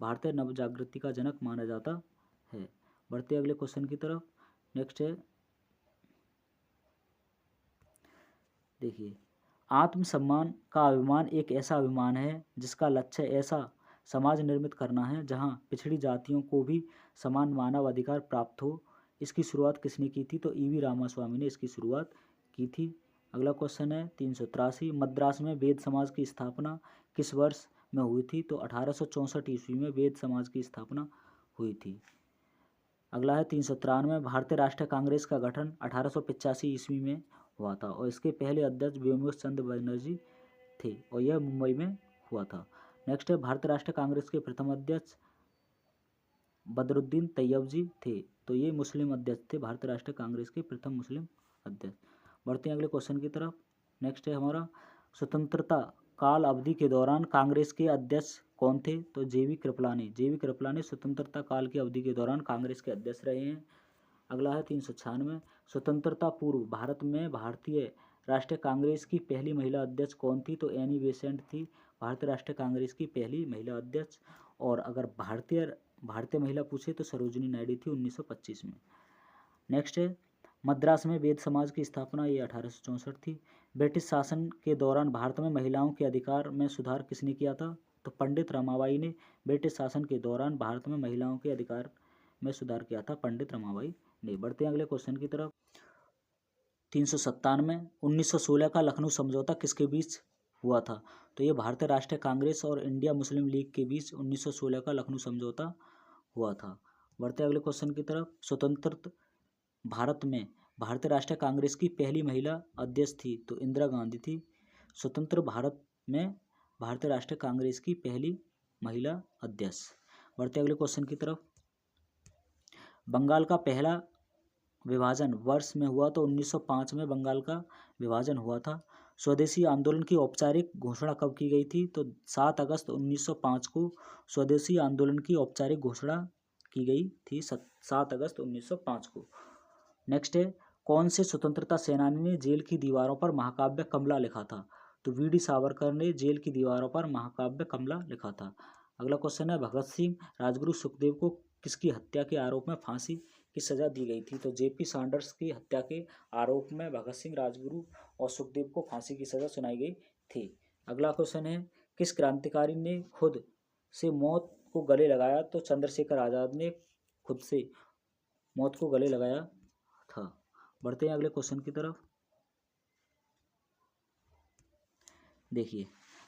भारतीय नवजागृति का जनक माना जाता है। बढ़ते अगले क्वेश्चन की तरफ। नेक्स्ट है देखिए आत्मसम्मान का अभिमान एक ऐसा अभिमान है जिसका लक्ष्य ऐसा समाज निर्मित करना है जहां पिछड़ी जातियों को भी समान मानव अधिकार प्राप्त हो। इसकी शुरुआत किसने की थी? तो ईवी रामास्वामी ने इसकी शुरुआत की थी। अगला क्वेश्चन है 383 मद्रास में वेद समाज की स्थापना किस वर्ष में हुई थी? तो 1864 ईस्वी में वेद समाज की स्थापना हुई थी। अगला है 393 भारतीय राष्ट्रीय कांग्रेस का गठन 1885 ईस्वी में हुआ था और इसके पहले अध्यक्ष व्योमेश चंद्र बनर्जी थे और यह मुंबई में हुआ था। नेक्स्ट है भारतीय राष्ट्रीय कांग्रेस के प्रथम अध्यक्ष बदरुद्दीन तैयब जी थे। तो ये मुस्लिम अध्यक्ष थे, भारतीय राष्ट्रीय कांग्रेस के प्रथम मुस्लिम अध्यक्ष। बढ़ते हैं अगले क्वेश्चन की तरफ। नेक्स्ट है हमारा, स्वतंत्रता काल अवधि के दौरान कांग्रेस के अध्यक्ष कौन थे? तो जेवी कृपलानी। जेवी कृपलानी स्वतंत्रता काल की अवधि के दौरान कांग्रेस के अध्यक्ष रहे हैं। अगला है 396, स्वतंत्रता पूर्व भारत में भारतीय राष्ट्रीय कांग्रेस की पहली महिला अध्यक्ष कौन थी? तो एनी बेसेंट थी, भारतीय राष्ट्रीय कांग्रेस की पहली महिला अध्यक्ष। और अगर भारतीय महिला पूछे तो सरोजिनी नायडू थी 1925 में। नेक्स्ट है, मद्रास में वेद समाज की स्थापना, ये 1864 थी। ब्रिटिश शासन के दौरान भारत में महिलाओं के अधिकार में सुधार किसने किया था? तो पंडित रमाबाई ने ब्रिटिश शासन के दौरान भारत में महिलाओं के अधिकार में सुधार किया था, पंडित रमाबाई ने। बढ़ते हैं अगले क्वेश्चन की तरफ। 397, 1916 का लखनऊ समझौता किसके बीच हुआ था? तो ये भारतीय राष्ट्रीय कांग्रेस और इंडिया मुस्लिम लीग के बीच 1916 का लखनऊ समझौता हुआ था। बढ़ते अगले क्वेश्चन की तरफ। स्वतंत्र भारत में भारतीय राष्ट्रीय कांग्रेस की पहली महिला अध्यक्ष थी? तो इंदिरा गांधी थी। स्वतंत्र भारत में भारतीय राष्ट्रीय कांग्रेस की पहली महिला अध्यक्ष। बढ़ते अगले क्वेश्चन की तरफ। बंगाल का पहला विभाजन वर्ष में हुआ? तो 1905 में बंगाल का विभाजन हुआ था। स्वदेशी आंदोलन की औपचारिक घोषणा कब की गई थी? तो 7 अगस्त 1905 को स्वदेशी आंदोलन की औपचारिक घोषणा की गई थी, 7 अगस्त 1905 को। नेक्स्ट है, कौन से स्वतंत्रता सेनानी ने जेल की दीवारों पर महाकाव्य कमला लिखा था? तो वी डी सावरकर ने जेल की दीवारों पर महाकाव्य कमला लिखा था। अगला क्वेश्चन है, भगत सिंह राजगुरु सुखदेव को किसकी हत्या के आरोप में फांसी की सजा दी गई थी? तो जेपी सैंडर्स की हत्या के आरोप में भगत सिंह, राजगुरु और सुखदेव को फांसी की सजा सुनाई गई थी। अगला क्वेश्चन है, किस क्रांतिकारी ने खुद से मौत को गले लगाया? तो चंद्रशेखर आजाद ने खुद से मौत को गले लगाया था। बढ़ते हैं अगले क्वेश्चन की तरफ। देखिए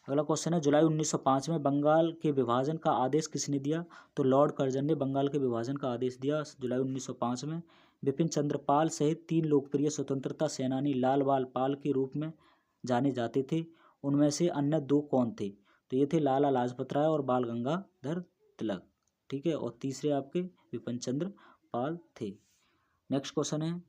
अगला क्वेश्चन है, जुलाई 1905 में बंगाल के विभाजन का आदेश किसने दिया? तो लॉर्ड कर्जन ने बंगाल के विभाजन का आदेश दिया जुलाई 1905 में। बिपिन चंद्र पाल सहित 3 लोकप्रिय स्वतंत्रता सेनानी लाल बाल पाल के रूप में जाने जाते थे, उनमें से अन्य 2 कौन थे? तो ये थे लाला लाजपत राय और बाल गंगाधर तिलक। ठीक है, और तीसरे आपके बिपिन चंद्र पाल थे। नेक्स्ट क्वेश्चन है,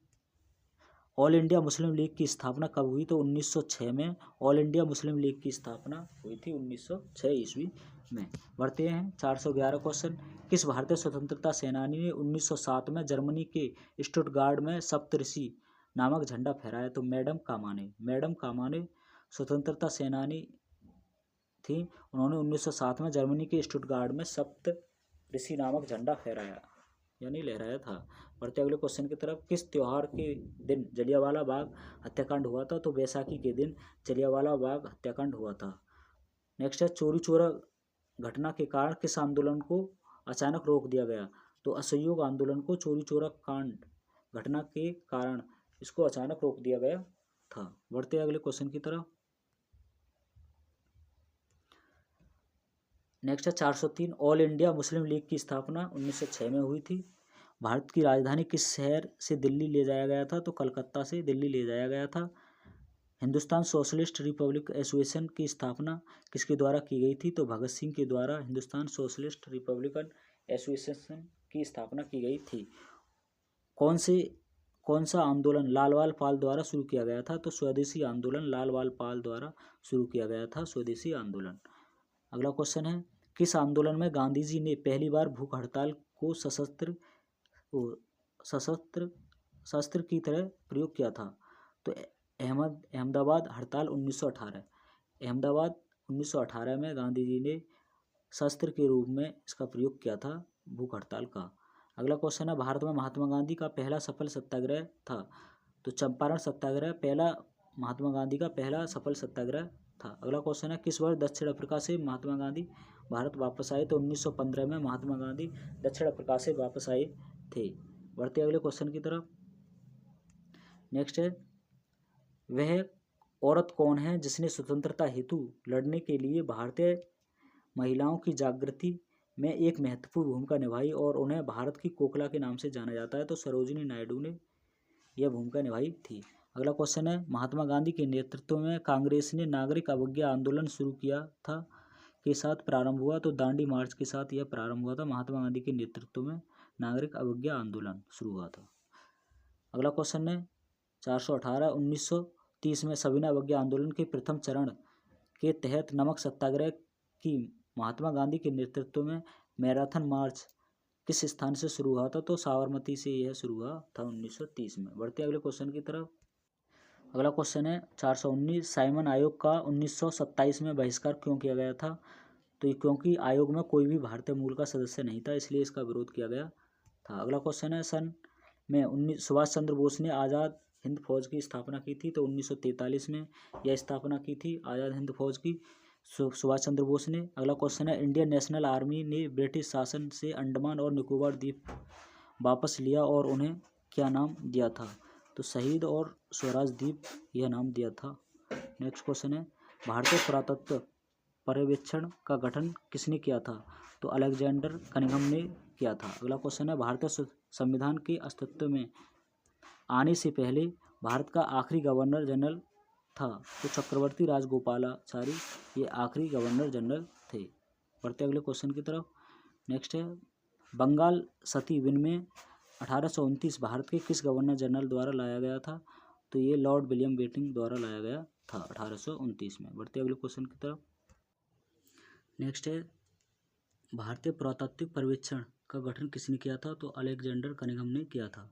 ऑल इंडिया मुस्लिम लीग की स्थापना कब हुई? तो 1906 में ऑल इंडिया मुस्लिम लीग की स्थापना हुई थी 1906 ईस्वी में। बढ़ते हैं 411 क्वेश्चन, किस भारतीय स्वतंत्रता सेनानी ने 1907 में जर्मनी के स्टुटगार्ट में सप्तऋषि नामक झंडा फहराया? तो मैडम कामाने स्वतंत्रता सेनानी थी, उन्होंने 1907 में जर्मनी के स्टुटगार्ट में सप्तऋषि नामक झंडा फहराया यानी लहराया था। बढ़ते अगले क्वेश्चन की तरफ, किस त्योहार के दिन जलियांवाला बाग हत्याकांड हुआ था? तो बैसाखी के दिन जलियांवाला बाग हत्याकांड हुआ था। नेक्स्ट है, चोरी चोरा घटना के कारण किस आंदोलन को अचानक रोक दिया गया? तो असहयोग आंदोलन को चोरी चोरा कांड घटना के कारण इसको अचानक रोक दिया गया था। बढ़ते अगले क्वेश्चन की तरफ। नेक्स्ट है 403, ऑल इंडिया मुस्लिम लीग की स्थापना 1906 में हुई थी। भारत की राजधानी किस शहर से दिल्ली ले जाया गया था? तो कलकत्ता से दिल्ली ले जाया गया था। हिंदुस्तान सोशलिस्ट रिपब्लिक एसोसिएशन की स्थापना किसके द्वारा की गई थी? तो भगत सिंह के द्वारा हिंदुस्तान सोशलिस्ट रिपब्लिकन एसोसिएशन की स्थापना की गई थी। कौन सा आंदोलन लाल बाल पाल द्वारा शुरू किया गया था? तो स्वदेशी आंदोलन लाल बाल पाल द्वारा शुरू किया गया था, स्वदेशी आंदोलन। अगला क्वेश्चन है, किस आंदोलन में गांधी जी ने पहली बार भूख हड़ताल को शस्त्र की तरह प्रयोग किया था? तो अहमदाबाद हड़ताल 1918। अहमदाबाद 1918 में गांधी जी ने शस्त्र के रूप में इसका प्रयोग किया था, भूख हड़ताल का। अगला क्वेश्चन है, भारत में महात्मा गांधी का पहला सफल सत्याग्रह था? तो चंपारण सत्याग्रह पहला महात्मा गांधी का पहला सफल सत्याग्रह था। अगला क्वेश्चन है, किस वर्ष दक्षिण अफ्रीका से महात्मा गांधी भारत वापस आए? तो 1915 में महात्मा गांधी दक्षिण अफ्रीका से वापस आए थे। बढ़ते अगले क्वेश्चन की तरफ। नेक्स्ट है, वह औरत कौन है जिसने स्वतंत्रता हेतु लड़ने के लिए भारतीय महिलाओं की जागृति में एक महत्वपूर्ण भूमिका निभाई और उन्हें भारत की कोकिला के नाम से जाना जाता है? तो सरोजिनी नायडू ने यह भूमिका निभाई थी। अगला क्वेश्चन है, महात्मा गांधी के नेतृत्व में कांग्रेस ने नागरिक अवज्ञा आंदोलन शुरू किया था, के साथ प्रारंभ हुआ? तो दांडी मार्च के साथ यह प्रारंभ हुआ था महात्मा गांधी के नेतृत्व में नागरिक अवज्ञा आंदोलन शुरू हुआ था। अगला क्वेश्चन है 418, 1930 में सविनय अवज्ञा आंदोलन के प्रथम चरण के तहत नमक सत्याग्रह की महात्मा गांधी के नेतृत्व में मैराथन मार्च किस स्थान से शुरू हुआ था? तो साबरमती से यह शुरू हुआ था 1930 में। बढ़ते अगले क्वेश्चन की तरफ। अगला क्वेश्चन है 419, साइमन आयोग का 1927 में बहिष्कार क्यों किया गया था? तो ये क्योंकि आयोग में कोई भी भारतीय मूल का सदस्य नहीं था, इसलिए इसका विरोध किया गया था। अगला क्वेश्चन है सन में सुभाष चंद्र बोस ने आज़ाद हिंद फौज की स्थापना की थी, तो 1943 में यह स्थापना की थी आज़ाद हिंद फौज की सुभाष चंद्र बोस ने। अगला क्वेश्चन है इंडियन नेशनल आर्मी ने ब्रिटिश शासन से अंडमान और निकोबार द्वीप वापस लिया और उन्हें क्या नाम दिया था? तो शहीद और स्वराज द्वीप यह नाम दिया था। नेक्स्ट क्वेश्चन है भारतीय पुरातत्व पर्यवेक्षण का गठन किसने किया था? तो अलेक्जेंडर कनिंघम ने किया था। अगला क्वेश्चन है भारतीय संविधान के अस्तित्व में आने से पहले भारत का आखिरी गवर्नर जनरल था, तो चक्रवर्ती राजगोपालाचारी ये आखिरी गवर्नर जनरल थे। बढ़ते अगले क्वेश्चन की तरफ। नेक्स्ट है बंगाल सती विनिमय 1829 भारत के किस गवर्नर जनरल द्वारा लाया गया था? तो ये लॉर्ड विलियम बेंटिंक द्वारा लाया गया था 1829 में। बढ़ते अगले क्वेश्चन की तरफ। नेक्स्ट है भारतीय पुरातात्विक पर्यवेक्षण का गठन किसने किया था? तो अलेक्जेंडर कनिंघम ने किया था।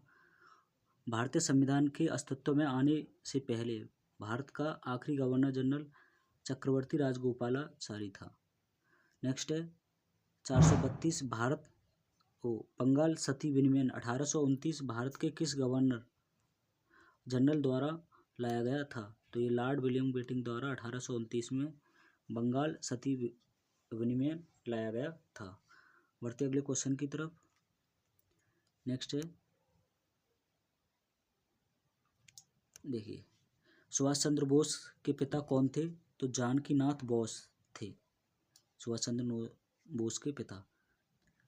भारतीय संविधान के अस्तित्व में आने से पहले भारत का आखिरी गवर्नर जनरल चक्रवर्ती राजगोपालाचारी था। नेक्स्ट है 432 बंगाल सती विनिमय 1829 भारत के किस गवर्नर जनरल द्वारा लाया गया था? तो ये लॉर्ड विलियम बेंटिंक द्वारा 1829 में बंगाल सती विनिमय लाया गया था। बढ़ते अगले क्वेश्चन की तरफ। नेक्स्ट है देखिए सुभाष चंद्र बोस के पिता कौन थे? तो जानकीनाथ बोस थे सुभाष चंद्र बोस के पिता।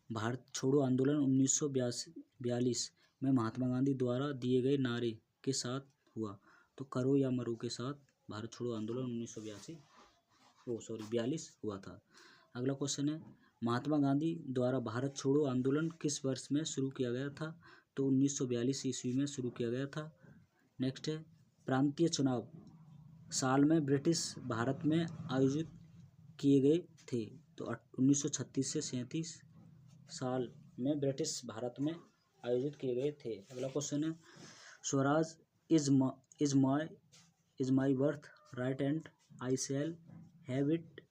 भारत छोड़ो आंदोलन 1942 में महात्मा गांधी द्वारा दिए गए नारे के साथ हुआ, तो करो या मरो के साथ भारत छोड़ो आंदोलन 1942 हुआ था। अगला क्वेश्चन है महात्मा गांधी द्वारा भारत छोड़ो आंदोलन किस वर्ष में शुरू किया गया था? तो 1942 ईस्वी में शुरू किया गया था। नेक्स्ट है प्रांतीय चुनाव साल में ब्रिटिश भारत में आयोजित किए गए थे, तो 1936 से 37 साल में ब्रिटिश भारत में आयोजित किए गए थे। अगला क्वेश्चन है Swaraj is my birth right and I shall have it,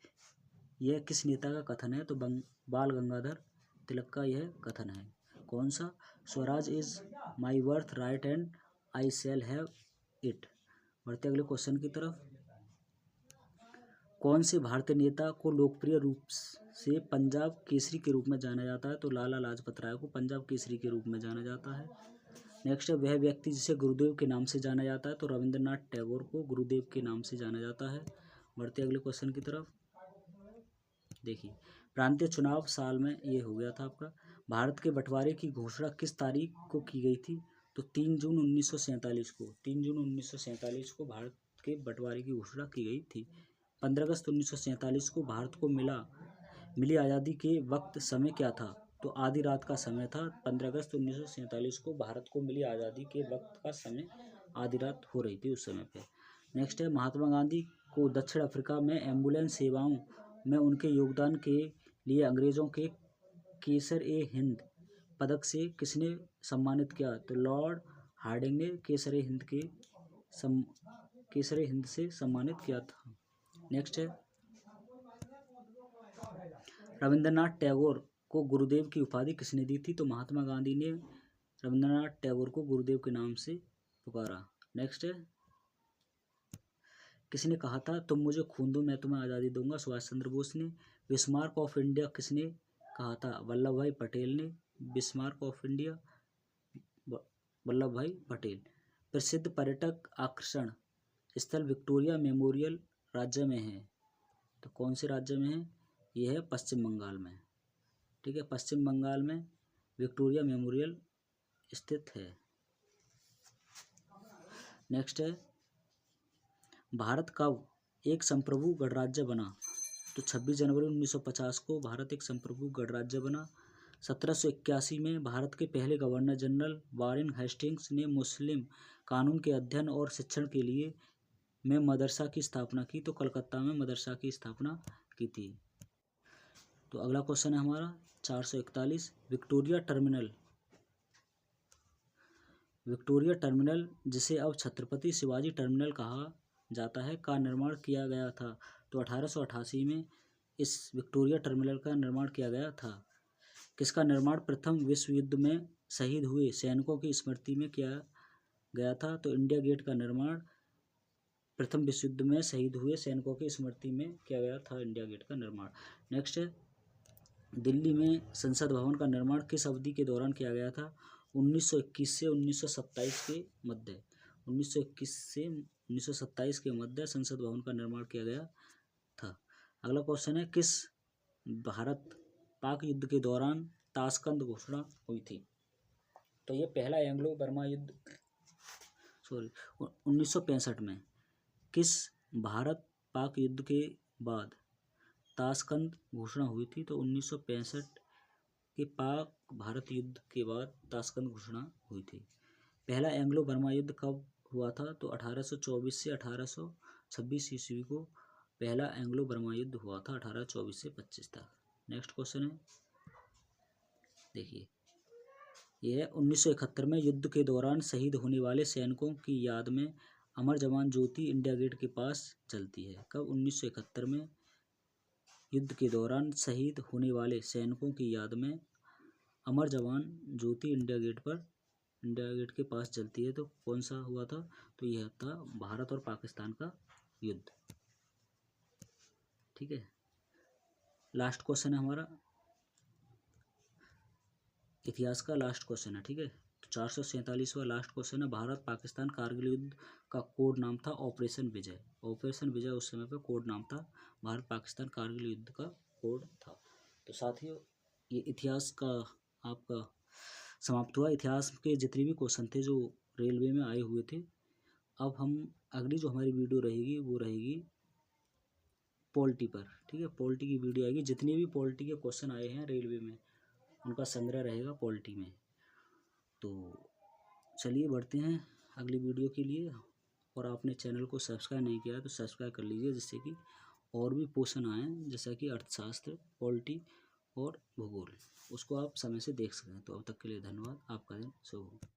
यह किस नेता का कथन है? तो बाल गंगाधर तिलक का यह कथन है। कौन सा? Swaraj is my birth right and I shall have it. बढ़ते अगले क्वेश्चन की तरफ। कौन से भारतीय नेता को लोकप्रिय रूप से पंजाब केसरी के रूप में जाना जाता है? तो लाला लाजपत राय को पंजाब केसरी के रूप में जाना जाता है। नेक्स्ट है वह व्यक्ति जिसे गुरुदेव के नाम से जाना जाता है? तो रविंद्रनाथ टैगोर को गुरुदेव के नाम से जाना जाता है। बढ़ते अगले क्वेश्चन की तरफ। देखिए प्रांतीय चुनाव साल में ये हो गया था आपका। भारत के बंटवारे की घोषणा किस तारीख को की गई थी? तो 3 जून 1947 को 3 जून 1947 को भारत के बंटवारे की घोषणा की गई थी। 15 अगस्त 1947 को भारत को मिली आज़ादी के वक्त समय क्या था? तो आधी रात का समय था। 15 अगस्त 1947 को भारत को मिली आज़ादी के वक्त का समय आधी रात हो रही थी उस समय पे। नेक्स्ट है महात्मा गांधी को दक्षिण अफ्रीका में एम्बुलेंस सेवाओं में उनके योगदान के लिए अंग्रेजों के केसर ए हिंद पदक से किसने सम्मानित किया? तो लॉर्ड हार्डिंग ने केसर ए हिंद से सम्मानित किया था। नेक्स्ट है रविंद्रनाथ टैगोर को गुरुदेव की उपाधि किसने दी थी? तो महात्मा गांधी ने रविंद्रनाथ टैगोर को गुरुदेव के नाम से पुकारा। नेक्स्ट है किसने कहा था तुम मुझे खून दो मैं तुम्हें आज़ादी दूंगा? सुभाष चंद्र बोस ने। बिस्मार्क ऑफ इंडिया किसने कहा था? वल्लभ भाई पटेल ने। बिस्मार्क ऑफ इंडिया वल्लभ भाई पटेल। प्रसिद्ध पर्यटक आकर्षण स्थल विक्टोरिया मेमोरियल राज्य में है, तो कौन से राज्य में है? यह है पश्चिम बंगाल में। ठीक है, पश्चिम बंगाल में विक्टोरिया मेमोरियल स्थित है। नेक्स्ट है भारत कब एक संप्रभु गणराज्य बना? तो 26 जनवरी 1950 को भारत एक संप्रभु गणराज्य बना। 1781 में भारत के पहले गवर्नर जनरल वारेन हेस्टिंग्स ने मुस्लिम कानून के अध्ययन और शिक्षण के लिए में मदरसा की स्थापना की। तो कलकत्ता में मदरसा की स्थापना की थी। तो अगला क्वेश्चन है हमारा 441, विक्टोरिया टर्मिनल जिसे अब छत्रपति शिवाजी टर्मिनल कहा जाता है का निर्माण किया गया था। तो 1888 में इस विक्टोरिया टर्मिनल का निर्माण किया गया था। किसका निर्माण प्रथम विश्व युद्ध में शहीद हुए सैनिकों की स्मृति में किया गया था। तो इंडिया गेट का निर्माण प्रथम विश्व युद्ध में शहीद हुए सैनिकों की स्मृति में किया गया था, इंडिया गेट का निर्माण। नेक्स्ट है, दिल्ली में संसद भवन का निर्माण किस अवधि के दौरान किया गया था। 1921 से 1927 के मध्य 1921 से 1927 के मध्य संसद भवन का निर्माण किया गया था। अगला क्वेश्चन है, किस भारत पाक युद्ध के दौरान ताशकंद घोषणा हुई थी। तो ये पहला एंग्लो बर्मा युद्ध 1965 में किस भारत पाक युद्ध के बाद ताशकंद घोषणा हुई थी। तो 1965 के पाक भारत युद्ध के बाद ताशकंद घोषणा हुई थी। पहला एंग्लो बर्मा युद्ध कब हुआ था। तो 1824 से 1826 ईस्वी को पहला एंग्लो बर्मा युद्ध हुआ था, 1824 से 25 तक। नेक्स्ट क्वेश्चन है, देखिए यह है 1971 में युद्ध के दौरान शहीद होने वाले सैनिकों की याद में अमर जवान ज्योति इंडिया गेट के पास जलती है। कब। 1971 में युद्ध के दौरान शहीद होने वाले सैनिकों की याद में अमर जवान ज्योति इंडिया गेट के पास जलती है। तो कौन सा हुआ था। तो यह था भारत और पाकिस्तान का युद्ध। ठीक है, लास्ट क्वेश्चन है हमारा, इतिहास का लास्ट क्वेश्चन है। ठीक है, तो 447वां लास्ट क्वेश्चन है, भारत पाकिस्तान कारगिल युद्ध का कोड नाम था ऑपरेशन विजय। ऑपरेशन विजय उस समय पे कोड नाम था, भारत पाकिस्तान कारगिल युद्ध का कोड था। तो साथियों, ये इतिहास का आपका समाप्त हुआ। इतिहास के जितने भी क्वेश्चन थे जो रेलवे में आए हुए थे, अब हम अगली जो हमारी वीडियो रहेगी वो रहेगी पॉलिटी पर। ठीक है, पॉलिटी की वीडियो आएगी। जितने भी पॉलिटी के क्वेश्चन आए हैं रेलवे में उनका संग्रह रहेगा पॉलिटी में। तो चलिए बढ़ते हैं अगली वीडियो के लिए। और आपने चैनल को सब्सक्राइब नहीं किया तो सब्सक्राइब कर लीजिए, जिससे कि और भी पोर्शन आए जैसा कि अर्थशास्त्र, पॉलिटी और भूगोल, उसको आप समय से देख सकें। तो अब तक के लिए धन्यवाद। आपका दिन शुभ हो।